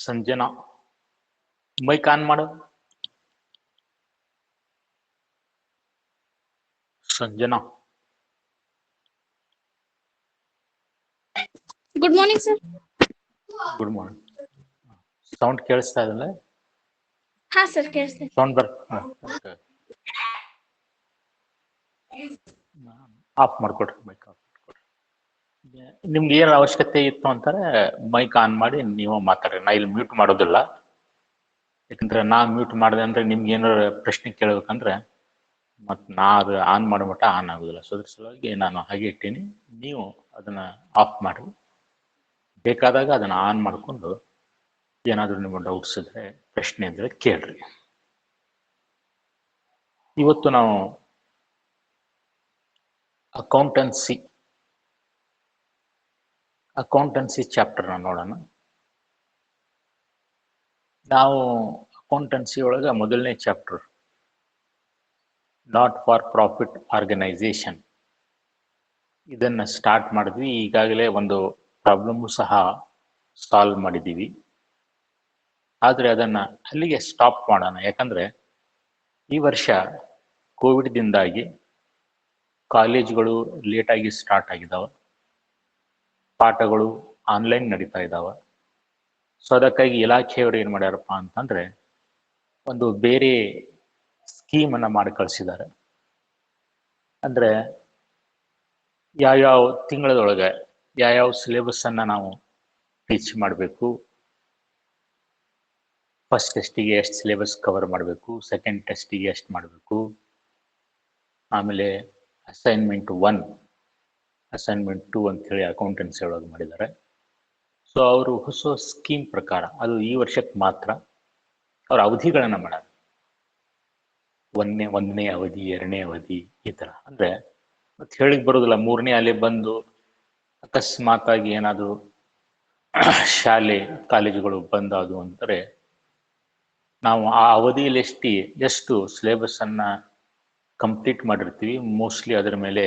Sanjana mike on ಮಾಡು. Sanjana good morning sir. Good morning. Sound ಕೇಳಿಸ್ತಾ ಇದಲ್ಲ? ಹಾ ಸರ್ ಕೇಳಿಸ್ತೀನಿ. ಸೌಂಡ್ ಆಫ್ ಮಾಡ್ಕೊಡ್ರಿ, ಮೈಕ್ ಆಫ್ ಮಾಡ್ಕೊಡ್ರಿ. ನಿಮ್ಗೆ ಏನಾರ ಅವಶ್ಯಕತೆ ಇತ್ತು ಅಂತಾರೆ ಮೈಕ್ ಆನ್ ಮಾಡಿ ನೀವು ಮಾತಾಡ್ರಿ. ನಾ ಇಲ್ಲಿ ಮ್ಯೂಟ್ ಮಾಡೋದಿಲ್ಲ, ಯಾಕಂದ್ರೆ ನಾ ಮ್ಯೂಟ್ ಮಾಡಿದೆ ಅಂದ್ರೆ ನಿಮ್ಗೆ ಏನಾರ ಪ್ರಶ್ನೆ ಕೇಳ್ಬೇಕಂದ್ರೆ ಮತ್ತು ನಾ ಅದು ಆನ್ ಮಾಡೋ ಮಟ್ಟ ಆನ್ ಆಗೋದಿಲ್ಲ. ಸೊ ಅದ್ರ ಸಲುವಾಗಿ ನಾನು ಹಾಗೆ ಇಟ್ಟೀನಿ. ನೀವು ಅದನ್ನ ಆಫ್ ಮಾಡಿ, ಬೇಕಾದಾಗ ಅದನ್ನ ಆನ್ ಮಾಡಿಕೊಂಡು ಏನಾದರೂ ನಿಮ್ಮ ಡೌಟ್ಸ್ ಇದ್ರೆ, ಪ್ರಶ್ನೆ ಇದ್ರೆ ಕೇಳ್ರಿ. ಇವತ್ತು ನಾವು ಅಕೌಂಟೆನ್ಸಿ ಚಾಪ್ಟರ್ನ ನೋಡೋಣ. ನಾವು ಅಕೌಂಟೆನ್ಸಿ ಒಳಗೆ ಮೊದಲನೇ chapter not for profit organisation ಇದನ್ನು ಸ್ಟಾರ್ಟ್ ಮಾಡಿದ್ವಿ. ಈಗಾಗಲೇ ಒಂದು ಪ್ರಾಬ್ಲಮ್ಮು ಸಹ ಸಾಲ್ವ್ ಮಾಡಿದ್ದೀವಿ. ಆದರೆ ಅದನ್ನು ಅಲ್ಲಿಗೆ ಸ್ಟಾಪ್ ಮಾಡೋಣ, ಯಾಕಂದರೆ ಈ ವರ್ಷ ಕೋವಿಡ್ದಿಂದಾಗಿ ಕಾಲೇಜುಗಳು ಲೇಟಾಗಿ ಸ್ಟಾರ್ಟ್ ಆಗಿದ್ದಾವೆ, ಪಾಠಗಳು ಆನ್ಲೈನ್ ನಡೀತಾ ಇದ್ದಾವೆ. ಸೊ ಅದಕ್ಕಾಗಿ ಇಲಾಖೆಯವರು ಏನು ಮಾಡ್ಯಾರಪ್ಪ ಅಂತಂದರೆ ಒಂದು ಬೇರೆ ಸ್ಕೀಮನ್ನು ಮಾಡಿ ಕಳಿಸಿದ್ದಾರೆ. ಅಂದರೆ ಯಾವ್ಯಾವ ತಿಂಗಳದೊಳಗೆ ಯಾವ್ಯಾವ ಸಿಲೆಬಸ್ಸನ್ನು ನಾವು ಟೀಚ್ ಮಾಡಬೇಕು, ಫಸ್ಟ್ ಟೆಸ್ಟಿಗೆ ಎಷ್ಟು ಸಿಲೆಬಸ್ ಕವರ್ ಮಾಡಬೇಕು, ಸೆಕೆಂಡ್ ಟೆಸ್ಟಿಗೆ ಎಷ್ಟು ಮಾಡಬೇಕು, ಆಮೇಲೆ ಅಸೈನ್ಮೆಂಟ್ 1, ಅಸೈನ್ಮೆಂಟ್ 2 ಅಂಥೇಳಿ ಅಕೌಂಟೆನ್ಸಿ ಒಳಗೆ ಮಾಡಿದ್ದಾರೆ. ಸೊ ಅವರು ಹೊಸ ಸ್ಕೀಮ್ ಪ್ರಕಾರ ಅದು ಈ ವರ್ಷಕ್ಕೆ ಮಾತ್ರ ಅವ್ರ ಅವಧಿಗಳನ್ನು ಮಾಡ್ಯಾರ. ಒಂದನೇ ಅವಧಿ, 2ನೇ ಅವಧಿ, ಈ ಥರ. ಅಂದರೆ ಮತ್ತೆ ಹೇಳಿಕ್ ಬರೋದಿಲ್ಲ, 3ನೇ ಅಲೆ ಬಂದು ಅಕಸ್ಮಾತಾಗಿ ಏನಾದರೂ ಶಾಲೆ ಕಾಲೇಜುಗಳು ಬಂದಾದು ಅಂದರೆ ನಾವು ಆ ಅವಧಿಯಲ್ಲಿ ಎಷ್ಟು ಸಿಲೆಬಸ್ಸನ್ನು ಕಂಪ್ಲೀಟ್ ಮಾಡಿರ್ತೀವಿ, ಮೋಸ್ಟ್ಲಿ ಅದರ ಮೇಲೆ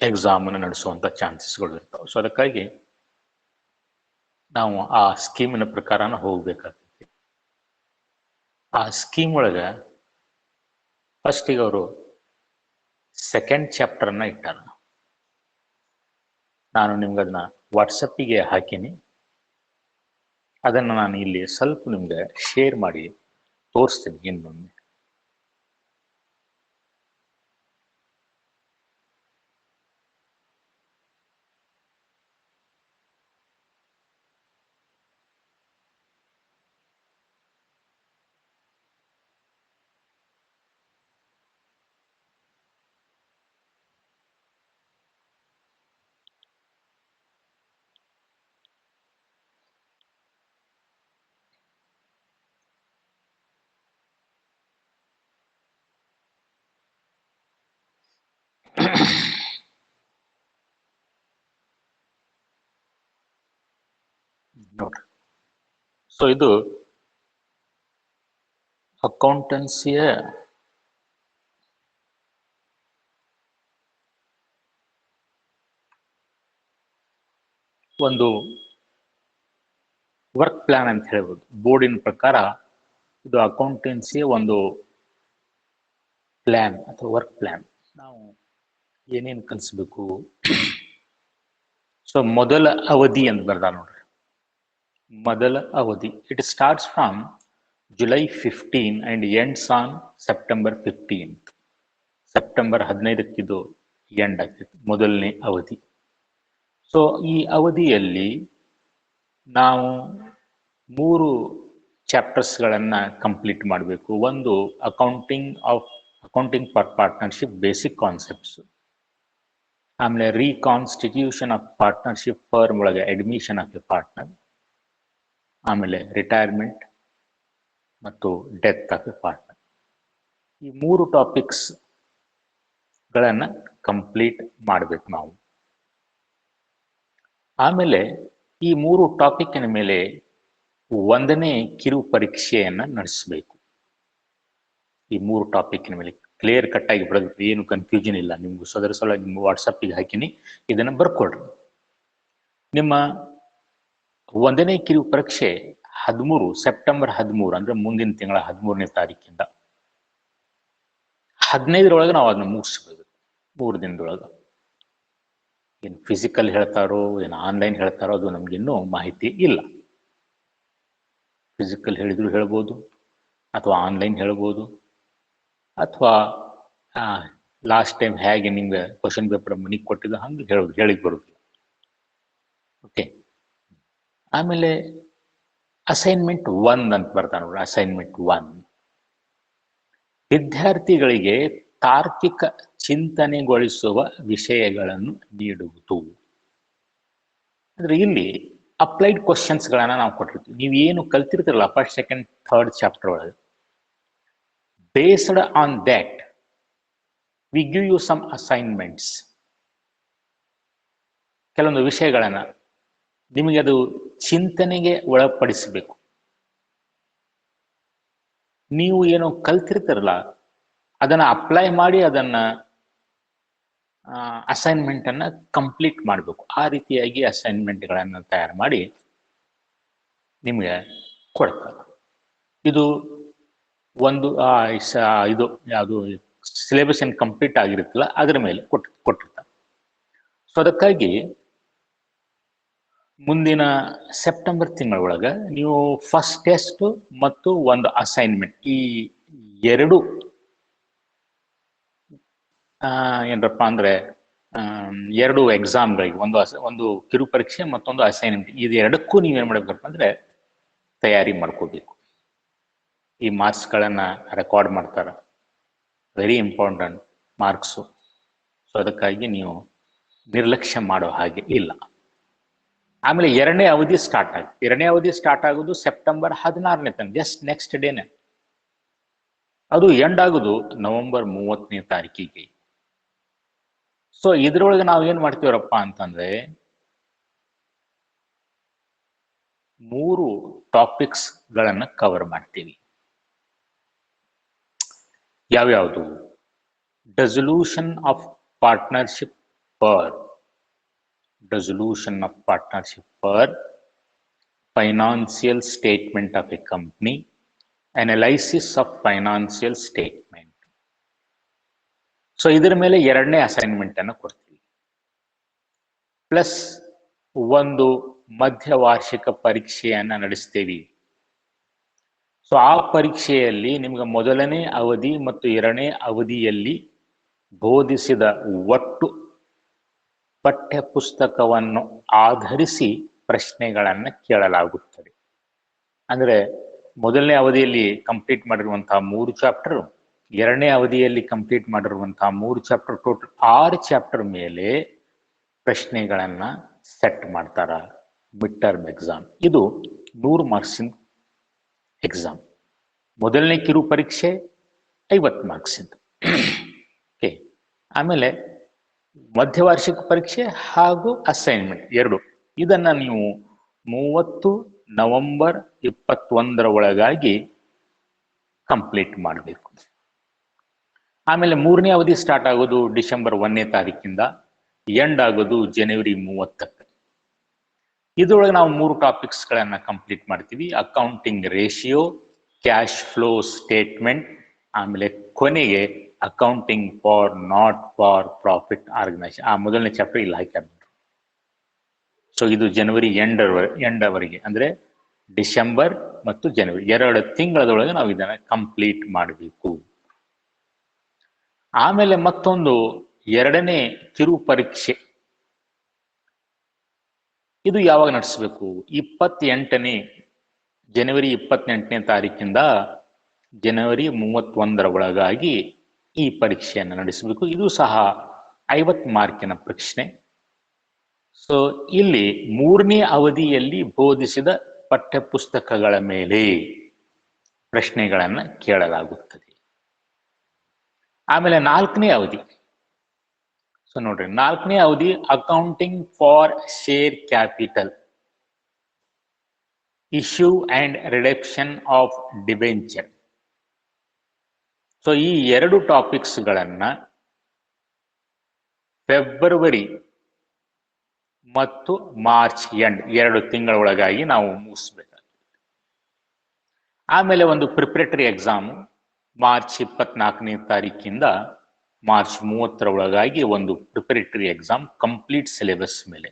ಎಕ್ಸಾಮನ್ನು ನಡೆಸುವಂಥ ಚಾನ್ಸಸ್ಗಳು ಇರ್ತಾವೆ. ಸೊ ಅದಕ್ಕಾಗಿ ನಾವು ಆ ಸ್ಕೀಮಿನ ಪ್ರಕಾರನ ಹೋಗ್ಬೇಕಾಗ್ತೈತಿ. ಆ ಸ್ಕೀಮ್ ಒಳಗೆ ಫಸ್ಟಿಗೆ ಅವರು ಸೆಕೆಂಡ್ ಚಾಪ್ಟರ್ನ ಇಟ್ಟಾರ. ನಾನು ನಿಮ್ಗೆ ಅದನ್ನ ವಾಟ್ಸಪ್ಪಿಗೆ ಹಾಕೀನಿ. ಅದನ್ನು ನಾನು ಇಲ್ಲಿ ಸ್ವಲ್ಪ ನಿಮ್ಗೆ ಶೇರ್ ಮಾಡಿ ತೋರಿಸ್ತೀನಿ ಇನ್ನೊಮ್ಮೆ. ನೋಡ್ರಿ, ಸೊ ಇದು ಅಕೌಂಟೆನ್ಸಿಯ ಒಂದು ವರ್ಕ್ ಪ್ಲಾನ್ ಅಂತ ಹೇಳ್ಬೋದು. ಬೋರ್ಡಿನ ಪ್ರಕಾರ ಇದು ಅಕೌಂಟೆನ್ಸಿಯ ಒಂದು ಪ್ಲ್ಯಾನ್ ಅಥವಾ ವರ್ಕ್ ಪ್ಲ್ಯಾನ್. ನಾವು ಏನೇನು ಕಲಿಸ್ಬೇಕು. ಸೊ ಮೊದಲ ಅವಧಿ ಅಂತ ಬರ್ದ ನೋಡ್ರಿ, ಮೊದಲ ಅವಧಿ. It starts from July 15 and ends on September 15th. September 15ಕ್ಕೆ ಇದು ಎಂಡ್ ಆಗ್ತೈತಿ, ಮೊದಲನೇ ಅವಧಿ. ಸೊ ಈ ಅವಧಿಯಲ್ಲಿ ನಾವು 3 ಚಾಪ್ಟರ್ಸ್ಗಳನ್ನು ಕಂಪ್ಲೀಟ್ ಮಾಡಬೇಕು. ಒಂದು accounting for partnership basic concepts, ಆಮೇಲೆ ರೀಕಾನ್ಸ್ಟಿಟ್ಯೂಷನ್ ಆಫ್ ಪಾರ್ಟ್ನರ್ಶಿಪ್ ಫರ್ಮ್ ಒಳಗೆ ಅಡ್ಮಿಷನ್ ಆಫ್ ಎ ಪಾರ್ಟ್ನರ್, ಆಮೇಲೆ ರಿಟೈರ್ಮೆಂಟ್ ಮತ್ತು ಡೆತ್ ಆಫ್ ಎ ಪಾರ್ಟ್ನರ್. ಈ 3 ಟಾಪಿಕ್ಸ್ಗಳನ್ನು ಕಂಪ್ಲೀಟ್ ಮಾಡಬೇಕು ನಾವು. ಆಮೇಲೆ ಈ 3 ಟಾಪಿಕ್ಕಿನ ಮೇಲೆ 1ನೇ ಕಿರು ಪರೀಕ್ಷೆಯನ್ನು ನಡೆಸಬೇಕು. ಈ 3 ಟಾಪಿಕ್ಕಿನ ಮೇಲೆ ಕ್ಲಿಯರ್ ಕಟ್ ಆಗಿ ಬಿಡಬೇಕು, ಏನು ಕನ್ಫ್ಯೂಷನ್ ಇಲ್ಲ ನಿಮ್ಗೂ. ಸೊ ಅದರ ಸಲುವಾಗಿ ನಿಮ್ಮ ವಾಟ್ಸಪ್ಪಿಗೆ ಹಾಕಿನಿ, ಇದನ್ನು ಬರ್ಕೊಡ್ರಿ. ನಿಮ್ಮ 1ನೇ ಕಿರು ಪರೀಕ್ಷೆ 13 ಸೆಪ್ಟೆಂಬರ್ 13 ಅಂದ್ರೆ ಮುಂದಿನ ತಿಂಗಳ 13ನೇ ತಾರೀಕಿಂದ 15ರೊಳಗೆ ನಾವು ಅದನ್ನ ಮುಗಿಸ್ಬೇಕು. 3 ದಿನದೊಳಗೆ. ಏನು ಫಿಸಿಕಲ್ ಹೇಳ್ತಾರೋ ಏನು ಆನ್ಲೈನ್ ಹೇಳ್ತಾರೋ ಅದು ನಮ್ಗಿನ್ನೂ ಮಾಹಿತಿ ಇಲ್ಲ. ಫಿಸಿಕಲ್ ಹೇಳಿದ್ರು ಹೇಳ್ಬೋದು, ಅಥವಾ ಆನ್ಲೈನ್ ಹೇಳ್ಬೋದು, ಅಥವಾ ಲಾಸ್ಟ್ ಟೈಮ್ ಹೇಗೆ ನಿಮ್ಗೆ ಕ್ವಶನ್ ಪೇಪರ್ ಮನಿಗೆ ಕೊಟ್ಟಿದ್ದು ಹಂಗೆ ಹೇಳಿಕ್ ಬರುದಿಲ್ಲ. ಓಕೆ. ಆಮೇಲೆ ಅಸೈನ್ಮೆಂಟ್ 1 ಅಂತ ಬರ್ತಾನೆ ನೋಡ್ರಿ. ಅಸೈನ್ಮೆಂಟ್ 1 ವಿದ್ಯಾರ್ಥಿಗಳಿಗೆ ತಾರ್ಕಿಕ ಚಿಂತನೆಗೊಳಿಸುವ ವಿಷಯಗಳನ್ನು ನೀಡುವುದು. ಅಂದ್ರೆ ಇಲ್ಲಿ ಅಪ್ಲೈಡ್ ಕ್ವಶನ್ಸ್ ಗಳನ್ನ ನಾವು ಕೊಟ್ಟಿರ್ತೀವಿ. ನೀವು ಏನು ಕಲ್ತಿರ್ತಿರಲ್ಲ ಫಸ್ಟ್ ಸೆಕೆಂಡ್ ಥರ್ಡ್ ಚಾಪ್ಟರ್ ಒಳಗೆ, based on that we give you some assignments. ಕೆಲವೊಂದು ವಿಷಯಗಳನ್ನ ನಿಮಗೆ ಅದು ಚಿಂತನೆಗೆ ಒಳಪಡಿಸಬೇಕು. ನೀವು ಏನೋ ಕಲ್ತಿರ್ತಿರಲ್ಲ ಅದನ್ನ ಅಪ್ಲೈ ಮಾಡಿ ಅದನ್ನ ಅಸೈನ್ಮೆಂಟ್ ಅನ್ನ ಕಂಪ್ಲೀಟ್ ಮಾಡಬೇಕು. ಆ ರೀತಿಯಾಗಿ ಅಸೈನ್ಮೆಂಟ್ಗಳನ್ನು ತಯಾರು ಮಾಡಿ ನಿಮಗೆ ಕೊಡ್ತಾರೆ. ಇದು ಒಂದು ಇದು ಯಾವುದು ಸಿಲೆಬಸ್ ಏನು ಕಂಪ್ಲೀಟ್ ಆಗಿರುತ್ತಲ್ಲ ಅದರ ಮೇಲೆ ಕೊಟ್ಟಿರ್ತಾರೆ. ಸೊ ಅದಕ್ಕಾಗಿ ಮುಂದಿನ ಸೆಪ್ಟೆಂಬರ್ ತಿಂಗಳೊಳಗೆ ನೀವು ಫಸ್ಟ್ ಟೆಸ್ಟ್ ಮತ್ತು ಒಂದು ಅಸೈನ್ಮೆಂಟ್ ಈ ಎರಡು ಏನಪ್ಪ ಅಂದ್ರೆ ಎರಡು ಎಕ್ಸಾಮ್ಗಳಿಗೆ ಒಂದು ಕಿರು ಪರೀಕ್ಷೆ ಮತ್ತೊಂದು ಅಸೈನ್ಮೆಂಟ್, ಇದೆರಡಕ್ಕೂ ನೀವೇನ್ ಮಾಡ್ಬೇಕಪ್ಪ ಅಂದ್ರೆ ತಯಾರಿ ಮಾಡ್ಕೋಬೇಕು. ಈ ಮಾರ್ಕ್ಸ್ಗಳನ್ನ ರೆಕಾರ್ಡ್ ಮಾಡ್ತಾರ, ವೆರಿ ಇಂಪಾರ್ಟೆಂಟ್ ಮಾರ್ಕ್ಸು. ಸೊ ಅದಕ್ಕಾಗಿ ನೀವು ನಿರ್ಲಕ್ಷ್ಯ ಮಾಡೋ ಹಾಗೆ ಇಲ್ಲ. ಆಮೇಲೆ ಎರಡನೇ ಅವಧಿ ಸ್ಟಾರ್ಟ್ ಆಗೋದು ಸೆಪ್ಟೆಂಬರ್ 16ನೇ ತನಕ, ಜಸ್ಟ್ ನೆಕ್ಸ್ಟ್ ಡೇನೆ. ಅದು ಎಂಡ್ ಆಗೋದು ನವೆಂಬರ್ 30ನೇ ತಾರೀಕಿಗೆ. ಸೊ ಇದ್ರೊಳಗೆ ನಾವು ಏನ್ ಮಾಡ್ತೀವರಪ್ಪ ಅಂತಂದ್ರೆ 3 ಟಾಪಿಕ್ಸ್ ಗಳನ್ನ ಕವರ್ ಮಾಡ್ತೀವಿ. ಯಾವ್ಯಾವುದು? Dissolution of partnership per financial statement of a company, analysis of financial statement. So ಇದರ ಮೇಲೆ ಎರಡನೇ ಅಸೈನ್ಮೆಂಟ್ ಅನ್ನು ಕೊಡ್ತೀವಿ. ಪ್ಲಸ್ ಒಂದು ಮಧ್ಯವಾರ್ಷಿಕ ಪರೀಕ್ಷೆಯನ್ನ ನಡೆಸ್ತೇವೆ. ಸೊ ಆ ಪರೀಕ್ಷೆಯಲ್ಲಿ ನಿಮ್ಗೆ ಮೊದಲನೇ ಅವಧಿ ಮತ್ತು ಎರಡನೇ ಅವಧಿಯಲ್ಲಿ ಬೋಧಿಸಿದ ಒಟ್ಟು ಪಠ್ಯ ಪುಸ್ತಕವನ್ನು ಆಧರಿಸಿ ಪ್ರಶ್ನೆಗಳನ್ನ ಕೇಳಲಾಗುತ್ತದೆ. ಅಂದ್ರೆ ಮೊದಲನೇ ಅವಧಿಯಲ್ಲಿ ಕಂಪ್ಲೀಟ್ ಮಾಡಿರುವಂತಹ 3 ಚಾಪ್ಟರ್, ಎರಡನೇ ಅವಧಿಯಲ್ಲಿ ಕಂಪ್ಲೀಟ್ ಮಾಡಿರುವಂತಹ 3 ಚಾಪ್ಟರ್, ಟೋಟಲ್ 6 ಚಾಪ್ಟರ್ ಮೇಲೆ ಪ್ರಶ್ನೆಗಳನ್ನ ಸೆಟ್ ಮಾಡ್ತಾರ. ಮಿಡ್ ಟರ್ಮ್ ಎಕ್ಸಾಮ್ ಇದು 100 ಮಾರ್ಕ್ಸಿನ ಎಕ್ಸಾಮ್. ಮೊದಲನೇ ಕಿರು ಪರೀಕ್ಷೆ 50 ಮಾರ್ಕ್ಸಿಂದ. ಓಕೆ. ಆಮೇಲೆ ಮಧ್ಯವಾರ್ಷಿಕ ಪರೀಕ್ಷೆ ಹಾಗೂ ಅಸೈನ್ಮೆಂಟ್ ಎರಡು, ಇದನ್ನ ನೀವು 30 ನವೆಂಬರ್ 21 ಒಳಗಾಗಿ ಕಂಪ್ಲೀಟ್ ಮಾಡಬೇಕು. ಆಮೇಲೆ 3ನೇ ಅವಧಿ ಸ್ಟಾರ್ಟ್ ಆಗೋದು ಡಿಸೆಂಬರ್ 1ನೇ ತಾರೀಕಿಂದ, ಎಂಡ್ ಆಗೋದು ಜನವರಿ 30ಕ್ಕೆ. ಇದ್ರೊಳಗೆ ನಾವು 3 ಟಾಪಿಕ್ಸ್ ಗಳನ್ನ ಕಂಪ್ಲೀಟ್ ಮಾಡ್ತೀವಿ. Accounting ratio, cash flow statement, ಆಮೇಲೆ ಕೊನೆಗೆ accounting for not for profit organisation. ಆ ಮೊದಲನೇ ಚಾಪ್ಟರ್ ಇಲ್ಲಿ ಹಾಕ್ಯಾರ. ಸೊ ಇದು ಜನವರಿ ಎಂಡ್ ಅವರೆಗೆ, ಅಂದ್ರೆ ಡಿಸೆಂಬರ್ ಮತ್ತು ಜನವರಿ 2 ತಿಂಗಳದೊಳಗೆ ನಾವು ಇದನ್ನ ಕಂಪ್ಲೀಟ್ ಮಾಡಬೇಕು. ಆಮೇಲೆ ಮತ್ತೊಂದು ಎರಡನೇ ಕಿರು ಪರೀಕ್ಷೆ, ಇದು ಯಾವಾಗ ನಡೆಸಬೇಕು? ಜನವರಿ 28ನೇ ತಾರೀಕಿಂದ ಜನವರಿ 31 ಒಳಗಾಗಿ ಈ ಪರೀಕ್ಷೆಯನ್ನು ನಡೆಸಬೇಕು. ಇದು ಸಹ 50 ಮಾರ್ಕಿನ ಪ್ರಶ್ನೆ. ಸೊ ಇಲ್ಲಿ 3ನೇ ಅವಧಿಯಲ್ಲಿ ಬೋಧಿಸಿದ ಪಠ್ಯ ಪುಸ್ತಕಗಳ ಮೇಲೆ ಪ್ರಶ್ನೆಗಳನ್ನ ಕೇಳಲಾಗುತ್ತದೆ. ಆಮೇಲೆ 4ನೇ ಅವಧಿ. ಸೊ ನೋಡ್ರಿ, 4ನೇ ಅವಧಿ accounting for share capital, issue and reduction of debenture. So ಈ 2 ಟಾಪಿಕ್ಸ್ ಗಳನ್ನ ಫೆಬ್ರವರಿ ಮತ್ತು ಮಾರ್ಚ್ ಎಂಡ್ 2 ತಿಂಗಳ ಒಳಗಾಗಿ ನಾವು ಮುಗಿಸ್ಬೇಕಾಗ್ತದೆ. ಆಮೇಲೆ ಒಂದು ಪ್ರಿಪರೇಟರಿ ಎಕ್ಸಾಮ್ ಮಾರ್ಚ್ 24ನೇ ತಾರೀಕಿಂದ ಮಾರ್ಚ್ 30ರ ಒಳಗಾಗಿ ಒಂದು ಪ್ರಿಪರೇಟರಿ ಎಕ್ಸಾಮ್ ಕಂಪ್ಲೀಟ್ ಸಿಲೆಬಸ್ ಮೇಲೆ.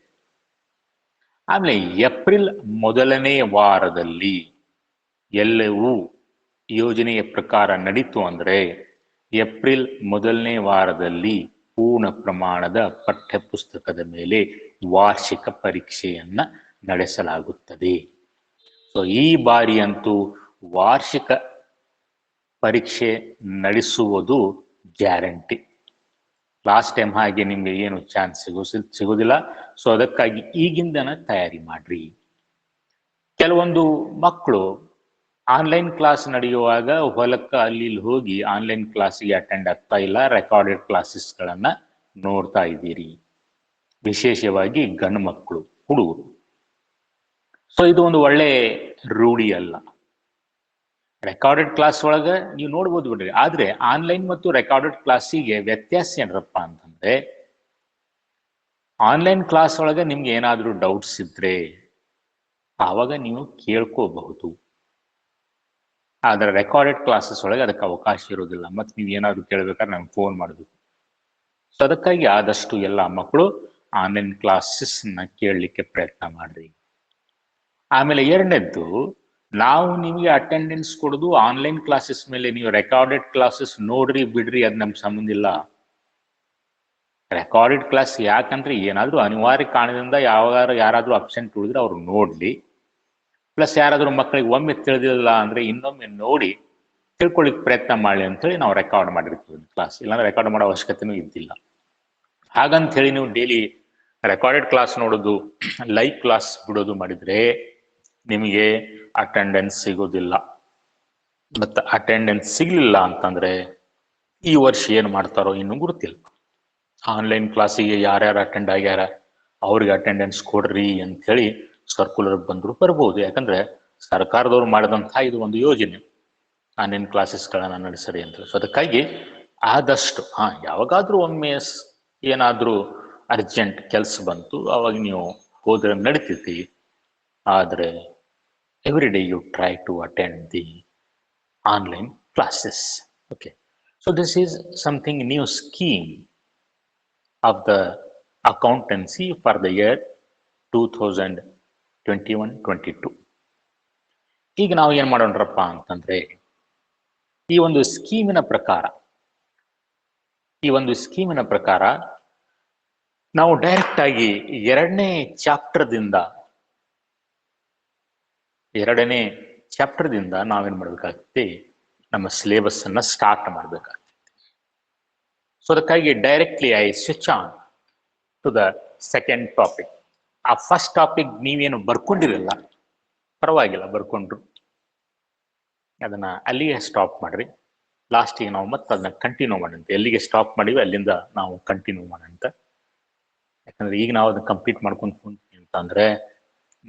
ಆಮೇಲೆ ಏಪ್ರಿಲ್ ಮೊದಲನೇ ವಾರದಲ್ಲಿ ಎಲ್ಲವೂ ಯೋಜನೆಯ ಪ್ರಕಾರ ನಡೀತು ಅಂದ್ರೆ ಏಪ್ರಿಲ್ ಮೊದಲನೇ ವಾರದಲ್ಲಿ ಪೂರ್ಣ ಪ್ರಮಾಣದ ಪಠ್ಯ ಪುಸ್ತಕದ ಮೇಲೆ ವಾರ್ಷಿಕ ಪರೀಕ್ಷೆಯನ್ನ ನಡೆಸಲಾಗುತ್ತದೆ. ಸೊ ಈ ಬಾರಿ ಅಂತೂ ವಾರ್ಷಿಕ ಪರೀಕ್ಷೆ ನಡೆಸುವುದು ಗ್ಯಾರಂಟಿ. ಲಾಸ್ಟ್ ಟೈಮ್ ಹಾಗೆ ನಿಮ್ಗೆ ಏನು ಚಾನ್ಸ್ ಸಿಗೋದಿಲ್ಲ. ಸೊ ಅದಕ್ಕಾಗಿ ಈಗಿಂದನ ತಯಾರಿ ಮಾಡ್ರಿ. ಕೆಲವೊಂದು ಮಕ್ಕಳು ಆನ್ಲೈನ್ ಕ್ಲಾಸ್ ನಡೆಯುವಾಗ ಹೊಲಕ್ಕ ಅಲ್ಲಿ ಇಲ್ಲಿ ಹೋಗಿ ಆನ್ಲೈನ್ ಕ್ಲಾಸಿಗೆ ಅಟೆಂಡ್ ಆಗ್ತಾ ಇಲ್ಲ, ರೆಕಾರ್ಡೆಡ್ ಕ್ಲಾಸಸ್ಗಳನ್ನ ನೋಡ್ತಾ ಇದ್ದೀರಿ, ವಿಶೇಷವಾಗಿ ಗಂಡು ಮಕ್ಕಳು, ಹುಡುಗರು. ಸೊ ಇದು ಒಂದು ಒಳ್ಳೆ ರೂಢಿ ಅಲ್ಲ. ರೆಕಾರ್ಡೆಡ್ ಕ್ಲಾಸ್ ಒಳಗ ನೀವು ನೋಡ್ಬೋದು ಬಿಡ್ರಿ. ಆದ್ರೆ ಆನ್ಲೈನ್ ಮತ್ತು ರೆಕಾರ್ಡೆಡ್ ಕ್ಲಾಸಿಗೆ ವ್ಯತ್ಯಾಸ ಏನರಪ್ಪ ಅಂತಂದ್ರೆ, ಆನ್ಲೈನ್ ಕ್ಲಾಸ್ ಒಳಗ ನಿಮ್ಗೆ ಏನಾದ್ರೂ ಡೌಟ್ಸ್ ಇದ್ರೆ ಆವಾಗ ನೀವು ಕೇಳ್ಕೋಬಹುದು. ಆದ್ರೆ ರೆಕಾರ್ಡೆಡ್ ಕ್ಲಾಸಸ್ ಒಳಗೆ ಅದಕ್ಕೆ ಅವಕಾಶ ಇರೋದಿಲ್ಲ. ಮತ್ತೆ ನೀವು ಏನಾದ್ರು ಕೇಳ್ಬೇಕಾದ್ರೆ ನಮ್ಗೆ ಫೋನ್ ಮಾಡಬೇಕು. ಸೊ ಅದಕ್ಕಾಗಿ ಆದಷ್ಟು ಎಲ್ಲ ಮಕ್ಕಳು ಆನ್ಲೈನ್ ಕ್ಲಾಸಸ್ ನ ಕೇಳಲಿಕ್ಕೆ ಪ್ರಯತ್ನ ಮಾಡ್ರಿ. ಆಮೇಲೆ ಎರಡನೇದ್ದು, ನಾವು ನಿಮಗೆ ಅಟೆಂಡೆನ್ಸ್ ಕೊಡೋದು ಆನ್ಲೈನ್ ಕ್ಲಾಸಸ್ ಮೇಲೆ. ನೀವು ರೆಕಾರ್ಡೆಡ್ ಕ್ಲಾಸಸ್ ನೋಡ್ರಿ ಬಿಡ್ರಿ ಅದು ನಮ್ಗೆ ಸಂಬಂಧ ಇಲ್ಲ. ರೆಕಾರ್ಡೆಡ್ ಕ್ಲಾಸ್ ಯಾಕಂದ್ರೆ ಏನಾದ್ರೂ ಅನಿವಾರ್ಯ ಕಾರಣದಿಂದ ಯಾರಾದ್ರೂ ಅಬ್ಸೆಂಟ್ ಉಳಿದ್ರೆ ಅವ್ರು ನೋಡ್ಲಿ. ಪ್ಲಸ್ ಯಾರಾದ್ರೂ ಮಕ್ಕಳಿಗೆ ಒಮ್ಮೆ ತಿಳಿದಿಲ್ಲ ಅಂದ್ರೆ ಇನ್ನೊಮ್ಮೆ ನೋಡಿ ತಿಳ್ಕೊಳ್ಳಿಕ್ ಪ್ರಯತ್ನ ಮಾಡಲಿ ಅಂತೇಳಿ ನಾವು ರೆಕಾರ್ಡ್ ಮಾಡಿರ್ತೀವಿ ಕ್ಲಾಸ್. ಇಲ್ಲಾಂದ್ರೆ ರೆಕಾರ್ಡ್ ಮಾಡೋ ಅವಶ್ಯಕತೆನೂ ಇದ್ದಿಲ್ಲ. ಹಾಗಂತ ಹೇಳಿ ನೀವು ಡೈಲಿ ರೆಕಾರ್ಡೆಡ್ ಕ್ಲಾಸ್ ನೋಡೋದು, ಲೈವ್ ಕ್ಲಾಸ್ ಬಿಡೋದು ಮಾಡಿದ್ರೆ ನಿಮಗೆ ಅಟೆಂಡೆನ್ಸ್ ಸಿಗೋದಿಲ್ಲ. ಮತ್ತೆ ಅಟೆಂಡೆನ್ಸ್ ಸಿಗ್ಲಿಲ್ಲ ಅಂತಂದ್ರೆ ಈ ವರ್ಷ ಏನ್ ಮಾಡ್ತಾರೋ ಇನ್ನೂ ಗೊತ್ತಿಲ್ಲ. ಆನ್ಲೈನ್ ಕ್ಲಾಸಿಗೆ ಯಾರ್ಯಾರು ಅಟೆಂಡ್ ಆಗ್ಯಾರ ಅವ್ರಿಗೆ ಅಟೆಂಡೆನ್ಸ್ ಕೊಡ್ರಿ ಅಂತ ಹೇಳಿ ಸರ್ಕ್ಯುಲರ್ ಬಂದ್ರು ಬರ್ಬೋದು. ಯಾಕಂದ್ರೆ ಸರ್ಕಾರದವ್ರು ಮಾಡಿದಂತಹ ಇದು ಒಂದು ಯೋಜನೆ, ಆನ್ಲೈನ್ ಕ್ಲಾಸಸ್ಗಳನ್ನ ನಡೆಸರಿ ಅಂತ. ಸೊ ಅದಕ್ಕಾಗಿ ಆದಷ್ಟು ಯಾವಾಗಾದ್ರೂ ಒಮ್ಮೆ ಏನಾದ್ರೂ ಅರ್ಜೆಂಟ್ ಕೆಲಸ ಬಂತು ಅವಾಗ ನೀವು ಹೋದ್ರೆ ನಡೀತೈತಿ. ಆದ್ರೆ every day you try to attend the online classes. Okay, so this is something new scheme of the accountancy for the year 2021-22. ಈಗ ನಾವು ಏನ್ ಮಾಡೋಣ್ರಪ್ಪ ಅಂತಂದ್ರೆ, ಈ ಒಂದು ಸ್ಕೀಮಿನ ಪ್ರಕಾರ ನಾವು ಡೈರೆಕ್ಟ್ ಆಗಿ ಎರಡನೇ ಚಾಪ್ಟರ್ದಿಂದ ನಾವೇನ್ ಮಾಡ್ಬೇಕಾಗ್ತದೆ, ನಮ್ಮ ಸಿಲೆಬಸ್ ಅನ್ನ ಸ್ಟಾರ್ಟ್ ಮಾಡ್ಬೇಕಾಗ್ತದೆ. ಸೊ ಅದಕ್ಕಾಗಿ directly I switch on to the second topic. ಆ ಫಸ್ಟ್ ಟಾಪಿಕ್ ನೀವೇನು ಬರ್ಕೊಂಡಿರಲ್ಲ, ಪರವಾಗಿಲ್ಲ, ಬರ್ಕೊಂಡ್ರು ಅದನ್ನ ಅಲ್ಲಿಗೆ ಸ್ಟಾಪ್ ಮಾಡ್ರಿ. ಲಾಸ್ಟಿಗೆ ನಾವು ಮತ್ತೆ ಅದನ್ನ ಕಂಟಿನ್ಯೂ ಮಾಡಂತೆ. ಎಲ್ಲಿಗೆ ಸ್ಟಾಪ್ ಮಾಡಿವಿ ಅಲ್ಲಿಂದ ನಾವು ಕಂಟಿನ್ಯೂ ಮಾಡಂತ. ಯಾಕಂದ್ರೆ ಈಗ ನಾವು ಅದನ್ನ ಕಂಪ್ಲೀಟ್ ಮಾಡ್ಕೊಂಡು ಕುಂತೀವಿ ಅಂತಂದ್ರೆ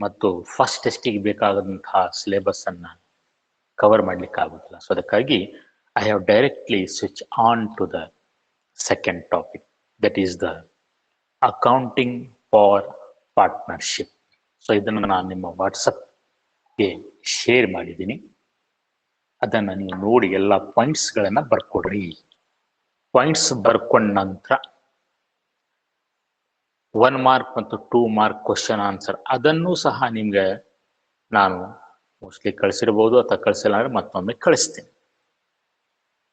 ಮತ್ತು ಫಸ್ಟ್ ಟೆಸ್ಟಿಗೆ ಬೇಕಾದಂತಹ ಸಿಲೆಬಸ್ ಅನ್ನ ಕವರ್ ಮಾಡ್ಲಿಕ್ಕೆ ಆಗುದಿಲ್ಲ. ಸೊ ಅದಕ್ಕಾಗಿ I have directly switch on to the second topic, that is the accounting for partnership. So ಇದನ್ನು ನಾನು ನಿಮ್ಮ ವಾಟ್ಸಪ್ಗೆ ಶೇರ್ ಮಾಡಿದ್ದೀನಿ. ಅದನ್ನ ನೀವು ನೋಡಿ ಎಲ್ಲ ಪಾಯಿಂಟ್ಸ್ಗಳನ್ನ ಬರ್ಕೊಡ್ರಿ. ಪಾಯಿಂಟ್ಸ್ ಬರ್ಕೊಂಡ ನಂತರ 1 ಮಾರ್ಕ್ ಮತ್ತು 2 ಮಾರ್ಕ್ ಕ್ವಶನ್ ಆನ್ಸರ್ ಅದನ್ನು ಸಹ ನಿಮ್ಗೆ ನಾನು ಮೋಸ್ಟ್ಲಿ ಕಳಿಸಿರ್ಬೋದು ಅಥವಾ ಕಳಿಸಿಲ್ಲ ಅಂದ್ರೆ ಮತ್ತೊಮ್ಮೆ ಕಳಿಸ್ತೀನಿ.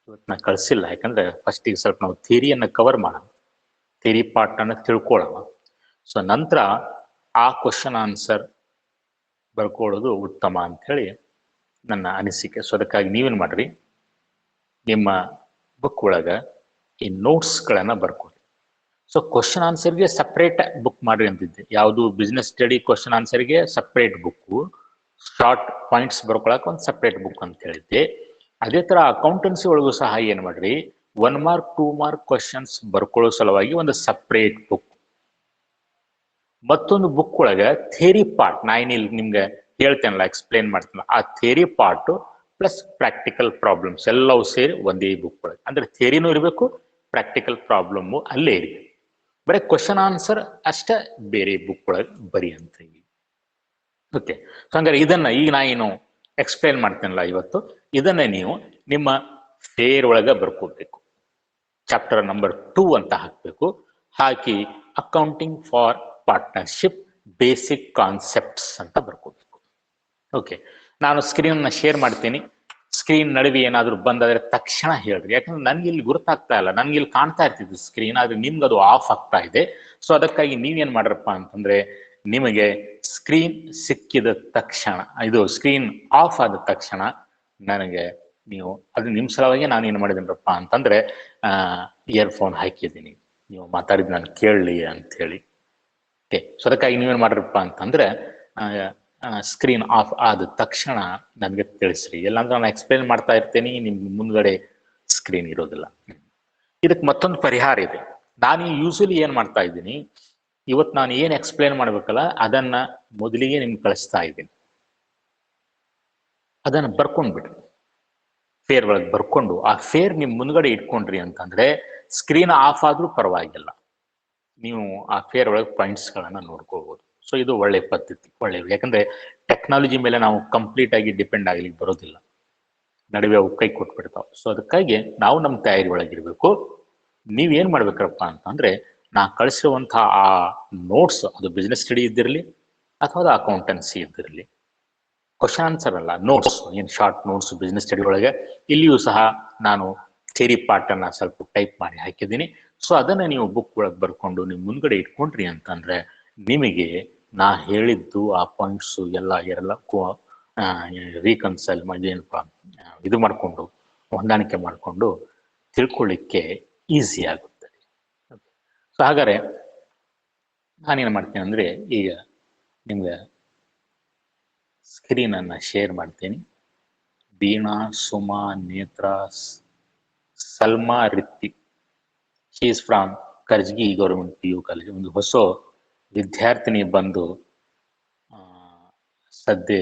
ಇವತ್ತು ನಾನು ಕಳಿಸಿಲ್ಲ, ಯಾಕಂದ್ರೆ ಫಸ್ಟಿಗೆ ಸ್ವಲ್ಪ ನಾವು ಥಿಯರಿಯನ್ನು ಕವರ್ ಮಾಡೋಣ, ಥಿಯರಿ ಪಾರ್ಟ್ ಅನ್ನು ತಿಳ್ಕೊಳ್ಳೋಣ. ಸೊ ನಂತರ ಆ ಕ್ವಶನ್ ಆನ್ಸರ್ ಬರ್ಕೊಳ್ಳೋದು ಉತ್ತಮ ಅಂತ ಹೇಳಿ ನನ್ನ ಅನಿಸಿಕೆ. ಸೊ ಅದಕ್ಕಾಗಿ ನೀವೇನ್ ಮಾಡ್ರಿ, ನಿಮ್ಮ ಬುಕ್ ಒಳಗ ಈ ನೋಟ್ಸ್ಗಳನ್ನ ಬರ್ಕೊಳ್ಳಿ. ಸೊ ಕ್ವಶನ್ ಆನ್ಸರ್ಗೆ ಸಪ್ರೇಟ್ ಬುಕ್ ಮಾಡ್ರಿ ಅಂತಿದ್ದೆ. ಯಾವುದು ಬಿಸ್ನೆಸ್ ಸ್ಟಡಿ ಕ್ವಶನ್ ಆನ್ಸರ್ಗೆ ಸಪ್ರೇಟ್ ಬುಕ್, ಶಾರ್ಟ್ ಪಾಯಿಂಟ್ಸ್ ಬರ್ಕೊಳಕ್ ಒಂದು ಸಪ್ರೇಟ್ ಬುಕ್ ಅಂತ ಹೇಳಿದ್ದೆ. ಅದೇ ತರ ಅಕೌಂಟೆನ್ಸಿ ಒಳಗೂ ಸಹ ಏನ್ ಮಾಡ್ರಿ, 1 ಮಾರ್ಕ್ 2 ಮಾರ್ಕ್ ಕ್ವಶನ್ಸ್ ಬರ್ಕೊಳ್ಳೋ ಸಲುವಾಗಿ ಒಂದು ಸಪ್ರೇಟ್ ಬುಕ್, ಮತ್ತೊಂದು ಬುಕ್ ಒಳಗ ಥಿಯರಿ ಪಾರ್ಟ್ ನಾನು ಇಲ್ಲಿ ನಿಮ್ಗೆ ಹೇಳ್ತೇನಲ್ಲ, ಎಕ್ಸ್ಪ್ಲೇನ್ ಮಾಡ್ತೇನೆ, ಆ theory part plus practical problems ಎಲ್ಲವೂ ಸೇರಿ ಒಂದೇ ಬುಕ್ ಒಳಗೆ. ಅಂದ್ರೆ ಥಿಯರಿನೂ ಇರಬೇಕು, ಪ್ರಾಕ್ಟಿಕಲ್ ಪ್ರಾಬ್ಲಮ್ ಅಲ್ಲೇ ಇರಬೇಕು. ಬರೀ ಕ್ವಶನ್ ಆನ್ಸರ್ ಅಷ್ಟೇ ಬೇರೆ ಬುಕ್ ಒಳಗೆ ಬರಿ ಅಂತ. ಓಕೆ, ಸೊ ಹಂಗಾರೆ ಇದನ್ನ ಈಗ ನಾ ಏನು ಎಕ್ಸ್ಪ್ಲೇನ್ ಮಾಡ್ತೇನಲ್ಲ ಇವತ್ತು, ಇದನ್ನ ನೀವು ನಿಮ್ಮ ಫೇರ್ ಒಳಗೆ ಬರ್ಕೋಬೇಕು. ಚಾಪ್ಟರ್ ನಂಬರ್ 2 ಅಂತ ಹಾಕಬೇಕು. ಹಾಕಿ accounting for partnership basic concepts ಅಂತ ಬರ್ಕೋಬೇಕು. ಓಕೆ, ನಾನು ಸ್ಕ್ರೀನ್ ಶೇರ್ ಮಾಡ್ತೀನಿ. ಸ್ಕ್ರೀನ್ ನಡುವೆ ಏನಾದ್ರು ಬಂದಾದ್ರೆ ತಕ್ಷಣ ಹೇಳ್ರಿ, ಯಾಕಂದ್ರೆ ನನ್ಗೆ ಇಲ್ಲಿ ಗುರುತಾಗ್ತಾ ಇಲ್ಲ. ನನ್ಗೆ ಇಲ್ಲಿ ಕಾಣ್ತಾ ಇರ್ತಿದ್ದು ಸ್ಕ್ರೀನ್, ಆದ್ರೆ ನಿಮ್ಗೆ ಅದು ಆಫ್ ಆಗ್ತಾ ಇದೆ. ಸೊ ಅದಕ್ಕಾಗಿ ನೀವೇನ್ ಮಾಡ್ರಪ್ಪ ಅಂತಂದ್ರೆ, ನಿಮಗೆ ಸ್ಕ್ರೀನ್ ಸಿಕ್ಕಿದ ತಕ್ಷಣ, ಇದು ಸ್ಕ್ರೀನ್ ಆಫ್ ಆದ ತಕ್ಷಣ ನನಗೆ ನೀವು ಅದು ನಿಮ್ ಸಲುವಾಗಿ ನಾನು ಏನ್ ಮಾಡಿದೇನಪ್ಪ ಅಂತಂದ್ರೆ ಇಯರ್ಫೋನ್ ಹಾಕಿದ್ದೀನಿ, ನೀವು ಮಾತಾಡಿದ್ ನಾನು ಕೇಳಲಿ ಅಂತ ಹೇಳಿ. ಓಕೆ, ಸೊ ಅದಕ್ಕಾಗಿ ನೀವೇನ್ ಮಾಡ್ರಪ್ಪ ಅಂತಂದ್ರೆ ಸ್ಕ್ರೀನ್ ಆಫ್ ಆದ ತಕ್ಷಣ ನನಗೆ ತಿಳಿಸ್ರಿ. ಇಲ್ಲಾಂದ್ರೆ ನಾನು ಎಕ್ಸ್ಪ್ಲೇನ್ ಮಾಡ್ತಾ ಇರ್ತೇನೆ, ನಿಮ್ ಮುಂದ್ಗಡೆ ಸ್ಕ್ರೀನ್ ಇರೋದಿಲ್ಲ. ಇದಕ್ಕೆ ಮತ್ತೊಂದು ಪರಿಹಾರ ಇದೆ. ನಾನು ಯೂಶಲಿ ಏನ್ ಮಾಡ್ತಾ ಇದ್ದೀನಿ, ಇವತ್ತು ನಾನು ಏನ್ ಎಕ್ಸ್ಪ್ಲೇನ್ ಮಾಡ್ಬೇಕಲ್ಲ ಅದನ್ನ ಮೊದಲಿಗೆ ನಿಮ್ಗೆ ಕಳಿಸ್ತಾ ಇದ್ದೀನಿ. ಅದನ್ನ ಬರ್ಕೊಂಡ್ಬಿಡ್ರಿ, ಫೇರ್ ಒಳಗೆ ಬರ್ಕೊಂಡು ಆ ಫೇರ್ ನಿಮ್ ಮುಂದ್ಗಡೆ ಇಟ್ಕೊಂಡ್ರಿ ಅಂತಂದ್ರೆ ಸ್ಕ್ರೀನ್ ಆಫ್ ಆದ್ರೂ ಪರವಾಗಿಲ್ಲ, ನೀವು ಆ ಫೇರ್ ಒಳಗೆ ಪಾಯಿಂಟ್ಸ್ ಗಳನ್ನ ನೋಡ್ಕೋಬಹುದು. ಸೊ ಇದು ಒಳ್ಳೆ ಪದ್ಧತಿ, ಒಳ್ಳೆಯದು. ಯಾಕಂದ್ರೆ ಟೆಕ್ನಾಲಜಿ ಮೇಲೆ ನಾವು ಕಂಪ್ಲೀಟ್ ಆಗಿ ಡಿಪೆಂಡ್ ಆಗ್ಲಿಕ್ಕೆ ಬರೋದಿಲ್ಲ, ನಡುವೆ ಅವು ಕೈ ಕೊಟ್ಬಿಡ್ತಾವ. ಸೊ ಅದಕ್ಕಾಗಿ ನಾವು ನಮ್ಮ ತಯಾರಿ ಒಳಗಿರ್ಬೇಕು. ನೀವೇನ್ ಮಾಡ್ಬೇಕಪ್ಪ ಅಂತಂದ್ರೆ, ನಾ ಕಳಿಸಿರುವಂತಹ ಆ ನೋಟ್ಸ್, ಅದು ಬಿಸ್ನೆಸ್ ಸ್ಟಡಿ ಇದ್ದಿರಲಿ ಅಥವಾ ಅದು ಅಕೌಂಟೆನ್ಸಿ ಇದ್ದಿರಲಿ, ಕ್ವಶನ್ ಆನ್ಸರ್ ಅಲ್ಲ, ನೋಟ್ಸ್, ಏನ್ ಶಾರ್ಟ್ ನೋಟ್ಸ್ ಬಿಸ್ನೆಸ್ ಸ್ಟಡಿ ಒಳಗೆ, ಇಲ್ಲಿಯೂ ಸಹ ನಾನು ಥಿಯರಿ ಪಾರ್ಟ್ ಅನ್ನ ಸ್ವಲ್ಪ ಟೈಪ್ ಮಾಡಿ ಹಾಕಿದ್ದೀನಿ. ಸೊ ಅದನ್ನ ನೀವು ಬುಕ್ ಒಳಗೆ ಬರ್ಕೊಂಡು ನಿಮ್ ಮುಂದ್ಗಡೆ ಇಟ್ಕೊಂಡ್ರಿ ಅಂತಂದ್ರೆ ನಿಮಗೆ ನಾ ಹೇಳಿದ್ದು ಆ ಪಾಯಿಂಟ್ಸ್ ಎಲ್ಲ ರೀಕನ್ಸೈಲ್ ಏನಪ್ಪ ಇದು ಮಾಡ್ಕೊಂಡು ಹೊಂದಾಣಿಕೆ ಮಾಡ್ಕೊಂಡು ತಿಳ್ಕೊಳ್ಳಿಕ್ಕೆ ಈಸಿ ಆಗುತ್ತೆ. ಸೊ ಹಾಗಾದ್ರೆ ನಾನೇನು ಮಾಡ್ತೀನಿ ಅಂದ್ರೆ, ಈಗ ನಿಮ್ಗೆ ಸ್ಕ್ರೀನ್ ಅನ್ನ ಶೇರ್ ಮಾಡ್ತೀನಿ. Veena, Suma, Netra, Salma, Ritik, she is from Karjagi government PU college. ಒಂದು ಹೊಸ ವಿದ್ಯಾರ್ಥಿನಿ ಬಂದು ಸದ್ಯ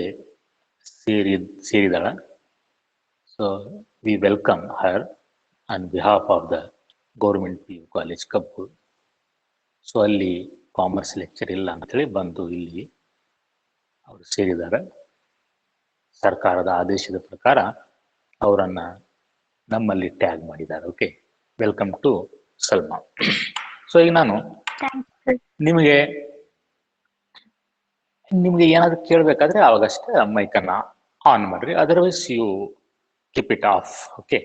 ಸೇರಿದಳ. So we welcome her on behalf of the government PU college ಕಬ್ಬು. ಸೊ ಅಲ್ಲಿ ಕಾಮರ್ಸ್ ಲೆಕ್ಚರ್ ಇಲ್ಲ ಅಂತೇಳಿ ಬಂದು ಇಲ್ಲಿ ಅವರು ಸೇರಿದ್ದಾರೆ. ಸರ್ಕಾರದ ಆದೇಶದ ಪ್ರಕಾರ ಅವರನ್ನ ನಮ್ಮಲ್ಲಿ ಟ್ಯಾಗ್ ಮಾಡಿದ್ದಾರೆ. Okay, welcome to Salma. So ಈಗ ನಾನು ನಿಮಗೆ ಏನಾದ್ರು ಕೇಳಬೇಕಾದ್ರೆ ಅವಾಗಷ್ಟೇ ಮೈಕನ್ನ ಆನ್ ಮಾಡ್ರಿ, otherwise you keep it off. Okay,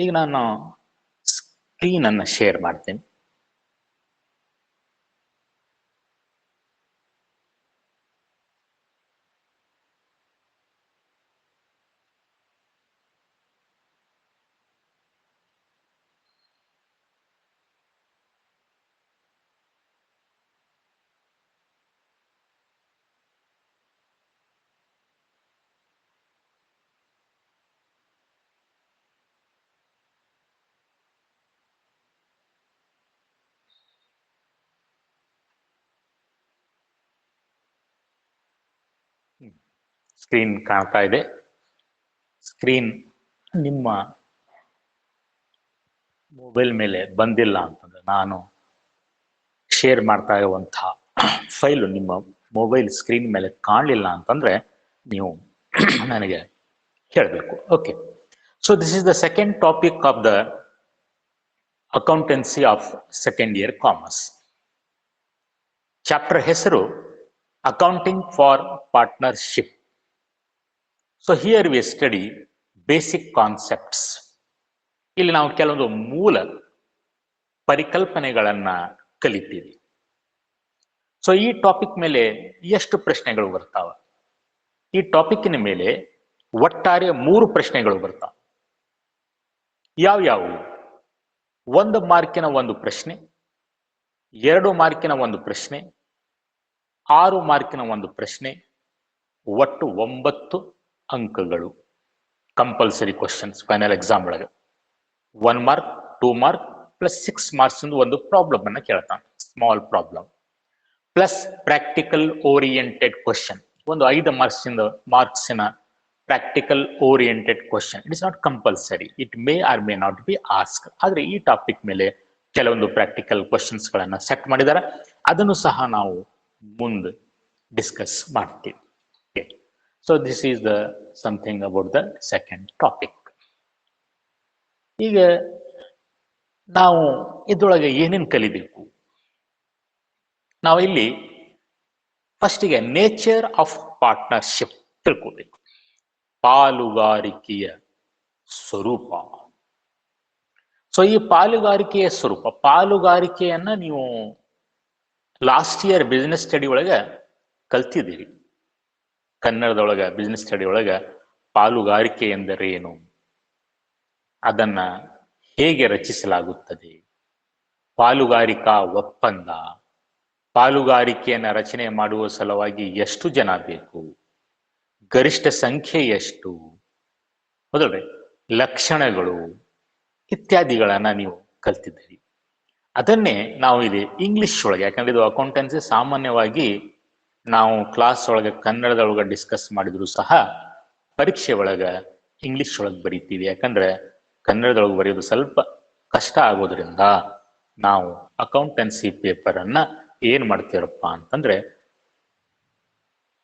ಈಗ ನಾನು ಸ್ಕ್ರೀನ್ ಅನ್ನ ಶೇರ್ ಮಾಡ್ತೀನಿ. ಸ್ಕ್ರೀನ್ ಕಾಣ್ತಾ ಇದೆ. ಸ್ಕ್ರೀನ್ ನಿಮ್ಮ ಮೊಬೈಲ್ ಮೇಲೆ ಬಂದಿಲ್ಲ ಅಂತಂದ್ರೆ, ನಾನು ಶೇರ್ ಮಾಡ್ತಾ ಇರುವಂತಹ ಫೈಲು ನಿಮ್ಮ ಮೊಬೈಲ್ ಸ್ಕ್ರೀನ್ ಮೇಲೆ ಕಾಣಲಿಲ್ಲ ಅಂತಂದ್ರೆ ನೀವು ನನಗೆ ಹೇಳಬೇಕು. Okay, so this is the second topic of the accountancy of second year commerce. Chapter ಹೆಸರು accounting for partnership. So here we study basic concepts. ಇಲ್ಲಿ ನಾವು ಕೆಲವೊಂದು ಮೂಲ ಪರಿಕಲ್ಪನೆಗಳನ್ನ ಕಲಿತೀವಿ. ಸೊ ಈ ಟಾಪಿಕ್ ಮೇಲೆ ಎಷ್ಟು ಪ್ರಶ್ನೆಗಳು ಬರ್ತಾವ? ಈ ಟಾಪಿಕ್ನ ಮೇಲೆ ಒಟ್ಟಾರೆ 3 ಪ್ರಶ್ನೆಗಳು ಬರ್ತಾವ. ಯಾವ್ಯಾವು? 1 ಮಾರ್ಕಿನ 1 ಪ್ರಶ್ನೆ, 2 ಮಾರ್ಕಿನ 1 ಪ್ರಶ್ನೆ, 6 ಮಾರ್ಕಿನ 1 ಪ್ರಶ್ನೆ, ಒಟ್ಟು 9 ಅಂಕಗಳು. ಕಂಪಲ್ಸರಿ ಕ್ವಶನ್ಸ್ ಫೈನಲ್ ಎಕ್ಸಾಮ್ ಒಳಗೆ 1 ಮಾರ್ಕ್, 2 ಮಾರ್ಕ್ ಪ್ಲಸ್ 6 ಮಾರ್ಕ್ಸ್ ಒಂದು ಪ್ರಾಬ್ಲಮ್ ಅನ್ನ ಕೇಳ್ತಾನೆ, small problem, plus practical oriented question, ಒಂದು 5 ಮಾರ್ಕ್ಸಿನ practical oriented question. It is not compulsory, it may or may not be ask. ಆದ್ರೆ ಈ ಟಾಪಿಕ್ ಮೇಲೆ ಕೆಲವೊಂದು ಪ್ರಾಕ್ಟಿಕಲ್ ಕ್ವಶನ್ಸ್ ಗಳನ್ನ ಸೆಟ್ ಮಾಡಿದ್ದಾರೆ. ಅದನ್ನು ಸಹ ನಾವು ಮುಂದೆ ಡಿಸ್ಕಸ್ ಮಾಡ್ತೀವಿ. So this is the something about the second topic. ಈಗ ನಾವು ಇದ್ರೊಳಗೆ ಏನೇನು ಕಲಿಬೇಕು? ನಾವು ಇಲ್ಲಿ ಫಸ್ಟಿಗೆ ನೇಚರ್ ಆಫ್ ಪಾರ್ಟ್ನರ್ಶಿಪ್ ತಿಳ್ಕೋಬೇಕು. ಪಾಲುಗಾರಿಕೆಯ ಸ್ವರೂಪ. ಸೊ ಈ ಪಾಲುಗಾರಿಕೆಯ ಸ್ವರೂಪ, ಪಾಲುಗಾರಿಕೆಯನ್ನ ನೀವು ಲಾಸ್ಟ್ ಇಯರ್ ಬಿಸ್ನೆಸ್ ಸ್ಟಡಿ ಒಳಗೆ ಕಲ್ತಿದ್ದೀರಿ. ಕನ್ನಡದೊಳಗ ಬಿಸ್ನೆಸ್ ಸ್ಟಡಿ ಒಳಗ ಪಾಲುಗಾರಿಕೆ ಎಂದರೆ ಏನು, ಅದನ್ನ ಹೇಗೆ ರಚಿಸಲಾಗುತ್ತದೆ, ಪಾಲುಗಾರಿಕಾ ಒಪ್ಪಂದ, ಪಾಲುಗಾರಿಕೆಯನ್ನ ರಚನೆ ಮಾಡುವ ಸಲುವಾಗಿ ಎಷ್ಟು ಜನ ಬೇಕು, ಗರಿಷ್ಠ ಸಂಖ್ಯೆ ಎಷ್ಟು, ಹೌದಲ್ರಿ, ಲಕ್ಷಣಗಳು ಇತ್ಯಾದಿಗಳನ್ನ ನೀವು ಕಲ್ತಿದ್ದೀರಿ. ಅದನ್ನೇ ನಾವು ಇಲ್ಲಿ ಇಂಗ್ಲಿಷ್ ಒಳಗೆ, ಯಾಕಂದ್ರೆ ಇದು ಅಕೌಂಟೆನ್ಸಿ ಸಾಮಾನ್ಯವಾಗಿ ನಾವು ಕ್ಲಾಸ್ ಒಳಗೆ ಕನ್ನಡದೊಳಗೆ ಡಿಸ್ಕಸ್ ಮಾಡಿದ್ರು ಸಹ ಪರೀಕ್ಷೆ ಒಳಗ ಇಂಗ್ಲಿಷ್ ಒಳಗೆ ಬರೀತೀವಿ. ಯಾಕಂದ್ರೆ ಕನ್ನಡದೊಳಗೆ ಬರೆಯೋದು ಸ್ವಲ್ಪ ಕಷ್ಟ ಆಗೋದ್ರಿಂದ ನಾವು ಅಕೌಂಟೆನ್ಸಿ ಪೇಪರ್ ಅನ್ನ ಏನ್ ಮಾಡ್ತೀರಪ್ಪ ಅಂತಂದ್ರೆ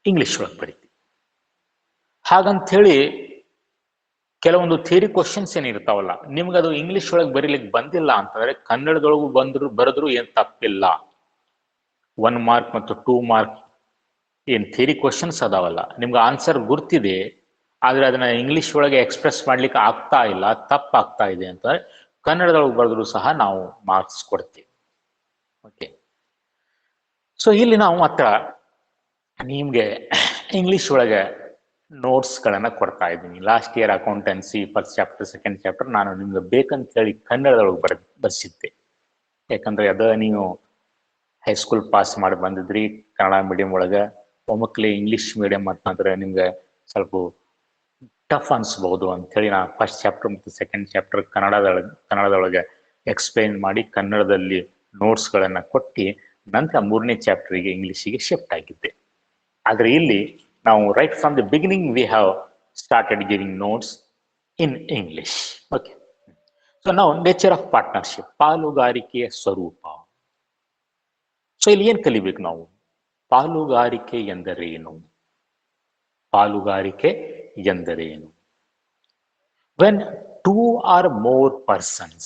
ಇಂಗ್ಲಿಷ್ ಒಳಗೆ ಬರೀತೀವಿ. ಹಾಗಂತ ಕೆಲವೊಂದು ಥಿಯರಿ ಕ್ವಶನ್ಸ್ ಏನಿರ್ತಾವಲ್ಲ, ನಿಮ್ಗದು ಇಂಗ್ಲಿಷ್ ಒಳಗೆ ಬರೀಲಿಕ್ಕೆ ಬಂದಿಲ್ಲ ಅಂತಂದ್ರೆ ಕನ್ನಡದೊಳಗೂ ಬರೆದ್ರು ಏನ್ ತಪ್ಪಿಲ್ಲ. 1 ಮಾರ್ಕ್ ಮತ್ತು 2 ಮಾರ್ಕ್ ಏನ್ ಥಿಯರಿ ಕ್ವಶನ್ಸ್ ಅದಾವಲ್ಲ, ನಿಮ್ಗೆ ಆನ್ಸರ್ ಗುರ್ತಿದೆ, ಆದ್ರೆ ಅದನ್ನ ಇಂಗ್ಲಿಷ್ ಒಳಗೆ ಎಕ್ಸ್ಪ್ರೆಸ್ ಮಾಡ್ಲಿಕ್ಕೆ ಆಗ್ತಾ ಇಲ್ಲ, ತಪ್ಪಾಗ್ತಾ ಇದೆ ಅಂತಂದ್ರೆ ಕನ್ನಡದೊಳಗೆ ಬರೆದ್ರು ಸಹ ನಾವು ಮಾರ್ಕ್ಸ್ ಕೊಡ್ತೀವಿ. ಓಕೆ. ಸೊ ಇಲ್ಲಿ ನಾವು ಮಾತ್ರ ನಿಮ್ಗೆ ಇಂಗ್ಲಿಷ್ ಒಳಗೆ ನೋಟ್ಸ್ ಗಳನ್ನ ಕೊಡ್ತಾ ಇದ್ದೀನಿ. Last year accountancy first chapter second chapter ನಾನು ನಿಮ್ಗೆ ಬೇಕಂತ ಹೇಳಿ ಕನ್ನಡದೊಳಗೆ ಬರ್ಸಿದ್ದೆ. ಯಾಕಂದ್ರೆ ಅದ ನೀವು ಹೈಸ್ಕೂಲ್ ಪಾಸ್ ಮಾಡಿ ಬಂದಿದ್ರಿ ಕನ್ನಡ ಮೀಡಿಯಂ ಒಳಗೆ, ಒಮ್ಮಕ್ಲೆ ಇಂಗ್ಲಿಷ್ ಮೀಡಿಯಂ ಅಂತಂದ್ರೆ ನಿಮ್ಗೆ ಸ್ವಲ್ಪ ಟಫ್ ಅನ್ಸ್ಬಹುದು ಅಂತ ಹೇಳಿ ನಾನು ಫಸ್ಟ್ ಚಾಪ್ಟರ್ ಮತ್ತು ಸೆಕೆಂಡ್ ಚಾಪ್ಟರ್ ಕನ್ನಡದೊಳಗೆ ಎಕ್ಸ್ಪ್ಲೈನ್ ಮಾಡಿ ಕನ್ನಡದಲ್ಲಿ ನೋಟ್ಸ್ ಗಳನ್ನ ಕೊಟ್ಟು ನಂತರ 3ನೇ ಚಾಪ್ಟರ್ಗೆ ಇಂಗ್ಲಿಷಿಗೆ ಶಿಫ್ಟ್ ಆಗಿದ್ದೆ. ಆದ್ರೆ ಇಲ್ಲಿ ನಾವು right from the beginning we have started giving notes in English. Okay. So ನಾವು ನೇಚರ್ ಆಫ್ ಪಾರ್ಟ್ನರ್ಶಿಪ್, ಪಾಲುಗಾರಿಕೆಯ ಸ್ವರೂಪ. ಸೊ ಇಲ್ಲಿ ಏನ್ ಕಲಿಬೇಕು ನಾವು? ಪಾಲುಗಾರಿಕೆ ಎಂದರೇನು? ಪಾಲುಗಾರಿಕೆ ಎಂದರೇನು? When 2 or more persons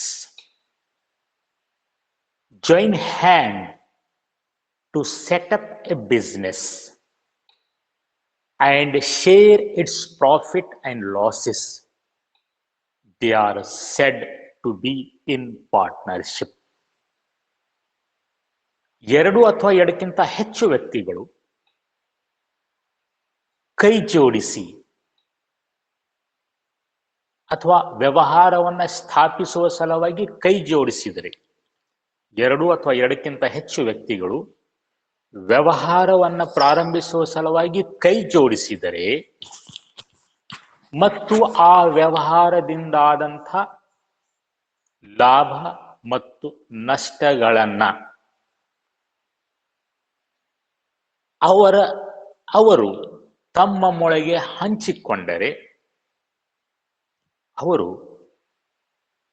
join hand to set up a business and share its profit and losses, they are said to be in partnership. 2 ಅಥವಾ 2ಕ್ಕಿಂತ ಹೆಚ್ಚು ವ್ಯಕ್ತಿಗಳು ಕೈ ಜೋಡಿಸಿ ಅಥವಾ ವ್ಯವಹಾರವನ್ನ ಸ್ಥಾಪಿಸುವ ಸಲುವಾಗಿ ಕೈ ಜೋಡಿಸಿದರೆ, 2 ಅಥವಾ 2ಕ್ಕಿಂತ ಹೆಚ್ಚು ವ್ಯಕ್ತಿಗಳು ವ್ಯವಹಾರವನ್ನ ಪ್ರಾರಂಭಿಸುವ ಸಲುವಾಗಿ ಕೈ ಜೋಡಿಸಿದರೆ ಮತ್ತು ಆ ವ್ಯವಹಾರದಿಂದಾದಂಥ ಲಾಭ ಮತ್ತು ನಷ್ಟಗಳನ್ನ ಅವರು ತಮ್ಮ ಮೊಳಗೆ ಹಂಚಿಕೊಂಡರೆ ಅವರು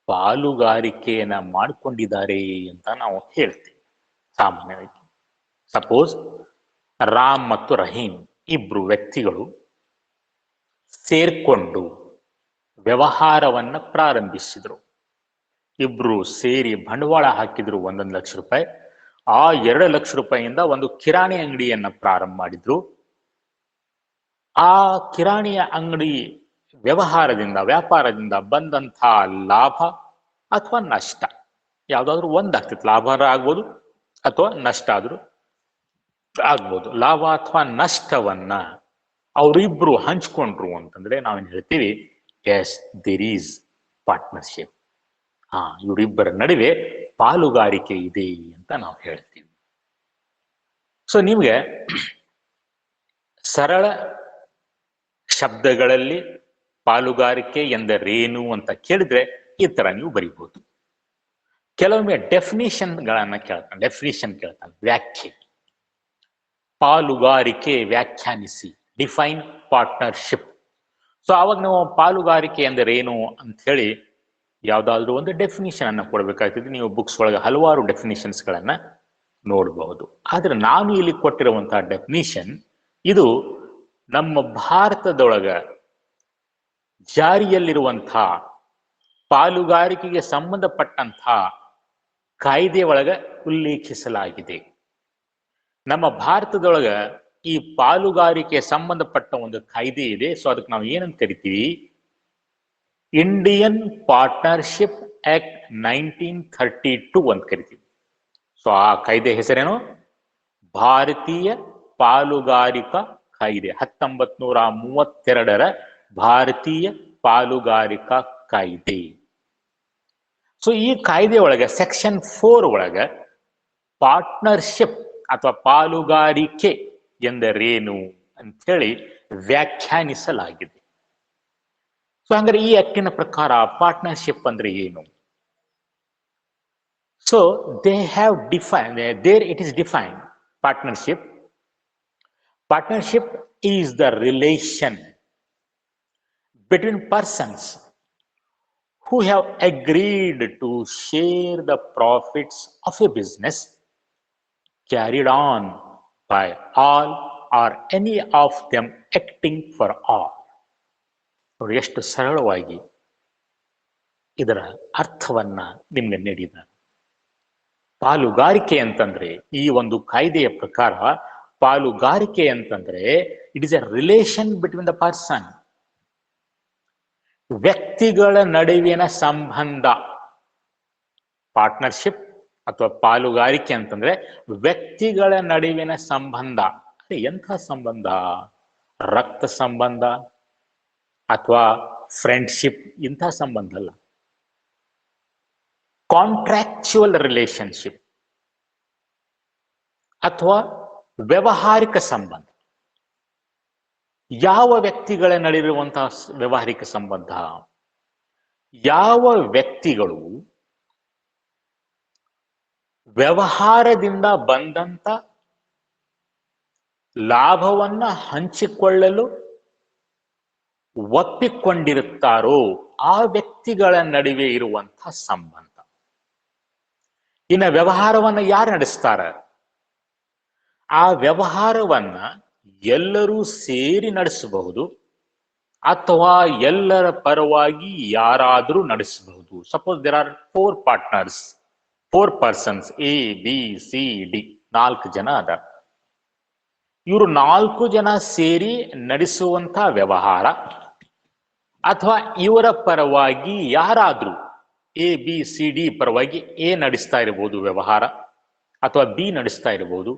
ಪಾಲುಗಾರಿಕೆಯನ್ನ ಮಾಡಿಕೊಂಡಿದ್ದಾರೆ ಅಂತ ನಾವು ಹೇಳ್ತೀವಿ ಸಾಮಾನ್ಯವಾಗಿ. ಸಪೋಸ್ ರಾಮ್ ಮತ್ತು ರಹೀಂ ಇಬ್ರು ವ್ಯಕ್ತಿಗಳು ಸೇರ್ಕೊಂಡು ವ್ಯವಹಾರವನ್ನ ಪ್ರಾರಂಭಿಸಿದ್ರು. ಇಬ್ರು ಸೇರಿ ಬಂಡವಾಳ ಹಾಕಿದ್ರು 1 ಲಕ್ಷ ರೂಪಾಯಿ. ಆ 2 ಲಕ್ಷ ರೂಪಾಯಿಯಿಂದ ಒಂದು ಕಿರಾಣಿ ಅಂಗಡಿಯನ್ನ ಪ್ರಾರಂಭ ಮಾಡಿದ್ರು. ಆ ಕಿರಾಣಿಯ ಅಂಗಡಿ ವ್ಯಾಪಾರದಿಂದ ಬಂದಂಥ ಲಾಭ ಅಥವಾ ನಷ್ಟ ಯಾವ್ದಾದ್ರು ಒಂದಾಗ್ತಿತ್ತು. ಲಾಭ ಆಗ್ಬೋದು ಅಥವಾ ನಷ್ಟ ಆದ್ರೂ ಆಗ್ಬೋದು. ಲಾಭ ಅಥವಾ ನಷ್ಟವನ್ನ ಅವರಿಬ್ರು ಹಂಚ್ಕೊಂಡ್ರು ಅಂತಂದ್ರೆ ನಾವೇನ್ ಹೇಳ್ತೀವಿ, ಎಸ್ ದೇರ್ ಈಸ್ ಪಾರ್ಟ್ನರ್ಶಿಪ್. ಇವರಿಬ್ಬರ ನಡುವೆ ಪಾಲುಗಾರಿಕೆ ಇದೆ ಅಂತ ನಾವು ಹೇಳ್ತೀವಿ. ಸೊ ನಿಮ್ಗೆ ಸರಳ ಶಬ್ದಗಳಲ್ಲಿ ಪಾಲುಗಾರಿಕೆ ಎಂದರೇನು ಅಂತ ಕೇಳಿದ್ರೆ ಈ ತರ ನೀವು ಬರೀಬಹುದು. ಕೆಲವೊಮ್ಮೆ ಡೆಫಿನಿಷನ್ ಕೇಳ್ತಾನೆ, ವ್ಯಾಖ್ಯೆ. ಪಾಲುಗಾರಿಕೆ ವ್ಯಾಖ್ಯಾನಿಸಿ, ಡಿಫೈನ್ ಪಾರ್ಟ್ನರ್ಶಿಪ್. ಸೊ ಅವಾಗ ನಾವು ಪಾಲುಗಾರಿಕೆ ಎಂದರೇನು ಅಂತ ಹೇಳಿ ಯಾವ್ದಾದ್ರು ಒಂದು ಡೆಫಿನಿಷನ್ ಅನ್ನ ಕೊಡ್ಬೇಕಾಗ್ತದೆ. ನೀವು ಬುಕ್ಸ್ ಒಳಗೆ ಹಲವಾರು ಡೆಫಿನಿಷನ್ಸ್ ಗಳನ್ನ ನೋಡಬಹುದು. ಆದ್ರೆ ನಾನು ಇಲ್ಲಿ ಕೊಟ್ಟಿರುವಂತಹ ಡೆಫಿನಿಷನ್ ಇದು ನಮ್ಮ ಭಾರತದೊಳಗ ಜಾರಿಯಲ್ಲಿರುವಂತಹ ಪಾಲುಗಾರಿಕೆಗೆ ಸಂಬಂಧಪಟ್ಟಂತಹ ಕಾಯ್ದೆ ಒಳಗ ಉಲ್ಲೇಖಿಸಲಾಗಿದೆ. ನಮ್ಮ ಭಾರತದೊಳಗ ಈ ಪಾಲುಗಾರಿಕೆ ಸಂಬಂಧಪಟ್ಟ ಒಂದು ಕಾಯ್ದೆ ಇದೆ. ಸೊ ಅದಕ್ಕೆ ನಾವು ಏನಂತ ಕರಿತೀವಿ, ಇಂಡಿಯನ್ ಪಾರ್ಟ್ನರ್ಶಿಪ್ ಆಕ್ಟ್ 1932 ಅಂತ ಕರಿತೀವಿ. ಸೊ ಆ ಕಾಯ್ದೆ ಹೆಸರೇನು? ಭಾರತೀಯ ಪಾಲುಗಾರಿಕಾ ಕಾಯ್ದೆ. 1932ರ ಭಾರತೀಯ ಪಾಲುಗಾರಿಕಾ ಕಾಯ್ದೆ. ಸೊ ಈ ಕಾಯ್ದೆ ಒಳಗೆ ಸೆಕ್ಷನ್ 4 ಒಳಗೆ ಪಾರ್ಟ್ನರ್ಶಿಪ್ ಅಥವಾ ಪಾಲುಗಾರಿಕೆ ಎಂದರೇನು ಅಂತ ಹೇಳಿ ವ್ಯಾಖ್ಯಾನಿಸಲಾಗಿದೆ. ಸೊ ಹಂಗಾರೆ ಈ ಆಕ್ಟಿನ ಪ್ರಕಾರ ಪಾರ್ಟ್ನರ್ಶಿಪ್ ಅಂದ್ರೆ ಏನು? So they have define, there it is define partnership. Partnership is the relation between persons who have agreed to share the profits of a business carried on by all or any of them acting for all. ನೋಡಿ ಎಷ್ಟು ಸರಳವಾಗಿ ಇದರ ಅರ್ಥವನ್ನ ನಿಮ್ಗೆ ನೀಡಿದ. ಪಾಲುಗಾರಿಕೆ ಅಂತಂದ್ರೆ, ಈ ಒಂದು ಕಾಯ್ದೆಯ ಪ್ರಕಾರ ಪಾಲುಗಾರಿಕೆ ಅಂತಂದ್ರೆ it is A relation between the person, ವ್ಯಕ್ತಿಗಳ ನಡುವಿನ ಸಂಬಂಧ. ಪಾರ್ಟ್ನರ್ಶಿಪ್ ಅಥವಾ ಪಾಲುಗಾರಿಕೆ ಅಂತಂದ್ರೆ ವ್ಯಕ್ತಿಗಳ ನಡುವಿನ ಸಂಬಂಧ. ಎಂಥ ಸಂಬಂಧ? ರಕ್ತ ಸಂಬಂಧ ಅಥವಾ ಫ್ರೆಂಡ್ಶಿಪ್ ಇಂಥ ಸಂಬಂಧ ಅಲ್ಲ. ಕಾಂಟ್ರಾಕ್ಚುಯಲ್ ರಿಲೇಶನ್ಶಿಪ್ ಅಥವಾ ವ್ಯಾವಹಾರಿಕ ಸಂಬಂಧ. ಯಾವ ವ್ಯಕ್ತಿಗಳ ನಡುವಿರುವಂತಹ ವ್ಯಾವಹಾರಿಕ ಸಂಬಂಧ? ಯಾವ ವ್ಯಕ್ತಿಗಳು ವ್ಯವಹಾರದಿಂದ ಬಂದಂತ ಲಾಭವನ್ನ ಹಂಚಿಕೊಳ್ಳಲು ಒಪ್ಪಿಕೊಂಡಿರುತ್ತಾರೋ ಆ ವ್ಯಕ್ತಿಗಳ ನಡುವೆ ಇರುವಂತಹ ಸಂಬಂಧ. ಇನ್ನು ವ್ಯವಹಾರವನ್ನ ಯಾರು ನಡೆಸ್ತಾರ? ಆ ವ್ಯವಹಾರವನ್ನ ಎಲ್ಲರೂ ಸೇರಿ ನಡೆಸಬಹುದು ಅಥವಾ ಎಲ್ಲರ ಪರವಾಗಿ ಯಾರಾದರೂ ನಡೆಸಬಹುದು. Suppose there are 4 partners, 4 persons, A B C D, 4 ಜನ ಅದ. ಇವರು 4 ಜನ ಸೇರಿ ನಡೆಸುವಂತ ವ್ಯವಹಾರ ಅಥವಾ ಇವರ ಪರವಾಗಿ ಯಾರಾದ್ರೂ ಎ ಬಿ ಸಿ ಡಿ ಪರವಾಗಿ ಎ ನಡೆಸ್ತಾ ಇರಬಹುದು ವ್ಯವಹಾರ, ಅಥವಾ ಬಿ ನಡೆಸ್ತಾ ಇರಬಹುದು,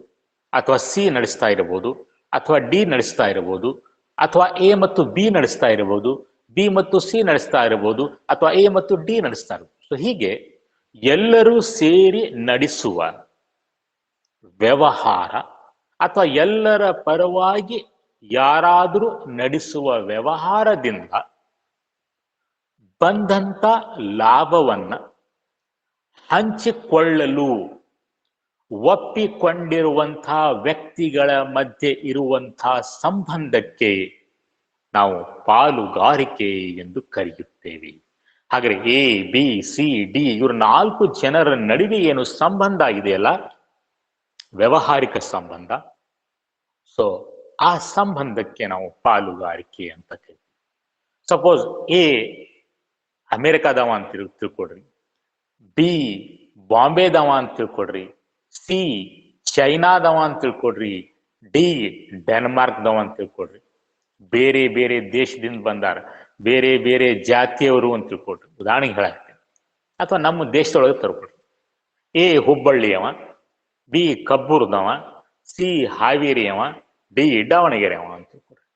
ಅಥವಾ ಸಿ ನಡೆಸ್ತಾ ಇರಬಹುದು, ಅಥವಾ ಡಿ ನಡೆಸ್ತಾ ಇರಬಹುದು, ಅಥವಾ ಎ ಮತ್ತು ಬಿ ನಡೆಸ್ತಾ ಇರಬಹುದು, ಬಿ ಮತ್ತು ಸಿ ನಡೆಸ್ತಾ ಇರಬಹುದು, ಅಥವಾ ಎ ಮತ್ತು ಡಿ ನಡೆಸ್ತಾ ಇರಬಹುದು. ಸೊ ಹೀಗೆ ಎಲ್ಲರೂ ಸೇರಿ ನಡೆಸುವ ವ್ಯವಹಾರ ಅಥವಾ ಎಲ್ಲರ ಪರವಾಗಿ ಯಾರಾದರೂ ನಡೆಸುವ ವ್ಯವಹಾರದಿಂದ ಬಂದಂತ ಲಾಭವನ್ನ ಹಂಚಿಕೊಳ್ಳಲು ಒಪ್ಪಿಕೊಂಡಿರುವಂತಹ ವ್ಯಕ್ತಿಗಳ ಮಧ್ಯೆ ಇರುವಂತಹ ಸಂಬಂಧಕ್ಕೆ ನಾವು ಪಾಲುಗಾರಿಕೆ ಎಂದು ಕರೆಯುತ್ತೇವೆ. ಹಾಗಾದ್ರೆ ಎ ಬಿ ಸಿ ಡಿ ಇವರು 4 ಜನರ ನಡುವೆ ಏನು ಸಂಬಂಧ ಇದೆಯಲ್ಲ, ವ್ಯಾವಹಾರಿಕ ಸಂಬಂಧ, ಸೊ ಆ ಸಂಬಂಧಕ್ಕೆ ನಾವು ಪಾಲುಗಾರಿಕೆ ಅಂತ ಕರಿತೀವಿ. ಸಪೋಸ್ ಎ ಅಮೆರಿಕಾದವ ಅಂತ ತಿಳ್ಕೊಡ್ರಿ, ಬಿ ಬಾಂಬೆದವ ಅಂತ ತಿಳ್ಕೊಡ್ರಿ, ಸಿ ಚೈನಾದವ ಅಂತ ತಿಳ್ಕೊಡ್ರಿ, ಡಿ ಡೆನ್ಮಾರ್ಕ್ದವ ಅಂತ ತಿಳ್ಕೊಡ್ರಿ. ಬೇರೆ ಬೇರೆ ದೇಶದಿಂದ ಬಂದಾರ, ಬೇರೆ ಬೇರೆ ಜಾತಿಯವರು ಅಂತ ತಿಳ್ಕೊಡ್ರಿ. ಉದಾಹರಣೆಗೆ ಹೇಳಾಕ್ತೇನೆ. ಅಥವಾ ನಮ್ಮ ದೇಶದೊಳಗೆ ತರ್ಕೊಡ್ರಿ. ಎ ಹುಬ್ಬಳ್ಳಿಯವ, ಬಿ ಕಬ್ಬೂರ್ದವ, ಸಿ ಹಾವೇರಿಯವ, ಡಿ ದಾವಣಗೆರೆಯವ ಅಂತ ತಿಳ್ಕೊಡ್ರಿ.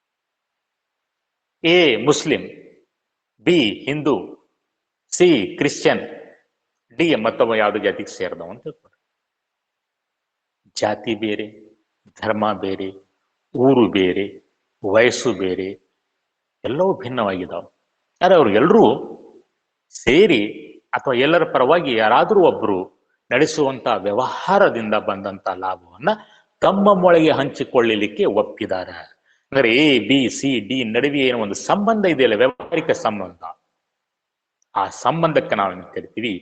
A Muslim, B Hindu, C Christian, D ಮತ್ತೊಬ್ಬ ಯಾವ್ದು ಜಾತಿಗೆ ಸೇರಿದವ ಅಂತ ತಿಳ್ಕೊಡ್ರಿ. ಜಾತಿ ಬೇರೆ, ಧರ್ಮ ಬೇರೆ, ಊರು ಬೇರೆ, ವಯಸ್ಸು ಬೇರೆ, ಎಲ್ಲವೂ ಭಿನ್ನವಾಗಿದ್ದಾವೆ. ಯಾರು ಅವ್ರು ಎಲ್ಲರೂ ಸೇರಿ ಅಥವಾ ಎಲ್ಲರ ಪರವಾಗಿ ಯಾರಾದರೂ ಒಬ್ರು ನಡೆಸುವಂತ ವ್ಯವಹಾರದಿಂದ ಬಂದಂತ ಲಾಭವನ್ನ ತಮ್ಮ ಮೊಳಗೆ ಹಂಚಿಕೊಳ್ಳಲಿಕ್ಕೆ ಒಪ್ಪಿದ್ದಾರೆ. ಅಂದ್ರೆ ಎ ಬಿ ಸಿ ಡಿ ನಡುವೆ ಏನೋ ಒಂದು ಸಂಬಂಧ ಇದೆಯಲ್ಲ, ವ್ಯಾವಹಾರಿಕ ಸಂಬಂಧ, ಆ ಸಂಬಂಧಕ್ಕೆ ನಾವೇನು ಕರಿತೀವಿ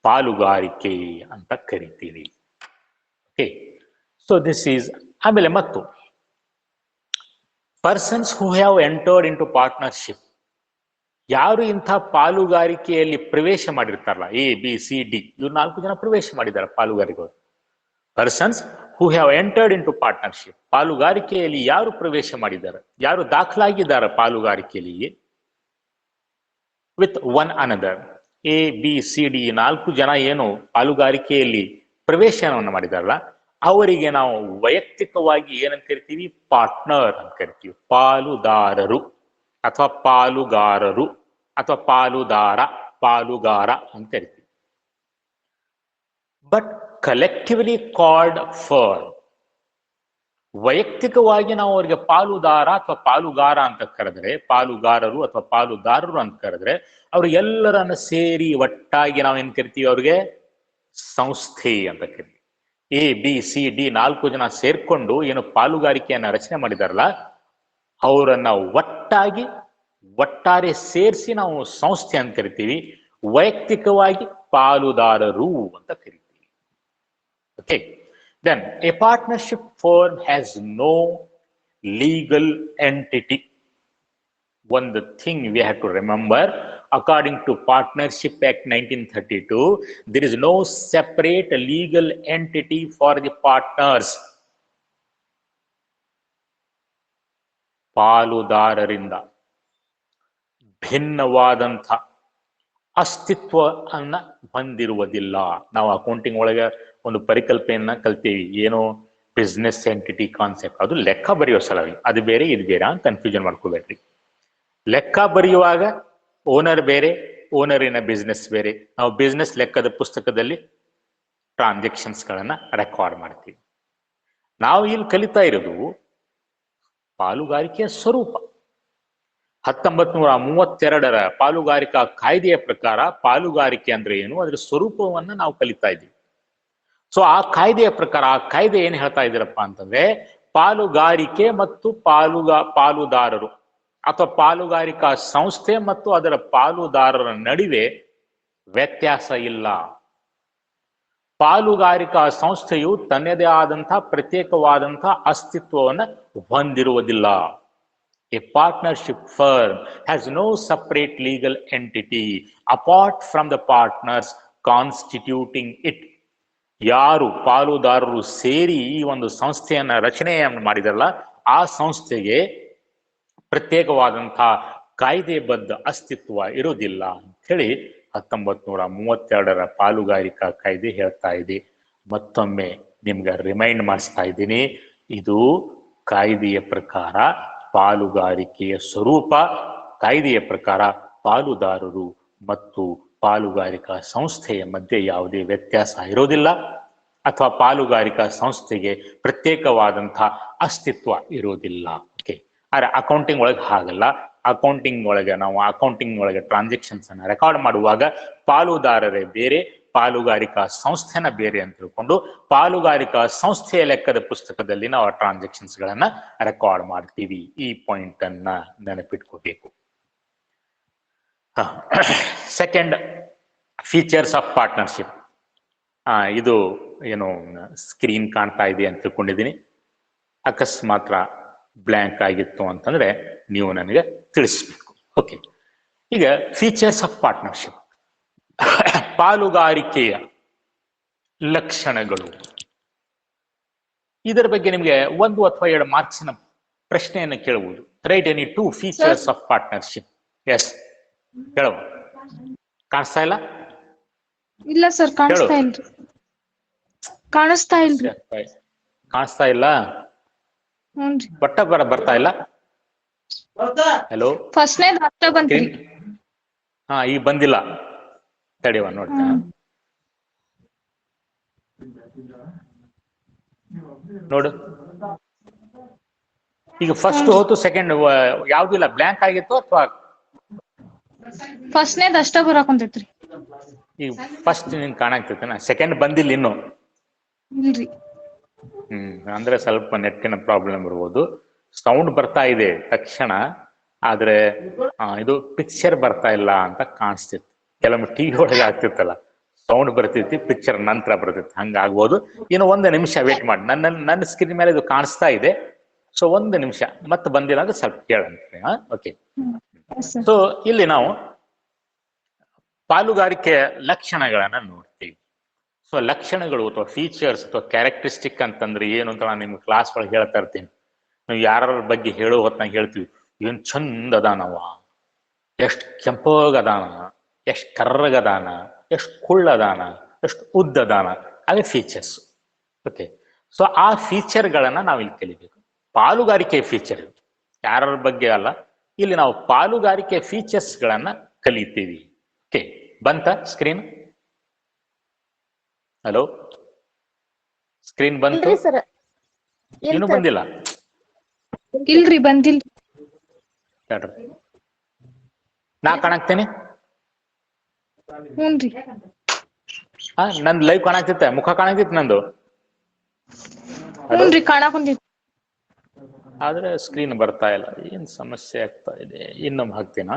ಪಾಲುಗಾರಿಕೆ ಅಂತ ಕರಿತೀವಿ. Okay, so this is. ಆಮೇಲೆ ಮತ್ತು persons who have entered into partnership, ಯಾರು ಇಂಥ ಪಾಲುಗಾರಿಕೆಯಲ್ಲಿ ಪ್ರವೇಶ ಮಾಡಿರ್ತಾರಲ್ಲ, ABCD ಇವ್ರು 4 ಜನ ಪ್ರವೇಶ ಮಾಡಿದ್ದಾರೆ ಪಾಲುಗಾರಿಕೆಗಳು. Persons who have entered into partnership, ಪಾಲುಗಾರಿಕೆಯಲ್ಲಿ ಯಾರು ಪ್ರವೇಶ ಮಾಡಿದ್ದಾರೆ, ಯಾರು ದಾಖಲಾಗಿದ್ದಾರೆ ಪಾಲುಗಾರಿಕೆಯಲ್ಲಿ ವಿತ್ ಒನ್ ಅನದರ್. ABCD 4 ಜನ ಏನು ಪಾಲುಗಾರಿಕೆಯಲ್ಲಿ ಪ್ರವೇಶವನ್ನು ಮಾಡಿದಾರಲ್ಲ ಅವರಿಗೆ ನಾವು ವೈಯಕ್ತಿಕವಾಗಿ ಏನಂತ ಕರಿತೀವಿ, ಪಾರ್ಟ್ನರ್ ಅಂತ ಕರಿತೀವಿ. ಪಾಲುದಾರರು ಅಥವಾ ಪಾಲುಗಾರರು ಅಥವಾ ಪಾಲುಗಾರ ಅಂತ ಕರಿತೀವಿ. ಬಟ್ ಕಲೆಕ್ಟಿವ್ಲಿ ಕಾಲ್ಡ್ ಫರ್ಮ್, ವೈಯಕ್ತಿಕವಾಗಿ ನಾವು ಅವರಿಗೆ ಪಾಲುದಾರ ಅಥವಾ ಪಾಲುಗಾರ ಅಂತ ಕರೆದ್ರೆ, ಪಾಲುಗಾರರು ಅಥವಾ ಪಾಲುದಾರರು ಅಂತ ಕರೆದ್ರೆ, ಅವ್ರು ಎಲ್ಲರನ್ನ ಸೇರಿ ಒಟ್ಟಾಗಿ ನಾವು ಏನ್ ಕರಿತೀವಿ, ಅವ್ರಿಗೆ ಸಂಸ್ಥೆ ಅಂತ ಕರಿತೀವಿ. ABCD 4 ಜನ ಸೇರ್ಕೊಂಡು ಏನು ಪಾಲುಗಾರಿಕೆಯನ್ನ ರಚನೆ ಮಾಡಿದಾರಲ್ಲ ಅವರನ್ನ ಒಟ್ಟಾರೆ ಸೇರಿಸಿ ನಾವು ಸಂಸ್ಥೆ ಅಂತ ಕರಿತೀವಿ. ವೈಯಕ್ತಿಕವಾಗಿ ಪಾಲುದಾರರು ಅಂತ ಕರಿತೀವಿ. Okay, then a partnership firm has no legal entity. One thing we have to remember, according to Partnership Act 1932, there is no separate legal entity for the partners. ಪಾಲುದಾರರಿಂದ ಭಿನ್ನವಾದಂಥ ಅಸ್ತಿತ್ವವನ್ನ ಹೊಂದಿರುವುದಿಲ್ಲ. ನಾವು ಅಕೌಂಟಿಂಗ್ ಒಳಗೆ ಒಂದು ಪರಿಕಲ್ಪನೆಯನ್ನ ಕಲ್ತೀವಿ, ಏನು ಬಿಸ್ನೆಸ್ ಎಂಟಿಟಿ ಕಾನ್ಸೆಪ್ಟ್. ಅದು ಲೆಕ್ಕ ಬರೆಯೋ ಸಲುವಾಗಿ, ಅದು ಬೇರೆ ಇದು ಬೇರೆ ಅಂತ ಕನ್ಫ್ಯೂಷನ್ ಮಾಡ್ಕೋಬೇಡ್ರಿ. ಲೆಕ್ಕ ಬರೆಯುವಾಗ ಓನರ್ ಬೇರೆ, ಓನರಿನ ಬಿಸ್ನೆಸ್ ಬೇರೆ. ನಾವು ಬಿಸ್ನೆಸ್ ಲೆಕ್ಕದ ಪುಸ್ತಕದಲ್ಲಿ ಟ್ರಾನ್ಸಾಕ್ಷನ್ಸ್ ಗಳನ್ನ ರೆಕಾರ್ಡ್ ಮಾಡ್ತೀವಿ. ನಾವು ಇಲ್ಲಿ ಕಲಿತಾ ಇರೋದು ಪಾಲುಗಾರಿಕೆಯ ಸ್ವರೂಪ. 1932 ಪಾಲುಗಾರಿಕಾ ಕಾಯ್ದೆಯ ಪ್ರಕಾರ ಪಾಲುಗಾರಿಕೆ ಅಂದ್ರೆ ಏನು, ಅದರ ಸ್ವರೂಪವನ್ನ ನಾವು ಕಲಿತಾ ಇದ್ದೀವಿ. ಸೊ ಆ ಕಾಯ್ದೆಯ ಪ್ರಕಾರ, ಆ ಕಾಯ್ದೆ ಏನ್ ಹೇಳ್ತಾ ಇದ್ದೀರಪ್ಪ ಅಂತಂದ್ರೆ, ಪಾಲುಗಾರಿಕೆ ಮತ್ತು ಪಾಲುದಾರರು ಅಥವಾ ಪಾಲುಗಾರಿಕಾ ಸಂಸ್ಥೆ ಮತ್ತು ಅದರ ಪಾಲುದಾರರ ನಡುವೆ ವ್ಯತ್ಯಾಸ ಇಲ್ಲ. ಪಾಲುಗಾರಿಕಾ ಸಂಸ್ಥೆಯು ತನ್ನದೇ ಆದಂತಹ ಪ್ರತ್ಯೇಕವಾದಂತಹ ಅಸ್ತಿತ್ವವನ್ನು ಹೊಂದಿರುವುದಿಲ್ಲ. A partnership firm has no separate legal entity apart from the partners constituting it. ಯಾರು ಪಾಲುದಾರರು ಸೇರಿ ಈ ಒಂದು ಸಂಸ್ಥೆಯನ್ನ ರಚನೆಯನ್ನು ಮಾಡಿದಾರಲ್ಲ ಆ ಸಂಸ್ಥೆಗೆ ಪ್ರತ್ಯೇಕವಾದಂತಹ ಕಾಯ್ದೆಬದ್ಧ ಅಸ್ತಿತ್ವ ಇರುವುದಿಲ್ಲ ಅಂತ ಹೇಳಿ 1932 ಪಾಲುಗಾರಿಕಾ ಕಾಯ್ದೆ ಹೇಳ್ತಾ ಇದೆ. ಮತ್ತೊಮ್ಮೆ ನಿಮ್ಗೆ ರಿಮೈಂಡ್ ಮಾಡಿಸ್ತಾ ಇದ್ದೀನಿ, ಇದು ಕಾಯ್ದೆಯ ಪ್ರಕಾರ ಪಾಲುಗಾರಿಕೆಯ ಸ್ವರೂಪ. ಕಾಯ್ದೆಯ ಪ್ರಕಾರ ಪಾಲುದಾರರು ಮತ್ತು ಪಾಲುಗಾರಿಕಾ ಸಂಸ್ಥೆಯ ಮಧ್ಯೆ ಯಾವುದೇ ವ್ಯತ್ಯಾಸ ಇರೋದಿಲ್ಲ, ಅಥವಾ ಪಾಲುಗಾರಿಕಾ ಸಂಸ್ಥೆಗೆ ಪ್ರತ್ಯೇಕವಾದಂತಹ ಅಸ್ತಿತ್ವ ಇರೋದಿಲ್ಲ. ಓಕೆ, ಆದ್ರೆ ಅಕೌಂಟಿಂಗ್ ಒಳಗೆ ಹಾಗಲ್ಲ. ಅಕೌಂಟಿಂಗ್ ಒಳಗೆ ಟ್ರಾನ್ಸಾಕ್ಷನ್ಸ್ ಅನ್ನ ರೆಕಾರ್ಡ್ ಮಾಡುವಾಗ ಪಾಲುದಾರರೇ ಬೇರೆ, ಪಾಲುಗಾರಿಕಾ ಸಂಸ್ಥೆನ ಬೇರೆ ಅಂತ ತಿಳ್ಕೊಂಡು ಪಾಲುಗಾರಿಕಾ ಸಂಸ್ಥೆಯ ಲೆಕ್ಕದ ಪುಸ್ತಕದಲ್ಲಿ ನಾವು ಟ್ರಾನ್ಸಾಕ್ಷನ್ಸ್ ಗಳನ್ನ ರೆಕಾರ್ಡ್ ಮಾಡ್ತೀವಿ. ಈ ಪಾಯಿಂಟ್ ಅನ್ನ ನೆನಪಿಟ್ಕೋಬೇಕು. Second, features of partnership. ಇದು ಏನು ಸ್ಕ್ರೀನ್ ಕಾಣ್ತಾ ಇದೆ ಅಂತ ತಿಳ್ಕೊಂಡಿದ್ದೀನಿ. ಅಕಸ್ಮಾತ್ ಬ್ಲ್ಯಾಂಕ್ ಆಗಿತ್ತು ಅಂತಂದ್ರೆ ನೀವು ನನಗೆ ತಿಳಿಸ್ಬೇಕು. ಓಕೆ, ಈಗ ಫೀಚರ್ಸ್ ಆಫ್ ಪಾರ್ಟ್ನರ್ಶಿಪ್, ಪಾಲುಗಾರಿಕೆಯ ಲಕ್ಷಣಗಳು. ಇದರ ಬಗ್ಗೆ ನಿಮಗೆ 1 ಅಥವಾ 2 ಮಾರ್ಕ್ಸಿನ ಪ್ರಶ್ನೆಯನ್ನು ಕೇಳಬಹುದು. Right any 2 features of partnership. Yes, ಹೇಳುವ. ಕಾಣಿಸ್ತಾ ಇಲ್ಲ? ಇಲ್ಲ ಸರ್, ಕಾಣಿಸ್ತಾ ಇಲ್ಲ. ಬಟ್ಟ ಬರ್ತಾ ಇಲ್ಲ. ಹಲೋ, ಫಸ್ಟ್ನೇ ಅರ್ಥ ಬಂತ್ರಿ. ಈಗ ಬಂದಿಲ್ಲ, ತಡೆಯುವ ನೋಡ್ತಾ. ನೋಡು, ಈಗ ಫಸ್ಟ್ ಹೋತು, ಸೆಕೆಂಡ್ ಯಾವ್ದಿಲ್ಲ, ಬ್ಲ್ಯಾಂಕ್ ಆಗಿತ್ತು ಅಥವಾ ಫಸ್ಟ್ನೇದ್ ಅಷ್ಟ ಬರಾಕೊಂತೈತ್ರಿ. ಈಗ ಫಸ್ಟ್ ನಿನ್ ಕಾಣಾಕ್ತೈತೆನಾ? ಸೆಕೆಂಡ್ ಬಂದಿಲ್ಲ ಇನ್ನು. ಇಲ್ರಿ. ಅಂದ್ರೆ ಸ್ವಲ್ಪ ನೆಟ್ಟಿನ ಪ್ರಾಬ್ಲಮ್ ಇರ್ಬೋದು. ಸೌಂಡ್ ಬರ್ತಾ ಇದೆ ತಕ್ಷಣ, ಆದ್ರೆ ಇದು ಪಿಕ್ಚರ್ ಬರ್ತಾ ಇಲ್ಲ ಅಂತ ಕಾಣಿಸ್ತಿತ್ತು. ಕೆಲವೊಮ್ಮೆ ಟಿವಿ ಒಳಗೆ ಆಗ್ತಿರ್ತಲ್ಲ, ಸೌಂಡ್ ಬರ್ತಿತ್ತು, ಪಿಕ್ಚರ್ ನಂತರ ಬರ್ತಿತ್ತು, ಹಂಗಾಗ್ಬೋದು. ಇನ್ನು ಒಂದು ನಿಮಿಷ ವೇಟ್ ಮಾಡಿ, ನನ್ನ ಸ್ಕ್ರೀನ್ ಮೇಲೆ ಇದು ಕಾಣಿಸ್ತಾ ಇದೆ. ಸೊ ಒಂದು ನಿಮಿಷ ಮತ್ತೆ ಬಂದಿಲ್ಲ ಅಂದ್ರೆ ಸ್ವಲ್ಪ ಕೇಳಂತೆ. ಓಕೆ. ಸೊ ಇಲ್ಲಿ ನಾವು ಪಾಲುಗಾರಿಕೆಯ ಲಕ್ಷಣಗಳನ್ನ ನೋಡ್ತೀವಿ. ಸೊ ಲಕ್ಷಣಗಳು ಅಥವಾ ಫೀಚರ್ಸ್ ಅಥವಾ ಕ್ಯಾರೆಕ್ಟರಿಸ್ಟಿಕ್ ಅಂತಂದ್ರೆ ಏನು ಅಂತ ನಾನು ನಿಮ್ಗೆ ಕ್ಲಾಸ್ ಒಳಗೆ ಹೇಳ್ತಾ ಇರ್ತೀನಿ. ನೀವು ಯಾರ ಬಗ್ಗೆ ಹೇಳೋ ಹೊತ್ನಾಗ ಹೇಳ್ತೀವಿ, ಏನ್ ಚಂದ ಅದಾನವ, ಎಷ್ಟು ಕೆಂಪಗದಾನ, ಎಷ್ಟು ಕರ್ರಗದಾನ, ಎಷ್ಟು ಕುಳ್ಳದಾನ, ಎಷ್ಟು ಉದ್ದದಾನ, ಅವೇ ಫೀಚರ್ಸ್. ಓಕೆ. ಸೊ ಆ ಫೀಚರ್ಗಳನ್ನ ನಾವು ಇಲ್ಲಿ ಕಲಿಬೇಕು. ಪಾಲುಗಾರಿಕೆ ಫೀಚರ್ ಯಾರ ಬಗ್ಗೆ ಅಲ್ಲ, ಇಲ್ಲಿ ನಾವು ಪಾಲುಗಾರಿಕೆ ಫೀಚರ್ಸ್ ಗಳನ್ನ ಕಲಿತೀವಿ. ಓಕೆ, ಬಂತ ಸ್ಕ್ರೀನ್? ಹಲೋ, ಸ್ಕ್ರೀನ್ ಬಂತು? ಏನು ಬಂದಿಲ್ಲ? ಇಲ್ರಿ, ಬಂದಿಲ್ಲ. ನಾ ಕಾಣಾಕ್ತೇನೆ. ಹ್ಞೂನ್ರಿ. ನಂದು ಲೈವ್ ಕಾಣಾಕ್ತಿತ್ತ, ಮುಖ ಕಾಣಾಕ್ತಿತ್ತು ನಂದು. ಹ್ಞೂನ್ರಿ, ಕಾಣಾಕುಂತೈತಿ. ಆದ್ರೆ ಸ್ಕ್ರೀನ್ ಬರ್ತಾ ಇಲ್ಲ, ಏನ್ ಸಮಸ್ಯೆ ಆಗ್ತಾ ಇದೆ? ಇನ್ನೊಮ್ಮೆ ಹಾಕ್ತೀನ.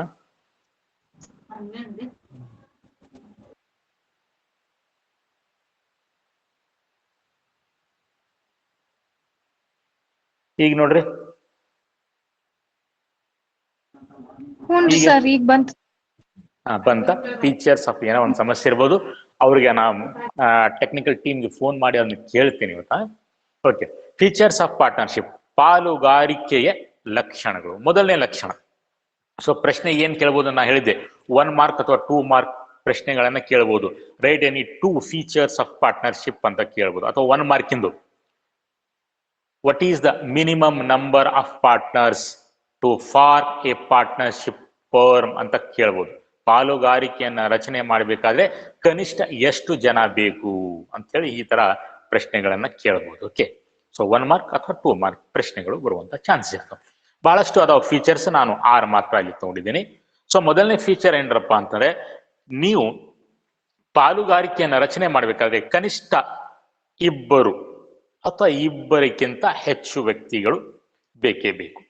ಈಗ ನೋಡ್ರಿ. ಹ್ಞೂನ್ರಿ ಸರ್, ಈಗ ಬಂತ. ಬಂತ. ಫೀಚರ್ಸ್ ಆಫ್ ಏನೋ ಒಂದು ಸಮಸ್ಯೆ ಇರ್ಬೋದು, ಅವ್ರಿಗೆ ನಾವು ಟೆಕ್ನಿಕಲ್ ಟೀಮ್ಗೆ ಫೋನ್ ಮಾಡಿ ಅದನ್ನ ಕೇಳ್ತೀನಿ ಇವತ್ತ. ಓಕೆ, ಫೀಚರ್ಸ್ ಆಫ್ ಪಾರ್ಟ್ನರ್ಶಿಪ್, ಪಾಲುಗಾರಿಕೆಯ ಲಕ್ಷಣಗಳು. ಮೊದಲನೇ ಲಕ್ಷಣ. ಸೊ ಪ್ರಶ್ನೆ ಏನ್ ಕೇಳ್ಬೋದು? ನಾ ಹೇಳಿದ್ದೆ 1 ಮಾರ್ಕ್ ಅಥವಾ 2 ಮಾರ್ಕ್ ಪ್ರಶ್ನೆಗಳನ್ನ ಕೇಳ್ಬೋದು. Write any 2 features of partnership ಅಂತ ಕೇಳ್ಬೋದು, ಅಥವಾ 1 ಮಾರ್ಕಿಂದು what is the minimum number of partners to form a partnership firm ಅಂತ ಕೇಳ್ಬೋದು. ಪಾಲುಗಾರಿಕೆಯನ್ನ ರಚನೆ ಮಾಡಬೇಕಾದ್ರೆ ಕನಿಷ್ಠ ಎಷ್ಟು ಜನ ಬೇಕು ಅಂತ ಹೇಳಿ ಈ ತರ ಪ್ರಶ್ನೆಗಳನ್ನ ಕೇಳ್ಬೋದು. ಓಕೆ. ಸೊ 1 ಮಾರ್ಕ್ ಅಥವಾ 2 ಮಾರ್ಕ್ ಪ್ರಶ್ನೆಗಳು ಬರುವಂತ ಚಾನ್ಸ್ ಇರ್ತವೆ. ಬಹಳಷ್ಟು ಅದಾವ ಫೀಚರ್ಸ್, ನಾನು 6 ಮಾತ್ರ ಅಲ್ಲಿ ತಗೊಂಡಿದ್ದೀನಿ. ಸೊ ಮೊದಲನೇ ಫೀಚರ್ ಏನ್ರಪ್ಪ ಅಂತಂದ್ರೆ, ನೀವು ಪಾಲುಗಾರಿಕೆಯನ್ನ ರಚನೆ ಮಾಡಬೇಕಾದ್ರೆ ಕನಿಷ್ಠ 2 ಅಥವಾ 2ಕ್ಕಿಂತ ಹೆಚ್ಚು ವ್ಯಕ್ತಿಗಳು ಬೇಕೇ ಬೇಕು.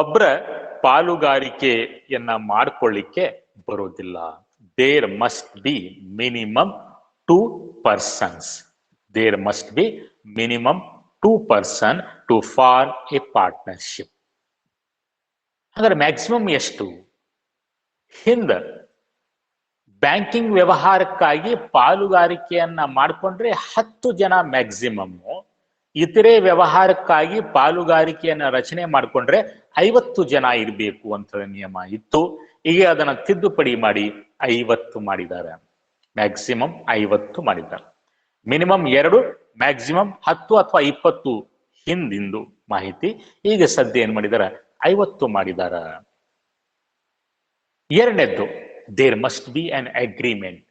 ಒಬ್ಬರ ಪಾಲುಗಾರಿಕೆಯನ್ನ ಮಾಡ್ಕೊಳ್ಳಿಕ್ಕೆ ಬರೋದಿಲ್ಲ. There must be minimum 2 persons. There must be minimum 2 person to form a partnership. ಅಂದ್ರೆ ಮ್ಯಾಕ್ಸಿಮಮ್ ಎಷ್ಟು? ಹಿಂದ ಬ್ಯಾಂಕಿಂಗ್ ವ್ಯವಹಾರಕ್ಕಾಗಿ ಪಾಲುಗಾರಿಕೆಯನ್ನ ಮಾಡಿಕೊಂಡ್ರೆ 10 ಜನ ಮ್ಯಾಕ್ಸಿಮಮ್. ಇತರೆ ವ್ಯವಹಾರಕ್ಕಾಗಿ ಪಾಲುಗಾರಿಕೆಯನ್ನ ರಚನೆ ಮಾಡಿಕೊಂಡ್ರೆ 50 ಜನ ಇರಬೇಕು ಅಂತ ನಿಯಮ ಇತ್ತು. ಈಗ ಅದನ್ನ ತಿದ್ದುಪಡಿ ಮಾಡಿ 50 ಮಾಡಿದ್ದಾರೆ. ಮ್ಯಾಕ್ಸಿಮಮ್ 50 ಮಾಡಿದ್ದಾರೆ. ಮಿನಿಮಮ್ 2, ಮ್ಯಾಕ್ಸಿಮಮ್ 10 ಅಥವಾ 20 ಹಿಂದಿಂದು ಮಾಹಿತಿ. ಈಗ ಸದ್ಯ ಏನ್ ಮಾಡಿದಾರ? 50 ಮಾಡಿದಾರ. ಎರಡನೇದ್ದು, there must be an agreement.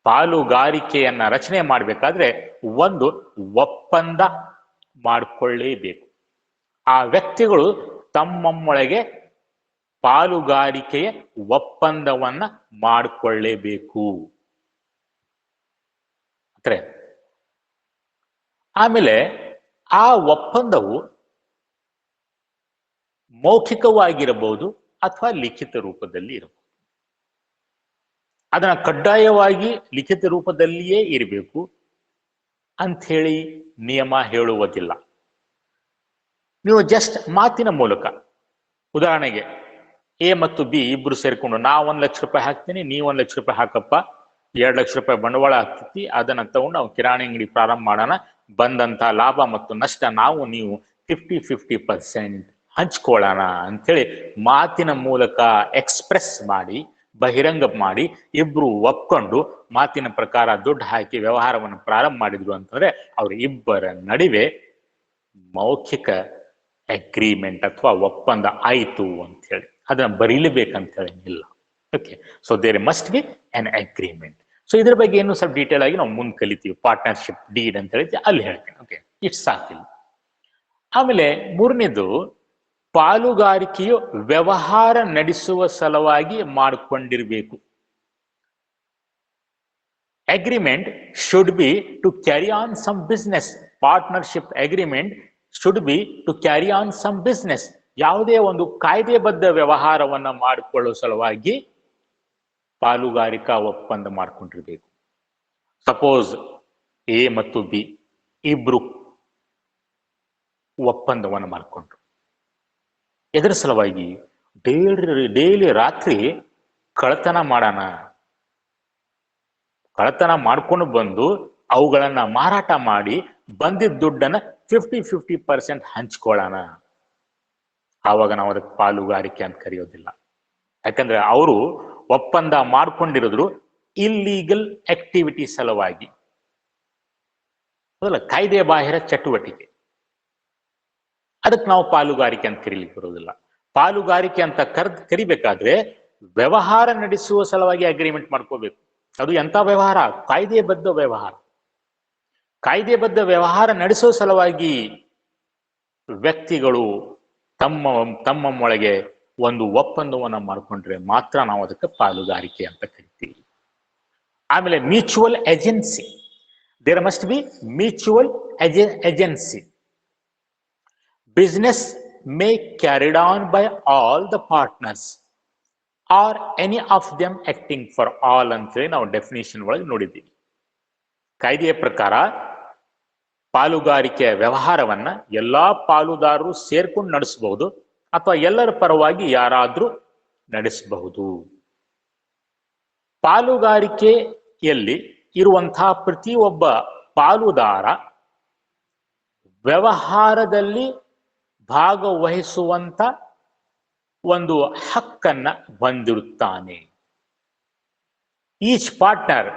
ಪಾಲುಗಾರಿಕೆಯನ್ನ ರಚನೆ ಮಾಡಬೇಕಾದ್ರೆ ಒಂದು ಒಪ್ಪಂದ ಮಾಡಿಕೊಳ್ಳೇಬೇಕು. ಆ ವ್ಯಕ್ತಿಗಳು ತಮ್ಮೊಳಗೆ ಪಾಲುಗಾರಿಕೆಯ ಒಪ್ಪಂದವನ್ನ ಮಾಡಿಕೊಳ್ಳೇಬೇಕು. ಆಮೇಲೆ ಆ ಒಪ್ಪಂದವು ಮೌಖಿಕವಾಗಿರಬಹುದು ಅಥವಾ ಲಿಖಿತ ರೂಪದಲ್ಲಿ ಇರಬಹುದು. ಅದನ್ನ ಕಡ್ಡಾಯವಾಗಿ ಲಿಖಿತ ರೂಪದಲ್ಲಿಯೇ ಇರಬೇಕು ಅಂಥೇಳಿ ನಿಯಮ ಹೇಳುವುದಿಲ್ಲ. ನೀವು ಜಸ್ಟ್ ಮಾತಿನ ಮೂಲಕ, ಉದಾಹರಣೆಗೆ ಎ ಮತ್ತು ಬಿ ಇಬ್ರು ಸೇರ್ಕೊಂಡು, ನಾ 1 ಲಕ್ಷ ರೂಪಾಯಿ ಹಾಕ್ತೀನಿ, ನೀ 1 ಲಕ್ಷ ರೂಪಾಯಿ ಹಾಕಪ್ಪ, 2 ಲಕ್ಷ ರೂಪಾಯಿ ಬಂಡವಾಳ ಆಗ್ತೈತಿ, ಅದನ್ನ ತಗೊಂಡು ನಾವು ಕಿರಾಣಿ ಅಂಗಡಿ ಪ್ರಾರಂಭ ಮಾಡೋಣ, ಬಂದಂತ ಲಾಭ ಮತ್ತು ನಷ್ಟ ನಾವು ನೀವು 50-50% ಹಂಚ್ಕೊಳ್ಳೋಣ ಅಂಥೇಳಿ ಮಾತಿನ ಮೂಲಕ ಎಕ್ಸ್ಪ್ರೆಸ್ ಮಾಡಿ, ಬಹಿರಂಗ ಮಾಡಿ, ಇಬ್ರು ಒಪ್ಕೊಂಡು ಮಾತಿನ ಪ್ರಕಾರ ದುಡ್ಡು ಹಾಕಿ ವ್ಯವಹಾರವನ್ನು ಪ್ರಾರಂಭ ಮಾಡಿದ್ರು ಅಂತಂದ್ರೆ ಅವ್ರ ಇಬ್ಬರ ನಡುವೆ ಮೌಖಿಕ ಅಗ್ರಿಮೆಂಟ್ ಅಥವಾ ಒಪ್ಪಂದ ಆಯಿತು ಅಂತ ಹೇಳಿ ಅದನ್ನ ಬರೀಲೇಬೇಕಂತ ಹೇಳಿ ಇಲ್ಲ. Okay. So there must be an agreement. So ಇದ್ರ ಬಗ್ಗೆ ಏನು ಸ್ವಲ್ಪ ಡೀಟೇಲ್ ಆಗಿ ನಾವು ಮುಂದೆ ಕಲಿತೀವಿ. ಪಾರ್ಟ್ನರ್ಶಿಪ್ ಡೀಡ್ ಅಂತ ಹೇಳಿ ಅಲ್ಲಿ ಹೇಳ್ತೀನಿ. ಓಕೆ, ಇಷ್ಟು ಸಾಕಿಲ್ಲ. ಆಮೇಲೆ ಮೂರನೇದು, ಪಾಲುಗಾರಿಕೆಯು ವ್ಯವಹಾರ ನಡೆಸುವ ಸಲುವಾಗಿ ಮಾಡಿಕೊಂಡಿರಬೇಕು. Agreement should be to carry on some business. Partnership agreement should be to carry on some business. ಯಾವುದೇ ಒಂದು ಕಾಯ್ದೆಬದ್ಧ ವ್ಯವಹಾರವನ್ನ ಮಾಡಿಕೊಳ್ಳುವ ಸಲುವಾಗಿ ಪಾಲುಗಾರಿಕಾ ಒಪ್ಪಂದ ಮಾಡ್ಕೊಂಡಿರ್ಬೇಕು. ಸಪೋಸ್ ಎ ಮತ್ತು ಬಿ ಇಬ್ರು ಒಪ್ಪಂದವನ್ನು ಮಾಡಿಕೊಂಡ್ರು. ಇದರ ಸಲುವಾಗಿ ಡೈಲಿ ರಾತ್ರಿ ಕಳ್ಳತನ ಮಾಡೋಣ, ಕಳ್ಳತನ ಮಾಡ್ಕೊಂಡು ಬಂದು ಅವುಗಳನ್ನ ಮಾರಾಟ ಮಾಡಿ ಬಂದಿದ್ದ ದುಡ್ಡನ್ನ 50-50% ಹಂಚ್ಕೊಳ್ಳೋಣ. ಆವಾಗ ನಾವು ಅದಕ್ಕೆ ಪಾಲುಗಾರಿಕೆ ಅಂತ ಕರೆಯೋದಿಲ್ಲ. ಯಾಕಂದ್ರೆ ಅವರು ಒಪ್ಪಂದ ಮಾಡ್ಕೊಂಡಿರೋದ್ರು ಇಲ್ಲೀಗಲ್ ಆಕ್ಟಿವಿಟಿ ಸಲುವಾಗಿ, ಅದಲ್ಲ ಕಾಯ್ದೆ ಬಾಹಿರ ಚಟುವಟಿಕೆ. ಅದಕ್ಕೆ ನಾವು ಪಾಲುಗಾರಿಕೆ ಅಂತ ಕರೀಲಿಕ್ಕೆ ಬರೋದಿಲ್ಲ. ಪಾಲುಗಾರಿಕೆ ಅಂತ ಕರಿಬೇಕಾದ್ರೆ ವ್ಯವಹಾರ ನಡೆಸುವ ಸಲುವಾಗಿ ಅಗ್ರಿಮೆಂಟ್ ಮಾಡ್ಕೋಬೇಕು. ಅದು ಎಂತ ವ್ಯವಹಾರ? ಕಾಯ್ದೆಬದ್ಧ ವ್ಯವಹಾರ. ಕಾಯ್ದೆಬದ್ಧ ವ್ಯವಹಾರ ನಡೆಸೋ ಸಲುವಾಗಿ ವ್ಯಕ್ತಿಗಳು ತಮ್ಮೊಳಗೆ ಒಂದು ಒಪ್ಪಂದವನ್ನ ಮಾಡ್ಕೊಂಡ್ರೆ ಮಾತ್ರ ನಾವು ಅದಕ್ಕೆ ಪಾಲುಗಾರಿಕೆ ಅಂತ ಕರಿತೀವಿ. ಆಮೇಲೆ mutual agency. There must be mutual agency. Business may carried on by all the partners or any of them acting for all ಅಂತೇಳಿ ನಾವು ಡೆಫಿನೇಷನ್ ಒಳಗೆ ನೋಡಿದ್ದೀವಿ. ಕಾಯ್ದೆಯ ಪ್ರಕಾರ ಪಾಲುಗಾರಿಕೆಯ ವ್ಯವಹಾರವನ್ನ ಎಲ್ಲಾ ಪಾಲುದಾರರು ಸೇರ್ಕೊಂಡು ನಡೆಸಬಹುದು ಅಥವಾ ಎಲ್ಲರ ಪರವಾಗಿ ಯಾರಾದ್ರೂ ನಡೆಸಬಹುದು. ಪಾಲುಗಾರಿಕೆಯಲ್ಲಿ ಇರುವಂತಹ ಪ್ರತಿಯೊಬ್ಬ ಪಾಲುದಾರ ವ್ಯವಹಾರದಲ್ಲಿ ಭಾಗವಹಿಸುವಂತ ಒಂದು ಹಕ್ಕನ್ನ ಹೊಂದಿರುತ್ತಾನೆ. Each partner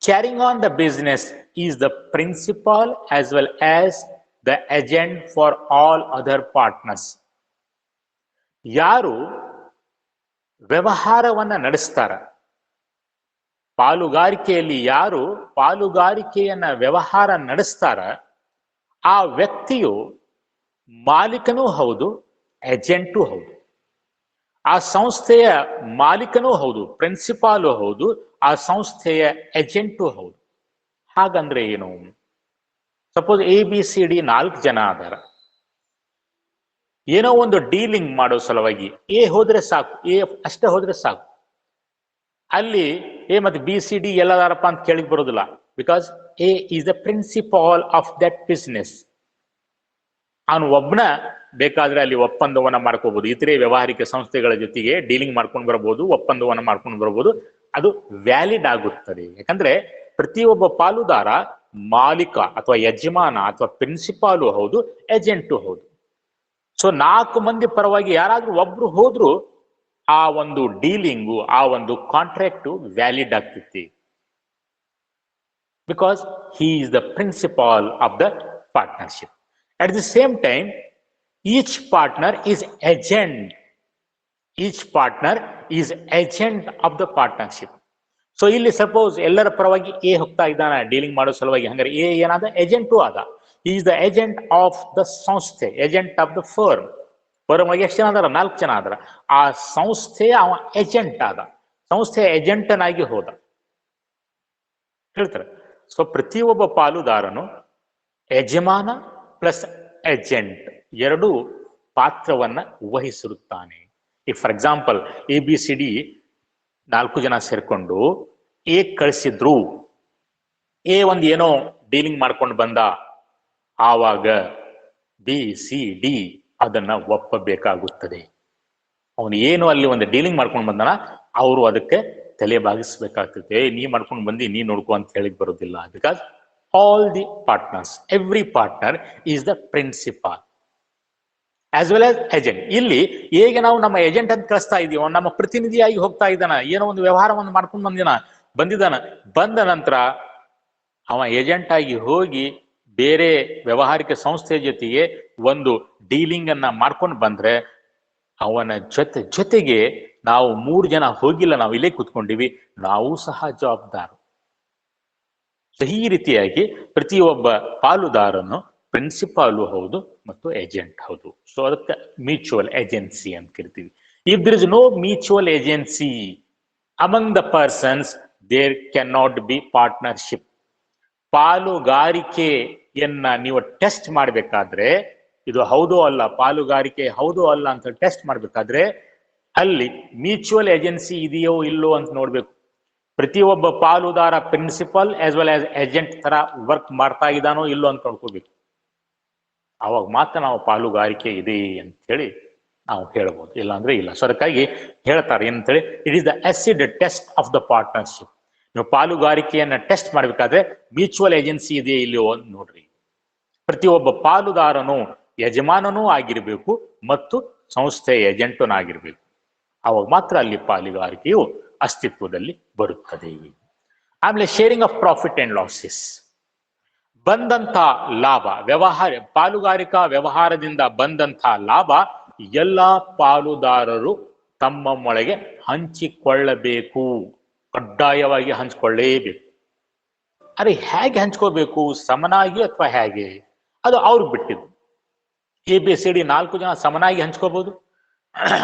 carrying on the business is the principal as well as the agent for all other partners. ಯಾರು ವ್ಯವಹಾರವನ್ನ ನಡೆಸ್ತಾರ, ಪಾಲುಗಾರಿಕೆಯಲ್ಲಿ ಯಾರು ಪಾಲುಗಾರಿಕೆಯನ್ನ ವ್ಯವಹಾರ ನಡೆಸ್ತಾರ, ಆ ವ್ಯಕ್ತಿಯು ಮಾಲೀಕನೂ ಹೌದು, ಏಜೆಂಟೂ ಹೌದು. ಆ ಸಂಸ್ಥೆಯ ಮಾಲೀಕನೂ ಹೌದು, ಪ್ರಿನ್ಸಿಪಾಲು ಹೌದು, ಆ ಸಂಸ್ಥೆಯ ಏಜೆಂಟೂ ಹೌದು. ಹಾಗಂದ್ರೆ ಏನು? ಸಪೋಸ್ ABCD 4 ಜನ ಅದಾರ. ಏನೋ ಒಂದು ಡೀಲಿಂಗ್ ಮಾಡೋ ಸಲುವಾಗಿ ಎ ಹೋದ್ರೆ ಸಾಕು, ಎ ಅಷ್ಟೇ ಹೋದ್ರೆ ಸಾಕು. ಅಲ್ಲಿ ಎ ಮತ್ತು BCD ಎಲ್ಲದಾರಪ್ಪ ಅಂತ ಕೇಳಿಕ್ ಬರೋದಿಲ್ಲ. Because A is the principal of that business. ಅವನು ಒಬ್ಬನ ಬೇಕಾದ್ರೆ ಅಲ್ಲಿ ಒಪ್ಪಂದವನ್ನ ಮಾಡ್ಕೋಬಹುದು. ಇತರೆ ವ್ಯವಹಾರಿಕ ಸಂಸ್ಥೆಗಳ ಜೊತೆಗೆ ಡೀಲಿಂಗ್ ಮಾಡ್ಕೊಂಡು ಬರಬಹುದು, ಒಪ್ಪಂದವನ್ನ ಮಾಡ್ಕೊಂಡು ಬರಬಹುದು. ಅದು ವ್ಯಾಲಿಡ್ ಆಗುತ್ತದೆ. ಯಾಕಂದ್ರೆ ಪ್ರತಿಯೊಬ್ಬ ಪಾಲುದಾರ ಮಾಲೀಕ ಅಥವಾ ಯಜಮಾನ ಅಥವಾ ಪ್ರಿನ್ಸಿಪಾಲು ಹೌದು, ಏಜೆಂಟು ಹೌದು. ಸೊ 4 ಮಂದಿ ಪರವಾಗಿ ಯಾರಾದ್ರೂ ಒಬ್ರು ಹೋದ್ರು ಆ ಒಂದು ಡೀಲಿಂಗು, ಆ ಒಂದು ಕಾಂಟ್ರಾಕ್ಟು ವ್ಯಾಲಿಡ್ ಆಗ್ತೈತಿ. Because he is the principal of the partnership. At the same time, each partner is agent. Each partner is agent of the partnership. So ಇಲ್ಲಿ ಸಪೋಸ್ ಎಲ್ಲರ ಪರವಾಗಿ ಎ ಹೋಗ್ತಾ ಇದ್ದಾನ ಡೀಲಿಂಗ್ ಮಾಡೋ ಸಲುವಾಗಿ, ಹಂಗಾರೆ ಎ ಏನಾದ? ಏಜೆಂಟು ಆದ. He is the agent of the ಸಂಸ್ಥೆ, agent of the firm. Firm ಎಷ್ಟು ಜನ ಅದಾರ? 4 ಜನ ಆದ್ರ. ಆ ಸಂಸ್ಥೆಯ ಅವ ಏಜೆಂಟ್ ಆದ, ಸಂಸ್ಥೆಯ ಏಜೆಂಟನಾಗಿ ಹೋದ ಹೇಳ್ತಾರೆ. ಸೊ ಪ್ರತಿಯೊಬ್ಬ ಪಾಲುದಾರನು ಯಜಮಾನ ಪ್ಲಸ್ ಏಜೆಂಟ್ ಎರಡೂ ಪಾತ್ರವನ್ನ ವಹಿಸಿರುತ್ತಾನೆ. ಈ ಫಾರ್ ಎಕ್ಸಾಂಪಲ್ ABCD 4 ಜನ ಸೇರ್ಕೊಂಡು ಎ ಕಳಿಸಿದ್ರು, ಎ ಒಂದು ಏನೋ ಡೀಲಿಂಗ್ ಮಾಡ್ಕೊಂಡು ಬಂದ, ಆವಾಗ BCD ಅದನ್ನ ಒಪ್ಪಬೇಕಾಗುತ್ತದೆ. ಅವನು ಏನು ಅಲ್ಲಿ ಒಂದು ಡೀಲಿಂಗ್ ಮಾಡ್ಕೊಂಡು ಬಂದನ, ಅವರು ಅದಕ್ಕೆ ತಲೆ ಬಾಗಿಸ್ಬೇಕಾಗ್ತದೆ. ನೀ ಮಾಡ್ಕೊಂಡು ಬಂದಿ, ನೀ ನೋಡ್ಕೊ ಅಂತ ಹೇಳಿಕ್ ಬರೋದಿಲ್ಲ. Because all the partners, every partner is the principal as well as agent. ಇಲ್ಲಿ ಹೇಗೆ ನಾವು ನಮ್ಮ ಏಜೆಂಟ್ ಅಂತ ಕಳಿಸ್ತಾ ಇದೀವೋ, ನಮ್ಮ ಪ್ರತಿನಿಧಿಯಾಗಿ ಹೋಗ್ತಾ ಇದ್ದಾನ, ಏನೋ ಒಂದು ವ್ಯವಹಾರವನ್ನು ಮಾಡ್ಕೊಂಡು ಬಂದಿದ್ದಾನ. ಬಂದ ನಂತರ ಅವ ಏಜೆಂಟ್ ಆಗಿ ಹೋಗಿ ಬೇರೆ ವ್ಯವಹಾರಿಕ ಸಂಸ್ಥೆಯ ಜೊತೆಗೆ ಒಂದು ಡೀಲಿಂಗ್ ಅನ್ನ ಮಾಡ್ಕೊಂಡು ಬಂದ್ರೆ, ಅವನ ಜೊತೆಗೆ ನಾವು 3 ಜನ ಹೋಗಿಲ್ಲ, ನಾವು ಇಲ್ಲೇ ಕೂತ್ಕೊಂಡಿವಿ, ನಾವು ಸಹ ಜವಾಬ್ದಾರ. ಈ ರೀತಿಯಾಗಿ ಪ್ರತಿಯೊಬ್ಬ ಪಾಲುದಾರನು ಪ್ರಿನ್ಸಿಪಾಲು ಹೌದು ಮತ್ತು ಏಜೆಂಟ್ ಹೌದು. ಸೊ ಅದಕ್ಕೆ ಮ್ಯೂಚುವಲ್ ಏಜೆನ್ಸಿ ಅಂತ ಕರಿತೀವಿ. If there is no mutual agency among the persons, there can not be partnership. ಪಾಲುಗಾರಿಕೆಯನ್ನ ನೀವು ಟೆಸ್ಟ್ ಮಾಡಬೇಕಾದ್ರೆ, ಇದು ಹೌದೋ ಅಲ್ಲ, ಪಾಲುಗಾರಿಕೆ ಹೌದೋ ಅಲ್ಲ ಅಂತ ಟೆಸ್ಟ್ ಮಾಡಬೇಕಾದ್ರೆ ಅಲ್ಲಿ ಮ್ಯೂಚುವಲ್ ಏಜೆನ್ಸಿ ಇದೆಯೋ ಇಲ್ಲೋ ಅಂತ ನೋಡ್ಬೇಕು. ಪ್ರತಿಯೊಬ್ಬ ಪಾಲುದಾರ principal as well as agent ತರ ವರ್ಕ್ ಮಾಡ್ತಾ ಇದ್ದಾನೋ ಇಲ್ಲೋ ಅಂತ ನೋಡ್ಕೋಬೇಕು. ಅವಾಗ ಮಾತ್ರ ನಾವು ಪಾಲುಗಾರಿಕೆ ಇದೆ ಅಂತ ಹೇಳಿ ನಾವು ಹೇಳ್ಬೋದು, ಇಲ್ಲ ಅಂದ್ರೆ ಇಲ್ಲ. ಸೊ ಅದಕ್ಕಾಗಿ ಹೇಳ್ತಾರೆ ಏನಂತೇಳಿ, it is the acid test of the partnership. ನೀವು ಪಾಲುಗಾರಿಕೆಯನ್ನ ಟೆಸ್ಟ್ ಮಾಡ್ಬೇಕಾದ್ರೆ ಮ್ಯೂಚುವಲ್ ಏಜೆನ್ಸಿ ಇದೆಯೋ ಇಲ್ಲೋ ಅಂತ ನೋಡ್ರಿ. ಪ್ರತಿಯೊಬ್ಬ ಪಾಲುದಾರನು ಯಜಮಾನನೂ ಆಗಿರ್ಬೇಕು ಮತ್ತು ಸಂಸ್ಥೆಯ ಏಜೆಂಟನಾಗಿರ್ಬೇಕು. ಅವಾಗ ಮಾತ್ರ ಅಲ್ಲಿ ಪಾಲುಗಾರಿಕೆಯು ಅಸ್ತಿತ್ವದಲ್ಲಿ ಬರುತ್ತದೆ. ಆಮೇಲೆ sharing of profit and losses. ಬಂದಂತ ಲಾಭ, ಪಾಲುಗಾರಿಕಾ ವ್ಯವಹಾರದಿಂದ ಬಂದಂತ ಲಾಭ ಎಲ್ಲ ಪಾಲುದಾರರು ತಮ್ಮೊಳಗೆ ಹಂಚಿಕೊಳ್ಳಬೇಕು, ಕಡ್ಡಾಯವಾಗಿ ಹಂಚಿಕೊಳ್ಳೇಬೇಕು. ಅರೆ ಹೇಗೆ ಹಂಚ್ಕೋಬೇಕು, ಸಮನಾಗಿ ಅಥವಾ ಹೇಗೆ, ಅದು ಅವ್ರಿಗೆ ಬಿಟ್ಟಿದ್ದು. ABCD 4 ಜನ ಸಮನಾಗಿ ಹಂಚ್ಕೋಬಹುದು,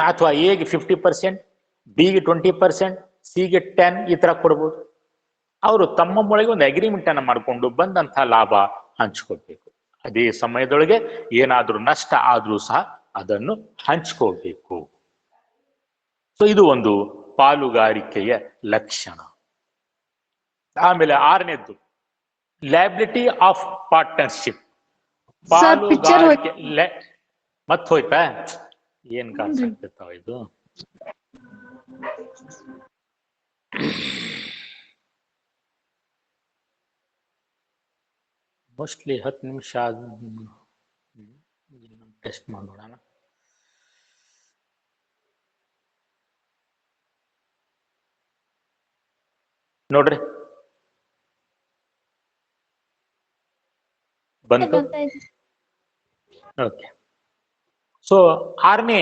ಅಥವಾ ಎಗೆ 50%, ಬಿಗೆ 20%, ಸಿಗೆ 10 ಈ ತರ ಕೊಡ್ಬೋದು. ಅವರು ತಮ್ಮೊಳಗೆ ಒಂದು ಅಗ್ರಿಮೆಂಟ್ ಅನ್ನ ಮಾಡಿಕೊಂಡು ಬಂದಂತಹ ಲಾಭ ಹಂಚ್ಕೋಬೇಕು. ಅದೇ ಸಮಯದೊಳಗೆ ಏನಾದ್ರೂ ನಷ್ಟ ಆದ್ರೂ ಸಹ ಅದನ್ನು ಹಂಚ್ಕೋಬೇಕು. ಸೊ ಇದು ಒಂದು ಪಾಲುಗಾರಿಕೆಯ ಲಕ್ಷಣ. ಆಮೇಲೆ 6ನೇದ್ದು ಲಯಬಿಲಿಟಿ ಆಫ್ ಪಾರ್ಟ್ನರ್ಶಿಪ್. ಪಾಲುಗಾರಿಕೆ ಮತ್ ಹೋಯ್ತಾ, ಏನ್ ಕಾಣಿಸ್ತಿರ್ತಾವ ಇದು. ಮೋಸ್ಟ್ಲಿ 10 ನಿಮಿಷ ಟೆಸ್ಟ್ ಮಾಡೋಣ. ನೋಡ್ರಿ ಬಂತು. ಓಕೆ. ಸೊ 6ನೇ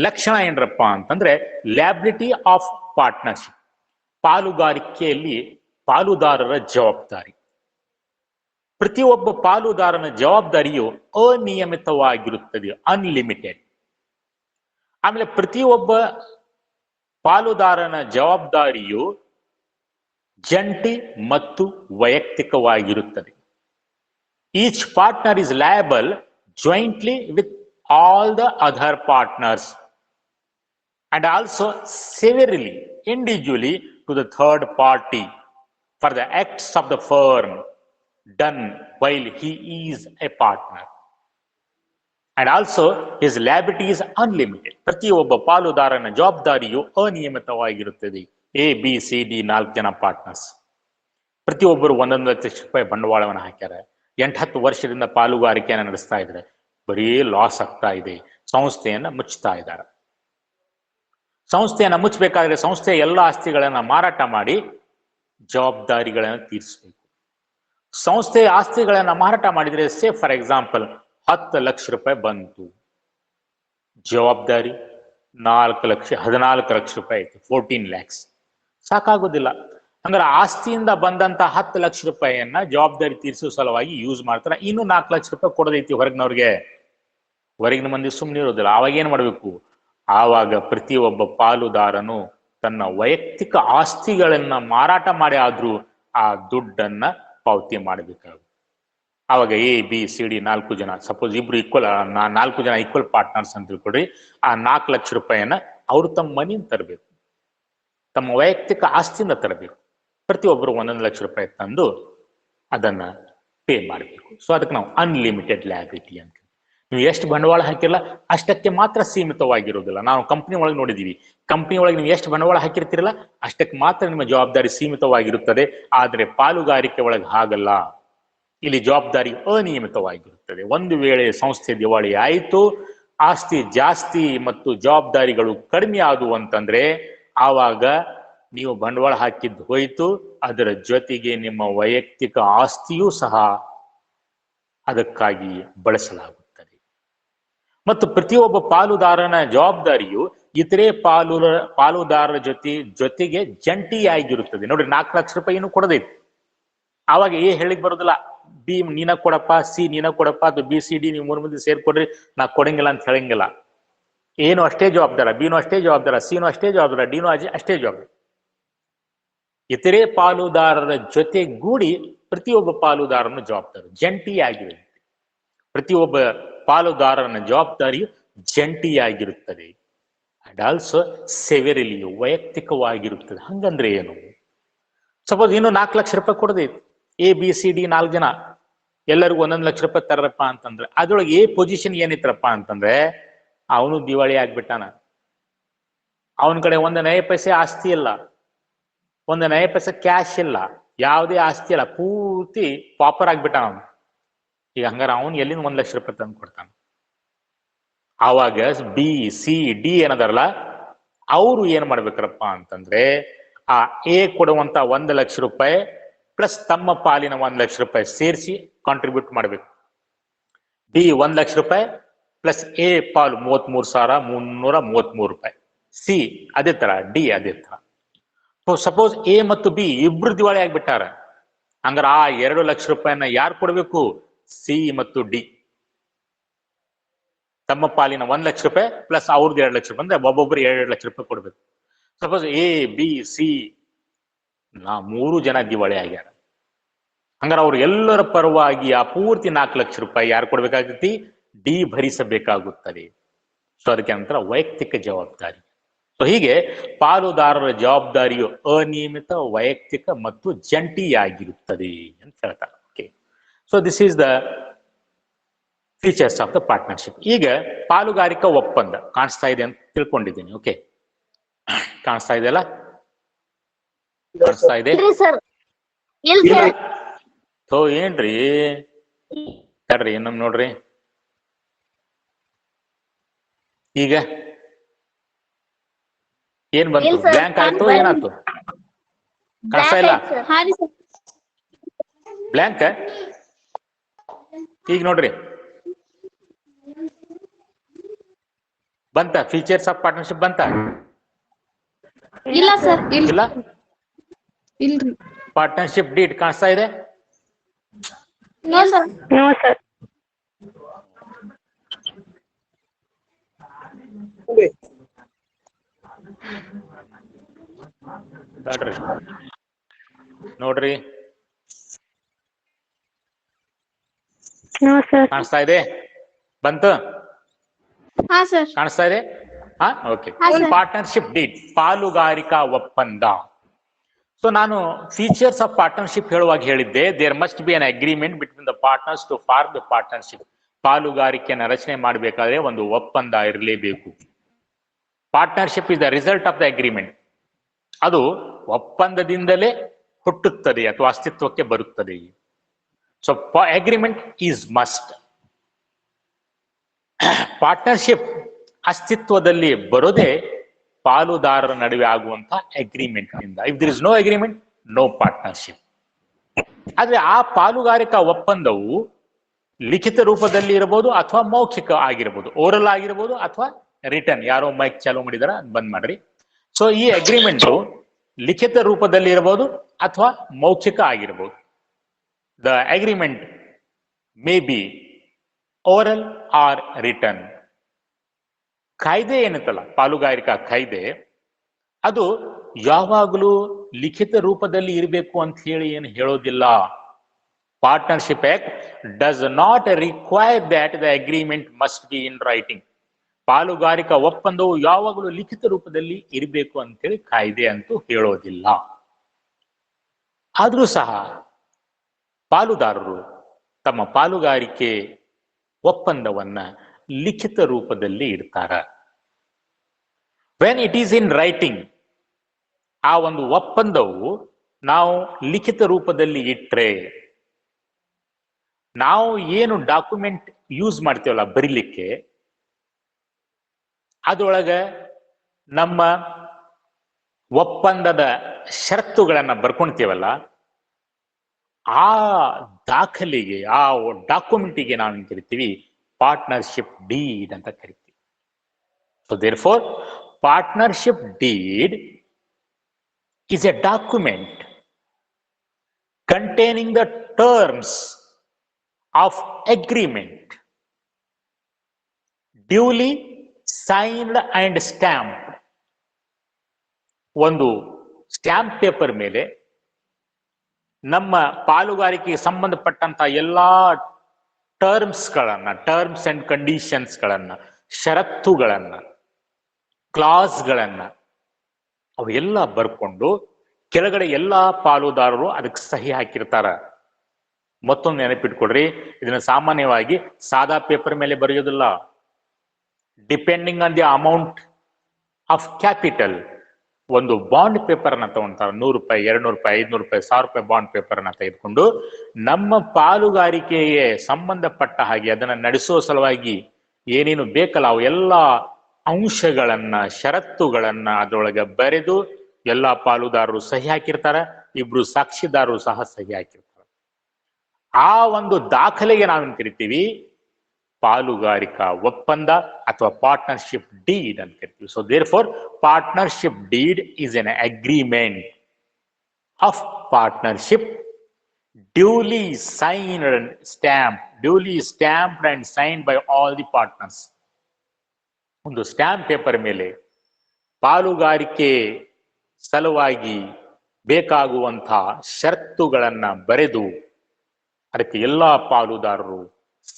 ಲಕ್ಷಣ ಏನ್ರಪ್ಪ ಅಂತಂದ್ರೆ ಲಯಬಿಲಿಟಿ ಆಫ್ ಪಾರ್ಟ್ನರ್ಶಿಪ್. ಪಾಲುಗಾರಿಕೆಯಲ್ಲಿ ಪಾಲುದಾರರ ಜವಾಬ್ದಾರಿ. ಪ್ರತಿಯೊಬ್ಬ ಪಾಲುದಾರನ ಜವಾಬ್ದಾರಿಯು ಅನಿಯಮಿತವಾಗಿರುತ್ತದೆ, ಅನ್ಲಿಮಿಟೆಡ್. ಆಮೇಲೆ ಪ್ರತಿಯೊಬ್ಬ ಪಾಲುದಾರನ ಜವಾಬ್ದಾರಿಯು ಜಂಟಿ ಮತ್ತು ವೈಯಕ್ತಿಕವಾಗಿರುತ್ತದೆ. Each partner is liable jointly with all the other partners and also severally individually to the third party for the acts of the firm done while he is a partner. And also his liability is unlimited. ಪ್ರತಿಯೊಬ್ಬ ಪಾಲುದಾರನ ಜವಾಬ್ದಾರಿಯು ಅನಿಯಮಿತವಾಗಿರುತ್ತದೆ. ABCD 4 ಜನ partners, ಪ್ರತಿಯೊಬ್ಬರು 1 ಲಕ್ಷ ರೂಪಾಯಿ ಬಂಡವಾಳವನ್ನು ಹಾಕ್ಯಾರ. 8-10 ವರ್ಷದಿಂದ ಪಾಲುಗಾರಿಕೆಯನ್ನು ನಡೆಸ್ತಾ ಇದ್ದಾರೆ. ಬರೀ ಲಾಸ್ ಆಗ್ತಾ ಇದೆ. ಸಂಸ್ಥೆಯನ್ನ ಮುಚ್ಚುತ್ತಾ ಇದ್ದಾರೆ. ಸಂಸ್ಥೆಯನ್ನ ಮುಚ್ಚಬೇಕಾದ್ರೆ ಸಂಸ್ಥೆಯ ಎಲ್ಲ ಆಸ್ತಿಗಳನ್ನ ಮಾರಾಟ ಮಾಡಿ ಜವಾಬ್ದಾರಿಗಳನ್ನು ತೀರಿಸಬೇಕು. ಸಂಸ್ಥೆಯ ಆಸ್ತಿಗಳನ್ನ ಮಾರಾಟ ಮಾಡಿದ್ರೆ, ಸೇ ಫಾರ್ ಎಕ್ಸಾಂಪಲ್ 10 ಲಕ್ಷ ರೂಪಾಯಿ ಬಂತು, ಜವಾಬ್ದಾರಿ 14 ಲಕ್ಷ ರೂಪಾಯಿ ಆಯ್ತು, 14 lakhs. ಸಾಕಾಗೋದಿಲ್ಲ. ಅಂದ್ರೆ ಆಸ್ತಿಯಿಂದ ಬಂದಂತ 10 ಲಕ್ಷ ರೂಪಾಯಿಯನ್ನ ಜವಾಬ್ದಾರಿ ತೀರಿಸುವ ಸಲುವಾಗಿ ಯೂಸ್ ಮಾಡ್ತಾರೆ. ಇನ್ನು 4 ಲಕ್ಷ ರೂಪಾಯಿ ಕೊಡದೈತಿ ಹೊರಗಿನವ್ರಿಗೆ. ಹೊರಗಿನ ಮಂದಿ ಸುಮ್ಮನೆ ಇರೋದಿಲ್ಲ. ಆವಾಗ ಏನ್ ಮಾಡ್ಬೇಕು? ಆವಾಗ ಪ್ರತಿಯೊಬ್ಬ ಪಾಲುದಾರನು ತನ್ನ ವೈಯಕ್ತಿಕ ಆಸ್ತಿಗಳನ್ನ ಮಾರಾಟ ಮಾಡಿ ಆದ್ರೂ ಆ ದುಡ್ಡನ್ನ ಪಾವತಿ ಮಾಡಬೇಕಾಗುತ್ತೆ. ಆವಾಗ ABCD 4 ಜನ, ಸಪೋಸ್ ಇಬ್ರು ಈಕ್ವಲ್, 4 ಜನ ಈಕ್ವಲ್ ಪಾರ್ಟ್ನರ್ಸ್ ಅಂತ ತಿಳ್ಕೊಡ್ರಿ. ಆ 4 ಲಕ್ಷ ರೂಪಾಯಿಯನ್ನ ಅವರು ತಮ್ಮ ಮನೆಯಿಂದ ತರಬೇಕು, ತಮ್ಮ ವೈಯಕ್ತಿಕ ಆಸ್ತಿಯಿಂದ ತರಬೇಕು. ಪ್ರತಿಯೊಬ್ಬರು 1 ಲಕ್ಷ ರೂಪಾಯಿ ತಂದು ಅದನ್ನ ಪೇ ಮಾಡಬೇಕು. ಸೊ ಅದಕ್ಕೆ ನಾವು ಅನ್ಲಿಮಿಟೆಡ್ ಲಯಬಿಲಿಟಿ ಅಂತ. ನೀವು ಎಷ್ಟು ಬಂಡವಾಳ ಹಾಕಿರಲ್ಲ ಅಷ್ಟಕ್ಕೆ ಮಾತ್ರ ಸೀಮಿತವಾಗಿರೋದಿಲ್ಲ. ನಾವು ಕಂಪ್ನಿ ಒಳಗೆ ನೋಡಿದೀವಿ, ಕಂಪ್ನಿ ಒಳಗೆ ನೀವು ಎಷ್ಟು ಬಂಡವಾಳ ಹಾಕಿರ್ತೀರಲ್ಲ ಅಷ್ಟಕ್ಕೆ ಮಾತ್ರ ನಿಮ್ಮ ಜವಾಬ್ದಾರಿ ಸೀಮಿತವಾಗಿರುತ್ತದೆ. ಆದ್ರೆ ಪಾಲುಗಾರಿಕೆ ಒಳಗೆ ಹಾಗಲ್ಲ. ಇಲ್ಲಿ ಜವಾಬ್ದಾರಿ ಅನಿಯಮಿತವಾಗಿರುತ್ತದೆ. ಒಂದು ವೇಳೆ ಸಂಸ್ಥೆ ದಿವಾಳಿ ಆಯಿತು, ಆಸ್ತಿ ಜಾಸ್ತಿ ಮತ್ತು ಜವಾಬ್ದಾರಿಗಳು ಕಡಿಮೆ ಆದವು ಅಂತಂದ್ರೆ ಆವಾಗ ನೀವು ಬಂಡವಾಳ ಹಾಕಿದ್ದು ಹೋಯ್ತು, ಅದರ ಜೊತೆಗೆ ನಿಮ್ಮ ವೈಯಕ್ತಿಕ ಆಸ್ತಿಯೂ ಸಹ ಅದಕ್ಕಾಗಿ ಬಳಸಲಾಗುತ್ತದೆ. ಮತ್ತು ಪ್ರತಿಯೊಬ್ಬ ಪಾಲುದಾರನ ಜವಾಬ್ದಾರಿಯು ಇತರೆ ಪಾಲುದಾರರ ಜೊತೆಗೆ ಜಂಟಿಯಾಗಿರುತ್ತದೆ. ನೋಡ್ರಿ, 4 ಲಕ್ಷ ರೂಪಾಯಿನೂ ಕೊಡದೈತಿ. ಆವಾಗ ಹೇಳಿಕ್ ಬರೋದಿಲ್ಲ, ಬಿ ನೀನ ಕೊಡಪ್ಪ, ಸಿ ನೀನ ಕೊಡಪ್ಪ, ಅದು BCD ನೀವು 3 ಮಂದಿ ಸೇರ್ಕೊಡ್ರಿ, ನಾ ಕೊಡಂಗಿಲ್ಲ ಅಂತ ಹೇಳಂಗಿಲ್ಲ. ಏನು ಅಷ್ಟೇ ಜವಾಬ್ದಾರ, ಬಿನು ಅಷ್ಟೇ ಜವಾಬ್ದಾರ, ಸಿನು ಅಷ್ಟೇ ಜವಾಬ್ದಾರ, ಡಿನು ಅಷ್ಟೇ ಜವಾಬ್ದಾರ. ಇತರೆ ಪಾಲುದಾರರ ಜೊತೆಗೂಡಿ ಪ್ರತಿಯೊಬ್ಬ ಪಾಲುದಾರನ ಜವಾಬ್ದಾರಿ ಜಂಟಿಯಾಗಿರುತ್ತೆ. ಪ್ರತಿಯೊಬ್ಬ ಪಾಲುದಾರನ ಜವಾಬ್ದಾರಿಯು ಜಂಟಿಯಾಗಿರುತ್ತದೆ. And also ಸೆವೆರಿಲಿ ವೈಯಕ್ತಿಕವಾಗಿರುತ್ತದೆ. ಹಂಗಂದ್ರೆ ಏನು? ಸಪೋಸ್ ಇನ್ನು 4 ಲಕ್ಷ ರೂಪಾಯಿ ಕೊಡದೈತಿ, ABCD 4 ಜನ ಎಲ್ಲರಿಗೂ 1 ಲಕ್ಷ ರೂಪಾಯಿ ತರ್ರಪ್ಪ ಅಂತಂದ್ರೆ ಅದ್ರೊಳಗೆ A ಪೊಸಿಷನ್ ಏನಿತ್ರಪ್ಪ ಅಂತಂದ್ರೆ ಅವನು ದಿವಾಳಿ ಆಗ್ಬಿಟ್ಟಾನ. ಅವನ ಕಡೆ 1 ನಯ ಪೈಸೆ ಆಸ್ತಿ ಇಲ್ಲ, 1 ನಯ ಪೈಸೆ ಕ್ಯಾಶ್ ಇಲ್ಲ, ಯಾವುದೇ ಆಸ್ತಿ ಇಲ್ಲ, ಪೂರ್ತಿ ಪಾಪರ್ ಆಗ್ಬಿಟ್ಟಾನ ಅವನು. ಈಗ ಹಂಗಾರ ಅವನು ಎಲ್ಲಿಂದ 1 ಲಕ್ಷ ರೂಪಾಯಿ ತಂದು ಕೊಡ್ತಾನ? ಆವಾಗ BCD ಏನದಾರಲ್ಲ ಅವರು ಏನ್ ಮಾಡ್ಬೇಕ್ರಪ್ಪ ಅಂತಂದ್ರೆ ಆ A ಕೊಡುವಂತ 1 ಲಕ್ಷ ರೂಪಾಯಿ ಪ್ಲಸ್ ತಮ್ಮ ಪಾಲಿನ 1 ಲಕ್ಷ ರೂಪಾಯಿ ಸೇರಿಸಿ ಕಾಂಟ್ರಿಬ್ಯೂಟ್ ಮಾಡ್ಬೇಕು. B 1 ಲಕ್ಷ ರೂಪಾಯಿ ಪ್ಲಸ್ A ಪಾಲು 33,333 ರೂಪಾಯಿ, C ಅದೇ ತರ, D ಅದೇ ತರ. ಸಪೋಸ್ A ಮತ್ತು B ಇಬ್ರು ದಿವಾಳಿ ಆಗ್ಬಿಟ್ಟಾರ, ಹಂಗಾರ ಆ 2 ಲಕ್ಷ ರೂಪಾಯಿನ ಯಾರು ಕೊಡ್ಬೇಕು? C ಮತ್ತು D. ತಮ್ಮ ಪಾಲಿನ 1 ಲಕ್ಷ ರೂಪಾಯಿ ಪ್ಲಸ್ ಅವ್ರದ್ದು 2 ಲಕ್ಷ ರೂಪಾಯಿ ಅಂದ್ರೆ ಒಬ್ಬೊಬ್ರು 2 ಲಕ್ಷ ರೂಪಾಯಿ ಕೊಡ್ಬೇಕು. ಸಪೋಸ್ A B C 3 ಜನ ದಿವಾಳಿ ಆಗ್ಯಾರ, ಹಂಗಾರೆ ಅವ್ರು ಎಲ್ಲರ ಪರವಾಗಿ ಆ ಪೂರ್ತಿ 4 ಲಕ್ಷ ರೂಪಾಯಿ ಯಾರು ಕೊಡ್ಬೇಕಾಗ್ತೈತಿ? D ಭರಿಸಬೇಕಾಗುತ್ತದೆ. ಸೊ ಅದಕ್ಕೆ ನಂತರ ವೈಯಕ್ತಿಕ ಜವಾಬ್ದಾರಿ. ಸೊ ಹೀಗೆ ಪಾಲುದಾರರ ಜವಾಬ್ದಾರಿಯು ಅನಿಯಮಿತ, ವೈಯಕ್ತಿಕ ಮತ್ತು ಜಂಟಿಯಾಗಿರುತ್ತದೆ ಅಂತ ಹೇಳ್ತಾರೆ. Okay, so this is the features of the partnership. ಈಗ ಪಾಲುಗಾರಿಕಾ ಒಪ್ಪಂದ ಕಾಣಿಸ್ತಾ ಇದೆ ಅಂತ ತಿಳ್ಕೊಂಡಿದ್ದೀನಿ. ಓಕೆ, ಕಾಣಿಸ್ತಾ ಇದೆಯಲ್ಲ? ಕಾಣಿಸ್ತಾ ಇದೆ? ಥೋ ಏನ್ರಿ ತಡ್ರಿ ಇನ್ನೊಮ್ಮೆ ನೋಡ್ರಿ. ಈಗ ಏನ್ ಬಂತು? ಬ್ಲ್ಯಾಂಕ್ ಆಯ್ತು, ಏನಾಯ್ತು? ಕಾಣಿಸ್ತಾ ಇಲ್ಲ? ಬ್ಲ್ಯಾಂಕ್. ಈಗ ನೋಡ್ರಿ, ಬಂತ? ಫೀಚರ್ಸ್ ಆಫ್ ಪಾರ್ಟ್ನರ್ಶಿಪ್ ಬಂತ? ಇಲ್ಲ ಸರ್, ಇಲ್ಲ. ಇಲ್ರಿ. ಪಾರ್ಟ್ನರ್ಶಿಪ್ ಡೀಡ್ ಕಾಣಿಸ್ತಾ ಇದೆ? No sir. No sir. ನೋಡ್ರಿ, ಕಾಣಿಸ್ತಾ ಇದೆ? ಬಂತು? ಹಾ ಸರ್, ಕಾಣಿಸ್ತಾ ಇದೆ? ಹಾ, ಓಕೆ. ಪಾರ್ಟ್ನರ್ಶಿಪ್ ಡೀಡ್, ಪಾಲುಗಾರಿಕಾ ಒಪ್ಪಂದ. ಸೊ ನಾನು ಫೀಚರ್ಸ್ ಆಫ್ ಪಾರ್ಟ್ನರ್ಶಿಪ್ ಹೇಳುವಾಗ ಹೇಳಿದ್ದೆ, there must be an agreement between the partners to form the partnership. ಪಾಲುಗಾರಿಕೆಯನ್ನು ರಚನೆ ಮಾಡಬೇಕಾದ್ರೆ ಒಂದು ಒಪ್ಪಂದ ಇರಲೇಬೇಕು. Partnership is the result of the agreement. ಅದು ಒಪ್ಪಂದದಿಂದಲೇ ಹುಟ್ಟುತ್ತದೆ ಅಥವಾ ಅಸ್ತಿತ್ವಕ್ಕೆ ಬರುತ್ತದೆ. So agreement is must. Partnership ಅಸ್ತಿತ್ವದಲ್ಲಿ ಬರೋದೇ ಪಾಲುದಾರರ ನಡುವೆ ಆಗುವಂತಹ ಅಗ್ರಿಮೆಂಟ್ ನಿಂದ. If there is no agreement, no partnership. ಆದ್ರೆ ಆ ಪಾಲುಗಾರಿಕಾ ಒಪ್ಪಂದವು ಲಿಖಿತ ರೂಪದಲ್ಲಿ ಇರಬಹುದು ಅಥವಾ ಮೌಖಿಕ ಆಗಿರಬಹುದು, ಓರಲ್ ಆಗಿರಬಹುದು ಅಥವಾ ರಿಟರ್ನ್. ಯಾರೋ ಮೈಕ್ ಚಾಲೂ ಮಾಡಿದಾರ, ಬಂದ್ ಮಾಡ್ರಿ. ಸೊ ಈ ಅಗ್ರಿಮೆಂಟ್ ಲಿಖಿತ ರೂಪದಲ್ಲಿ ಇರಬಹುದು ಅಥವಾ ಮೌಖಿಕ ಆಗಿರಬಹುದು. The agreement may be oral or written. ಕಾಯ್ದೆ ಏನತ್ತಲ್ಲ, ಪಾಲುಗಾರಿಕಾ ಕಾಯ್ದೆ, ಅದು ಯಾವಾಗಲೂ ಲಿಖಿತ ರೂಪದಲ್ಲಿ ಇರಬೇಕು ಅಂತ ಹೇಳಿ ಏನು ಹೇಳೋದಿಲ್ಲ. Partnership act does not require that the agreement must be in writing. ಪಾಲುಗಾರಿಕಾ ಒಪ್ಪಂದವು ಯಾವಾಗಲೂ ಲಿಖಿತ ರೂಪದಲ್ಲಿ ಇರಬೇಕು ಅಂತೇಳಿ ಕಾಯ್ದೆ ಅಂತೂ ಹೇಳೋದಿಲ್ಲ. ಆದ್ರೂ ಸಹ ಪಾಲುದಾರರು ತಮ್ಮ ಪಾಲುಗಾರಿಕೆ ಒಪ್ಪಂದವನ್ನ ಲಿಖಿತ ರೂಪದಲ್ಲಿ ಇಡ್ತಾರ. When it is in writing, ಆ ಒಂದು ಒಪ್ಪಂದವು ನಾವು ಲಿಖಿತ ರೂಪದಲ್ಲಿ ಇಟ್ರೆ, ನಾವು ಏನು ಡಾಕ್ಯುಮೆಂಟ್ ಯೂಸ್ ಮಾಡ್ತೀವಲ್ಲ ಬರೀಲಿಕ್ಕೆ, ಅದರೊಳಗ ನಮ್ಮ ಒಪ್ಪಂದದ ಷರತ್ತುಗಳನ್ನ ಬರ್ಕೊಂತೀವಲ್ಲ, ಆ ದಾಖಲೆಗೆ, ಆ ಡಾಕ್ಯುಮೆಂಟಿಗೆ ನಾವು ಏನ್ ಕರಿತೀವಿ? ಪಾರ್ಟ್ನರ್ಶಿಪ್ ಡೀಡ್ ಅಂತ ಕರಿತೀವಿ. So therefore partnership deed is a document containing the terms of agreement duly signed and stamped. ಒಂದು ಸ್ಟ್ಯಾಂಪ್ ಪೇಪರ್ ಮೇಲೆ ನಮ್ಮ ಪಾಲುಗಾರಿಕೆಗೆ ಸಂಬಂಧಪಟ್ಟಂತ ಎಲ್ಲಾ ಟರ್ಮ್ಸ್ ಅಂಡ್ ಕಂಡೀಷನ್ಸ್ ಗಳನ್ನ, ಷರತ್ತುಗಳನ್ನ ಕ್ಲಾಸ್ಗಳನ್ನ ಅವೆಲ್ಲ ಬರ್ಕೊಂಡು ಕೆಳಗಡೆ ಎಲ್ಲಾ ಪಾಲುದಾರರು ಅದಕ್ಕೆ ಸಹಿ ಹಾಕಿರ್ತಾರ. ಮತ್ತೊಂದು ನೆನಪಿಟ್ಕೊಡ್ರಿ, ಇದನ್ನ ಸಾಮಾನ್ಯವಾಗಿ ಸಾದಾ ಪೇಪರ್ ಮೇಲೆ ಬರೆಯೋದಿಲ್ಲ. Depending on the amount of capital ಒಂದು ಬಾಂಡ್ ಪೇಪರ್ ಅನ್ನ ತಗೊಂತಾರೆ. 100 ರೂಪಾಯಿ, 200 ರೂಪಾಯಿ, 500 ರೂಪಾಯಿ, 1000 ರೂಪಾಯಿ ಬಾಂಡ್ ಪೇಪರ್ ಅನ್ನ ತೆಗೆದುಕೊಂಡು ನಮ್ಮ ಪಾಲುಗಾರಿಕೆಗೆ ಸಂಬಂಧಪಟ್ಟ ಹಾಗೆ ಅದನ್ನ ನಡೆಸೋ ಸಲುವಾಗಿ ಏನೇನು ಬೇಕಲ್ಲ ಅವು ಎಲ್ಲ ಅಂಶಗಳನ್ನ, ಷರತ್ತುಗಳನ್ನ ಅದರೊಳಗೆ ಬರೆದು ಎಲ್ಲಾ ಪಾಲುದಾರರು ಸಹಿ ಹಾಕಿರ್ತಾರೆ. ಇಬ್ರು ಸಾಕ್ಷಿದಾರರು ಸಹ ಸಹಿ ಹಾಕಿರ್ತಾರೆ. ಆ ಒಂದು ದಾಖಲೆಗೆ ನಾವೇನ್ ಕರಿತೀವಿ, ಪಾಲುಗಾರಿಕಾ ಒಪ್ಪಂದ ಅಥವಾ ಪಾರ್ಟ್ನರ್ಶಿಪ್ ಡೀಡ್ ಅಂತ ಕರಿತೀವಿ. So there for partnership deed is an agreement of partnership duly signed and signed by all the partners. ಒಂದು ಸ್ಟ್ಯಾಂಪ್ ಪೇಪರ್ ಮೇಲೆ ಪಾಲುಗಾರಿಕೆ ಸಲುವಾಗಿ ಬೇಕಾಗುವಂತಹ ಷರತ್ತುಗಳನ್ನ ಬರೆದು ಅದಕ್ಕೆ ಎಲ್ಲಾ ಪಾಲುದಾರರು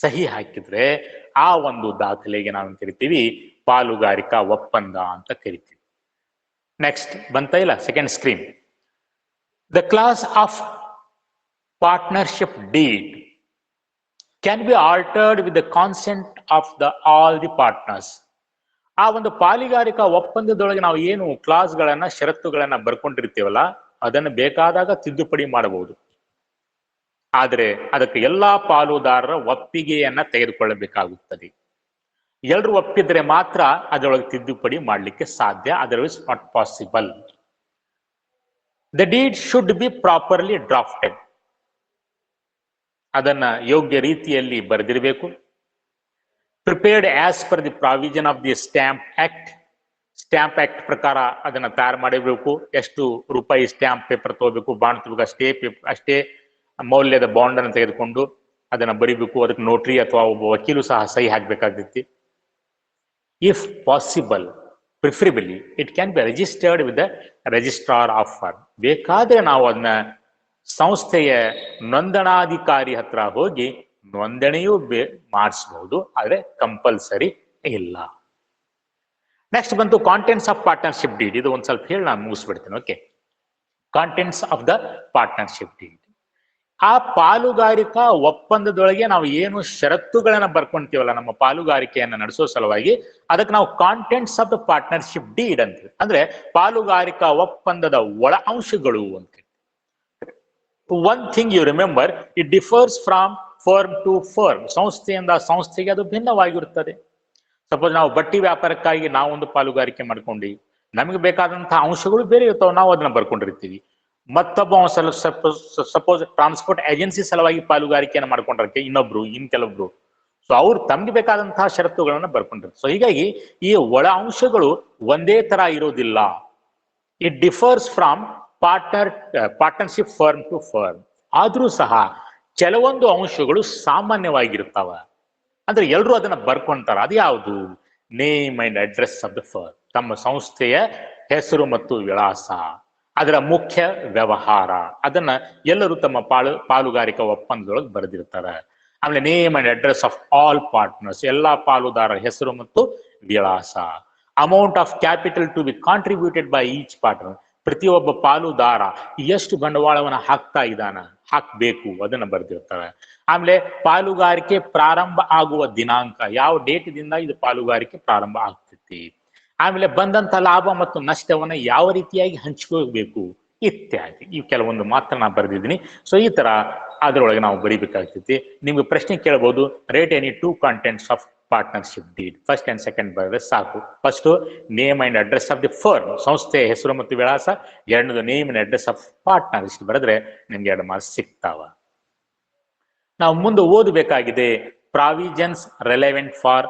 ಸಹಿ ಹಾಕಿದ್ರೆ ಆ ಒಂದು ದಾಖಲೆಗೆ ನಾವು ಕರಿತೀವಿ ಪಾಲುಗಾರಿಕಾ ಒಪ್ಪಂದ ಅಂತ ಕರಿತೀವಿ. ನೆಕ್ಸ್ಟ್ ಬಂತ ಇಲ್ಲ second screen. The class of partnership deed can be altered with the constant of all the partners. ಆ ಒಂದು ಪಾಲುಗಾರಿಕಾ ಒಪ್ಪಂದದೊಳಗೆ ನಾವು ಏನು ಕ್ಲಾಸ್ಗಳನ್ನ, ಷರತ್ತುಗಳನ್ನ ಬರ್ಕೊಂಡಿರ್ತೀವಲ್ಲ ಅದನ್ನು ಬೇಕಾದಾಗ ತಿದ್ದುಪಡಿ ಮಾಡಬಹುದು. ಆದರೆ ಅದಕ್ಕೆ ಎಲ್ಲಾ ಪಾಲುದಾರರ ಒಪ್ಪಿಗೆಯನ್ನ ತೆಗೆದುಕೊಳ್ಳಬೇಕಾಗುತ್ತದೆ. ಎಲ್ಲರೂ ಒಪ್ಪಿದ್ರೆ ಮಾತ್ರ ಅದರೊಳಗೆ ತಿದ್ದುಪಡಿ ಮಾಡಲಿಕ್ಕೆ ಸಾಧ್ಯ. Otherwise not possible. The deed should be properly drafted. ಅದನ್ನ ಯೋಗ್ಯ ರೀತಿಯಲ್ಲಿ ಬರೆದಿರಬೇಕು. Prepared as per the provision of the stamp act. Stamp act ಪ್ರಕಾರ ಅದನ್ನ ತಯಾರು ಮಾಡಿರಬೇಕು. ಎಷ್ಟು ರೂಪಾಯಿ ಸ್ಟ್ಯಾಂಪ್ ಪೇಪರ್ ತಗೋಬೇಕು, ಬಾಂಡ್ ತಗೋಬೇಕು, ಅಷ್ಟೇ ಮೌಲ್ಯದ ಬಾಂಡ್ ಅನ್ನು ತೆಗೆದುಕೊಂಡು ಅದನ್ನ ಬರಿಬೇಕು. ಅದಕ್ಕೆ ನೋಟ್ರಿ ಅಥವಾ ಒಬ್ಬ ವಕೀಲು ಸಹ ಸಹಿ ಹಾಕಬೇಕಾಗ್ತೈತಿ. If possible, preferably it can be registered with the registrar of firm. ಬೇಕಾದ್ರೆ ನಾವು ಅದನ್ನ ಸಂಸ್ಥೆಯ ನೋಂದಣಾಧಿಕಾರಿ ಹತ್ರ ಹೋಗಿ ನೋಂದಣಿಯೂ ಮಾಡಿಸಬಹುದು, ಆದ್ರೆ ಕಂಪಲ್ಸರಿ ಇಲ್ಲ. ನೆಕ್ಸ್ಟ್ ಬಂತು ಕಾಂಟೆಂಟ್ಸ್ ಆಫ್ ಪಾರ್ಟ್ನರ್ಶಿಪ್ ಡೀಡ್. ಇದು ಒಂದ್ ಸ್ವಲ್ಪ ಹೇಳಿ ನಾನು ಮುಗಿಸ್ಬಿಡ್ತೇನೆ. Okay, contents of the partnership deed. ಆ ಪಾಲುಗಾರಿಕಾ ಒಪ್ಪಂದದೊಳಗೆ ನಾವು ಏನು ಷರತ್ತುಗಳನ್ನ ಬರ್ಕೊಂತೀವಲ್ಲ ನಮ್ಮ ಪಾಲುಗಾರಿಕೆಯನ್ನ ನಡೆಸೋ ಸಲುವಾಗಿ, ಅದಕ್ಕೆ ನಾವು contents of the partnership deed ಅಂತೀವಿ. ಅಂದ್ರೆ ಪಾಲುಗಾರಿಕಾ ಒಪ್ಪಂದದ ಒಳ ಅಂಶಗಳು ಅಂತ. One thing you remember, it differs from firm to firm. ಸಂಸ್ಥೆಯಿಂದ ಸಂಸ್ಥೆಗೆ ಅದು ಭಿನ್ನವಾಗಿರುತ್ತದೆ. ಸಪೋಸ್ ನಾವು ಬಟ್ಟಿ ವ್ಯಾಪಾರಕ್ಕಾಗಿ ನಾವು ಒಂದು ಪಾಲುಗಾರಿಕೆ ಮಾಡ್ಕೊಂಡು ನಮಗೆ ಬೇಕಾದಂತಹ ಅಂಶಗಳು ಬೇರೆ ಇರ್ತಾವೆ, ನಾವು ಅದನ್ನ ಬರ್ಕೊಂಡಿರ್ತೀವಿ. ಮತ್ತೊಬ್ಬ ಸಪೋಸ್ ಟ್ರಾನ್ಸ್ಪೋರ್ಟ್ ಏಜೆನ್ಸಿ ಸಲುವಾಗಿ ಪಾಲುಗಾರಿಕೆಯನ್ನು ಮಾಡ್ಕೊಂಡಿರಕ್ಕೆ ಕೆಲವೊಬ್ರು ಸೊ ಅವ್ರು ತಮ್ಗೆ ಬೇಕಾದಂತಹ ಷರತ್ತುಗಳನ್ನ ಬರ್ಕೊಂಡಿರ್ತಾರೆ. ಸೊ ಹೀಗಾಗಿ ಈ ಒಳ ಅಂಶಗಳು ಒಂದೇ ತರ ಇರೋದಿಲ್ಲ. It differs from partnership firm to firm. ಆದ್ರೂ ಸಹ ಕೆಲವೊಂದು ಅಂಶಗಳು ಸಾಮಾನ್ಯವಾಗಿರ್ತಾವ. ಅಂದ್ರೆ ಎಲ್ರು ಅದನ್ನ ಬರ್ಕೊಂತಾರ. ಅದು ಯಾವುದು? Name and address of the firm. ತಮ್ಮ ಸಂಸ್ಥೆಯ ಹೆಸರು ಮತ್ತು ವಿಳಾಸ, ಅದರ ಮುಖ್ಯ ವ್ಯವಹಾರ, ಅದನ್ನ ಎಲ್ಲರೂ ತಮ್ಮ ಪಾಲುಗಾರಿಕಾ ಒಪ್ಪಂದದೊಳಗೆ ಬರೆದಿರ್ತಾರೆ. ಆಮೇಲೆ name and address of all partners, ಎಲ್ಲಾ ಪಾಲುದಾರರ ಹೆಸರು ಮತ್ತು ವಿಳಾಸ. Amount of capital to be contributed by each partner. ಪ್ರತಿಯೊಬ್ಬ ಪಾಲುದಾರ ಎಷ್ಟು ಬಂಡವಾಳವನ್ನ ಹಾಕ್ಬೇಕು ಅದನ್ನ ಬರೆದಿರ್ತಾರೆ. ಆಮೇಲೆ ಪಾಲುಗಾರಿಕೆ ಪ್ರಾರಂಭ ಆಗುವ ದಿನಾಂಕ, ಯಾವ ಡೇಟ್ದಿಂದ ಇದು ಪಾಲುಗಾರಿಕೆ ಪ್ರಾರಂಭ ಆಗ್ತೈತಿ. ಆಮೇಲೆ ಬಂದಂತ ಲಾಭ ಮತ್ತು ನಷ್ಟವನ್ನ ಯಾವ ರೀತಿಯಾಗಿ ಹಂಚ್ಕೋಬೇಕು ಇತ್ಯಾದಿ. ಇವು ಕೆಲವೊಂದು ಮಾತ್ರ ನಾನು ಬರೆದಿದ್ದೀನಿ. ಸೊ ಈ ತರ ಅದರೊಳಗೆ ನಾವು ಬರೀಬೇಕಾಗ್ತೈತಿ. ನಿಮ್ಗೆ ಪ್ರಶ್ನೆ ಕೇಳಬಹುದು, write any two contents of partnership deed. First and second ಬರೆದ್ರೆ ಸಾಕು. First name and address of the firm, ಸಂಸ್ಥೆಯ ಹೆಸರು ಮತ್ತು ವಿಳಾಸ. ಎರಡನೇದು name and address of partner. ಇಷ್ಟು ಬರೆದ್ರೆ ನಿಮ್ಗೆ 2 ಮಾರ್ಕ್ಸ್ ಸಿಗ್ತಾವ. ನಾವು ಮುಂದೆ ಓದಬೇಕಾಗಿದೆ provisions relevant for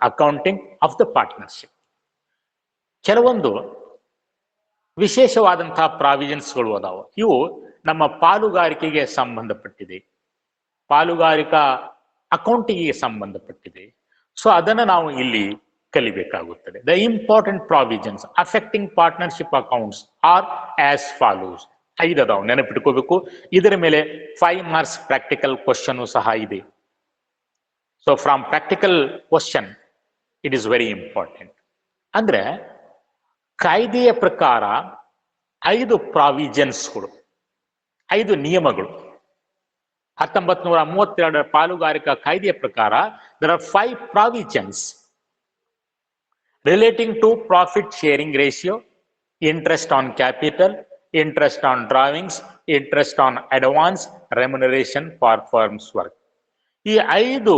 accounting of the partnership. ಕೆಲವೊಂದು ವಿಶೇಷವಾದಂತಹ ಪ್ರಾವಿಷನ್ಸ್ಗಳು ಅದಾವ. ಇವು ನಮ್ಮ ಪಾಲುಗಾರಿಕೆಗೆ ಸಂಬಂಧಪಟ್ಟಿದೆ, ಪಾಲುಗಾರಿಕಾ ಅಕೌಂಟಿಗೆ ಸಂಬಂಧಪಟ್ಟಿದೆ. ಸೊ ಅದನ್ನ ನಾವು ಇಲ್ಲಿ ಕಲಿಬೇಕಾಗುತ್ತದೆ. The important provisions affecting partnership accounts are as follows. 5 ಅದಾವ, ನೆನಪಿಟ್ಕೋಬೇಕು. ಇದರ ಮೇಲೆ 5 ಮಾರ್ಕ್ಸ್ ಪ್ರಾಕ್ಟಿಕಲ್ ಕ್ವಶನ್ ಸಹ ಇದೆ. So from practical question it is very important. ಅಂದ್ರೆ ಕಾಯ್ದೆಯ ಪ್ರಕಾರ 5 ಪ್ರಾವಿಜನ್ಸ್ಗಳು, 5 ನಿಯಮಗಳು. 1932 ಪಾಲುಗಾರಿಕಾ ಕಾಯ್ದೆಯ ಪ್ರಕಾರ there are 5 provisions relating to profit sharing ratio, interest on capital, interest on drawings, interest on advance, remuneration for firm's work. ಈ 5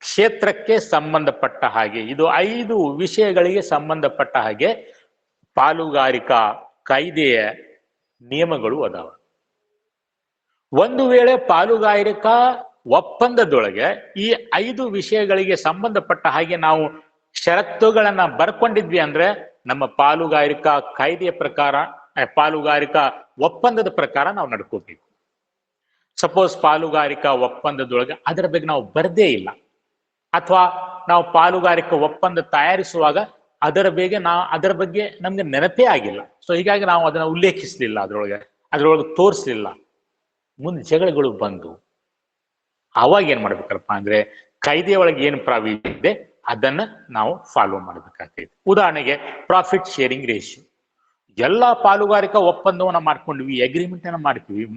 ಕ್ಷೇತ್ರಕ್ಕೆ ಸಂಬಂಧಪಟ್ಟ ಹಾಗೆ, ಇದು 5 ವಿಷಯಗಳಿಗೆ ಸಂಬಂಧಪಟ್ಟ ಹಾಗೆ ಪಾಲುಗಾರಿಕಾ ಕಾಯ್ದೆಯ ನಿಯಮಗಳು ಅದಾವ. ಒಂದು ವೇಳೆ ಪಾಲುಗಾರಿಕಾ ಒಪ್ಪಂದದೊಳಗೆ ಈ 5 ವಿಷಯಗಳಿಗೆ ಸಂಬಂಧಪಟ್ಟ ಹಾಗೆ ನಾವು ಷರತ್ತುಗಳನ್ನ ಬರ್ಕೊಂಡಿದ್ವಿ ಅಂದ್ರೆ ನಮ್ಮ ಪಾಲುಗಾರಿಕಾ ಕಾಯ್ದೆಯ ಪ್ರಕಾರ, ಪಾಲುಗಾರಿಕಾ ಒಪ್ಪಂದದ ಪ್ರಕಾರ ನಾವು ನಡ್ಕೋಬೇಕು. ಸಪೋಸ್ ಪಾಲುಗಾರಿಕಾ ಒಪ್ಪಂದದೊಳಗೆ ಅದರ ಬಗ್ಗೆ ನಾವು ಬರ್ದೇ ಇಲ್ಲ, ಅಥವಾ ನಾವು ಪಾಲುಗಾರಿಕಾ ಒಪ್ಪಂದ ತಯಾರಿಸುವಾಗ ಅದರ ಬಗ್ಗೆ ನಮ್ಗೆ ನೆನಪೇ ಆಗಿಲ್ಲ. ಸೊ ಹೀಗಾಗಿ ನಾವು ಅದನ್ನ ಉಲ್ಲೇಖಿಸಲಿಲ್ಲ, ಅದ್ರೊಳಗೆ ತೋರಿಸ್ಲಿಲ್ಲ. ಮುಂದೆ ಜಗಳಗಳು ಬಂದು ಅವಾಗ ಏನ್ ಮಾಡ್ಬೇಕಪ್ಪ ಅಂದ್ರೆ ಕಾಯ್ದೆಯ ಒಳಗೆ ಏನು ಪ್ರಾವಿಷನ್ ಇದೆ ಅದನ್ನ ನಾವು ಫಾಲೋ ಮಾಡ್ಬೇಕಾಗ್ತೈತಿ. ಉದಾಹರಣೆಗೆ ಪ್ರಾಫಿಟ್ ಶೇರಿಂಗ್ ರೇಷಿಯೋ. ಎಲ್ಲಾ ಪಾಲುಗಾರಿಕಾ ಒಪ್ಪಂದವನ್ನ ಮಾಡ್ಕೊಂಡ್ವಿ, ಅಗ್ರಿಮೆಂಟ್ ಅನ್ನ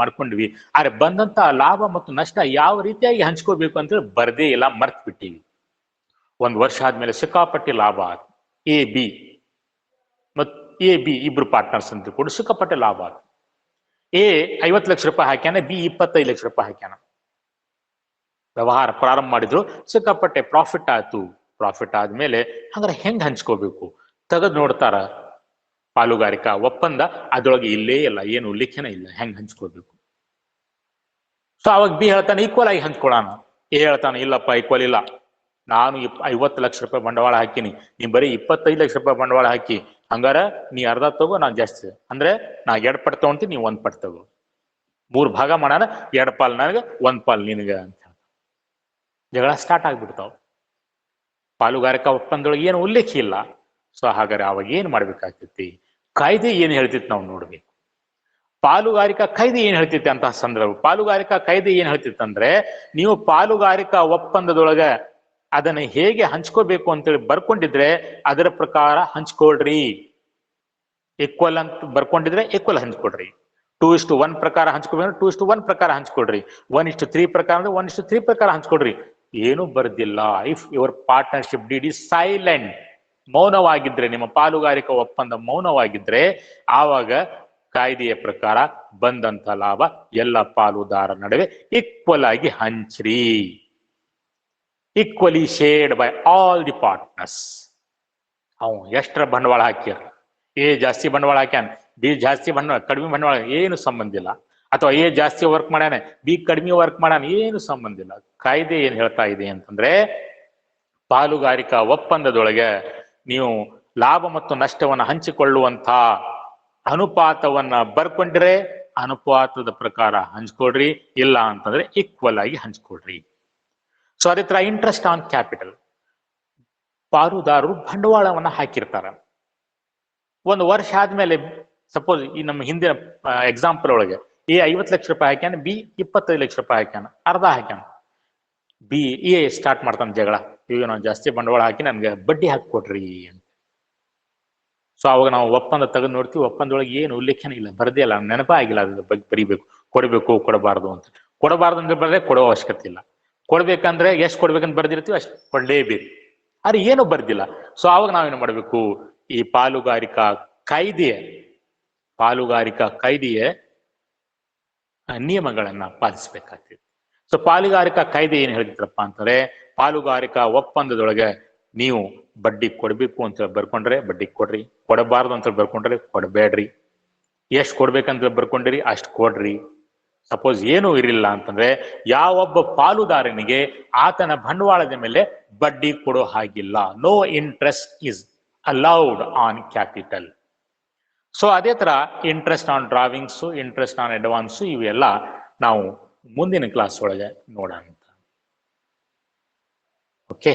ಮಾಡ್ಕೊಂಡ್ವಿ, ಆದ್ರೆ ಬಂದಂತ ಲಾಭ ಮತ್ತು ನಷ್ಟ ಯಾವ ರೀತಿಯಾಗಿ ಹಂಚ್ಕೋಬೇಕು ಅಂತ ಬರ್ದೇ ಇಲ್ಲ, ಮರ್ತ್ ಬಿಟ್ಟಿವಿ. 1 ವರ್ಷ ಆದ್ಮೇಲೆ ಸಿಕ್ಕಾಪಟ್ಟಿ ಲಾಭ ಆಯ್ತು. ಎ ಬಿ ಇಬ್ರು ಪಾರ್ಟ್ನರ್ಸ್ ಅಂತ ಕೂಡ ಸಿಕ್ಕಾಪಟ್ಟೆ ಲಾಭ ಆಯ್ತು. ಎ 50 ಲಕ್ಷ ರೂಪಾಯಿ ಹಾಕ್ಯಾನ, ಬಿ 25 ಲಕ್ಷ ರೂಪಾಯಿ ಹಾಕ್ಯಾನ. ವ್ಯವಹಾರ ಪ್ರಾರಂಭ ಮಾಡಿದ್ರು, ಸಿಕ್ಕಾಪಟ್ಟೆ ಪ್ರಾಫಿಟ್ ಆಯ್ತು. ಪ್ರಾಫಿಟ್ ಆದ್ಮೇಲೆ ಹಂಗಾರೆ ಹೆಂಗ್ ಹಂಚ್ಕೋಬೇಕು ತೆಗೆದು ನೋಡ್ತಾರ ಪಾಲುಗಾರಿಕಾ ಒಪ್ಪಂದ, ಅದ್ರೊಳಗೆ ಇಲ್ಲೇ ಇಲ್ಲ, ಏನು ಉಲ್ಲೇಖನ ಇಲ್ಲ ಹೆಂಗ್ ಹಂಚ್ಕೋಬೇಕು. ಸೊ ಅವಾಗ ಬಿ ಹೇಳ್ತಾನೆ ಈಕ್ವಲ್ ಆಗಿ ಹಂಚ್ಕೊಳ್ಳೋಣ. ಎ ಹೇಳ್ತಾನೆ ಇಲ್ಲಪ್ಪ ಈಕ್ವಲ್ ಇಲ್ಲ, ನಾನು 50 ಲಕ್ಷ ರೂಪಾಯಿ ಬಂಡವಾಳ ಹಾಕಿನಿ, ನೀ ಬರೀ 25 ಲಕ್ಷ ರೂಪಾಯಿ ಬಂಡವಾಳ ಹಾಕಿ, ಹಂಗಾರ ನೀ ಅರ್ಧ ತಗೋ, ನಾನು ಜಾಸ್ತಿ, ಅಂದ್ರೆ ನಾ 2 ಪಟ್ಟು ತಗೊಂತೀನಿ, ನೀ 1 ಪಟ್ಟು ತಗೋ, 3 ಭಾಗ ಮಾಡೋಣ, 2 ಪಾಲ್ ನನಗೆ 1 ಪಾಲ್ ನಿನಗೆ ಅಂತ ಜಗಳ ಸ್ಟಾರ್ಟ್ ಆಗ್ಬಿಡ್ತಾವ. ಪಾಲುಗಾರಿಕಾ ಒಪ್ಪಂದೊಳಗೆ ಏನು ಉಲ್ಲೇಖ ಇಲ್ಲ. ಸೊ ಹಾಗಾದ್ರೆ ಅವಾಗ ಏನ್ ಮಾಡ್ಬೇಕಾಗ್ತೈತಿ, ಕಾಯ್ದೆ ಏನ್ ಹೇಳ್ತೈತಿ ನಾವು ನೋಡ್ಬೇಕು. ಪಾಲುಗಾರಿಕಾ ಕಾಯ್ದೆ ಏನ್ ಹೇಳ್ತೈತಿ ಅಂತ ಸಂದರ್ಭ, ಪಾಲುಗಾರಿಕಾ ಕಾಯ್ದೆ ಏನ್ ಹೇಳ್ತೈತಿ ಅಂದ್ರೆ, ನೀವು ಪಾಲುಗಾರಿಕಾ ಒಪ್ಪಂದದೊಳಗ ಅದನ್ನ ಹೇಗೆ ಹಂಚ್ಕೋಬೇಕು ಅಂತೇಳಿ ಬರ್ಕೊಂಡಿದ್ರೆ ಅದರ ಪ್ರಕಾರ ಹಂಚ್ಕೊಳ್ರಿ. ಈಕ್ವಲ್ ಅಂತ ಬರ್ಕೊಂಡಿದ್ರೆ ಈಕ್ವಲ್ ಹಂಚ್ಕೊಡ್ರಿ. 2:1 ಪ್ರಕಾರ ಹಂಚ್ಕೋಬೇಕು, 2:1 ಪ್ರಕಾರ ಹಂಚ್ಕೊಡ್ರಿ. 1:3 ಪ್ರಕಾರ ಅಂದ್ರೆ 1:3 ಪ್ರಕಾರ ಹಂಚ್ಕೊಡ್ರಿ. ಏನು ಬರ್ದಿಲ್ಲ. If your partnership deed is silent, ಮೌನವಾಗಿದ್ರೆ, ನಿಮ್ಮ ಪಾಲುಗಾರಿಕಾ ಒಪ್ಪಂದ ಮೌನವಾಗಿದ್ರೆ, ಆವಾಗ ಕಾಯ್ದೆಯ ಪ್ರಕಾರ ಬಂದಂತ ಲಾಭ ಎಲ್ಲ ಪಾಲುದಾರರ ನಡುವೆ ಈಕ್ವಲ್ ಆಗಿ ಹಂಚ್ರಿ. Equally shared by all the partners. ಅವ್ ಎಷ್ಟರ ಬಂಡವಾಳ ಹಾಕ್ಯಾರ, ಎ ಜಾಸ್ತಿ ಬಂಡವಾಳ ಹಾಕ್ಯಾನ, ಬಿ ಜಾಸ್ತಿ ಕಡಿಮೆ ಬಂಡವಾಳ, ಏನು ಸಂಬಂಧ ಇಲ್ಲ. ಅಥವಾ ಎ ಜಾಸ್ತಿ ವರ್ಕ್ ಮಾಡ್ಯಾನ, ಬಿ ಕಡಿಮೆ ವರ್ಕ್ ಮಾಡ್ಯಾನ, ಏನು ಸಂಬಂಧ ಇಲ್ಲ. ಕಾಯ್ದೆ ಏನ್ ಹೇಳ್ತಾ ಇದೆ ಅಂತಂದ್ರೆ, ಪಾಲುಗಾರಿಕಾ ಒಪ್ಪಂದದೊಳಗೆ ನೀವು ಲಾಭ ಮತ್ತು ನಷ್ಟವನ್ನು ಹಂಚಿಕೊಳ್ಳುವಂತ ಅನುಪಾತವನ್ನ ಬರ್ಕೊಂಡ್ರೆ ಅನುಪಾತದ ಪ್ರಕಾರ ಹಂಚ್ಕೊಡ್ರಿ, ಇಲ್ಲ ಅಂತಂದ್ರೆ ಈಕ್ವಲ್ ಆಗಿ ಹಂಚ್ಕೊಡ್ರಿ. ಸೊ ಅದೇ ತರ ಇಂಟ್ರೆಸ್ಟ್ ಆನ್ ಕ್ಯಾಪಿಟಲ್. ಪಾಲುದಾರರು ಬಂಡವಾಳವನ್ನ ಹಾಕಿರ್ತಾರ, 1 ವರ್ಷ ಆದ್ಮೇಲೆ, ಸಪೋಸ್ ಈ ನಮ್ಮ ಹಿಂದಿನ ಎಕ್ಸಾಂಪಲ್ ಒಳಗೆ ಎ 50 ಲಕ್ಷ ರೂಪಾಯಿ ಹಾಕ್ಯಾನ, ಬಿ 25 ಲಕ್ಷ ರೂಪಾಯಿ ಹಾಕ್ಯಾನ, ಅರ್ಧ ಹಾಕ್ಯಾನ. ಬಿ ಎ ಸ್ಟಾರ್ಟ್ ಮಾಡ್ತಾನೆ ಜಗಳ, ಈಗ ನಾವು ಜಾಸ್ತಿ ಬಂಡವಾಳ ಹಾಕಿ ನನ್ಗೆ ಬಡ್ಡಿ ಹಾಕಿಕೊಡ್ರಿ ಅಂತ. ಸೊ ಅವಾಗ ನಾವು ಒಪ್ಪಂದ ತೆಗೆದು ನೋಡ್ತೀವಿ, ಒಪ್ಪಂದೊಳಗೆ ಏನು ಉಲ್ಲೇಖನ ಇಲ್ಲ, ಬರದೇ ಇಲ್ಲ, ನೆನಪ ಆಗಿಲ್ಲ, ಅದ್ರ ಬಗ್ಗೆ ಬರಿಬೇಕು, ಕೊಡಬೇಕು ಕೊಡಬಾರ್ದು ಅಂತ. ಕೊಡಬಾರ್ದು ಅಂದ್ರೆ ಬರದೆ, ಕೊಡೋ ಅವಶ್ಯಕತೆ ಇಲ್ಲ. ಕೊಡ್ಬೇಕಂದ್ರೆ ಎಷ್ಟು ಕೊಡ್ಬೇಕಂತ ಬರ್ದಿರ್ತೀವಿ ಅಷ್ಟು ಕೊಡ್ಲೇಬೇಕು, ಆದ್ರೆ ಏನು ಬರ್ದಿಲ್ಲ. ಸೊ ಅವಾಗ ನಾವೇನು ಮಾಡ್ಬೇಕು, ಈ ಪಾಲುಗಾರಿಕಾ ಕಾಯ್ದೆಯ ನಿಯಮಗಳನ್ನ ಪಾಲಿಸ್ಬೇಕಾಗ್ತದೆ. ಸೊ ಪಾಲುಗಾರಿಕಾ ಕಾಯ್ದೆ ಏನ್ ಹೇಳ್ತಿದ್ರಪ್ಪ ಅಂತಂದ್ರೆ, ಪಾಲುಗಾರಿಕಾ ಒಪ್ಪಂದದೊಳಗೆ ನೀವು ಬಡ್ಡಿ ಕೊಡ್ಬೇಕು ಅಂತ ಬರ್ಕೊಂಡ್ರೆ ಬಡ್ಡಿ ಕೊಡ್ರಿ, ಕೊಡಬಾರ್ದು ಅಂತ ಬರ್ಕೊಂಡ್ರೆ ಕೊಡಬೇಡ್ರಿ, ಎಷ್ಟು ಕೊಡ್ಬೇಕಂತ ಬರ್ಕೊಂಡಿರಿ ಅಷ್ಟು ಕೊಡ್ರಿ. ಸಪೋಸ್ ಏನೂ ಇರಲಿಲ್ಲ ಅಂತಂದ್ರೆ ಯಾವೊಬ್ಬ ಪಾಲುದಾರನಿಗೆ ಆತನ ಬಂಡವಾಳದ ಮೇಲೆ ಬಡ್ಡಿ ಕೊಡೋ ಹಾಗಿಲ್ಲ. No interest is allowed on capital. So ಅದೇ ತರ interest on drawings, interest on advance, ಇವೆಲ್ಲ ನಾವು ಮುಂದಿನ ಕ್ಲಾಸ್ ಒಳಗೆ ನೋಡೋಣ. ಓಕೆ,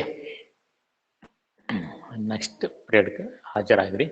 ನೆಕ್ಸ್ಟ್ ಪೀರಿಯಡ್ಗೆ ಹಾಜರಾಗ್ರಿ.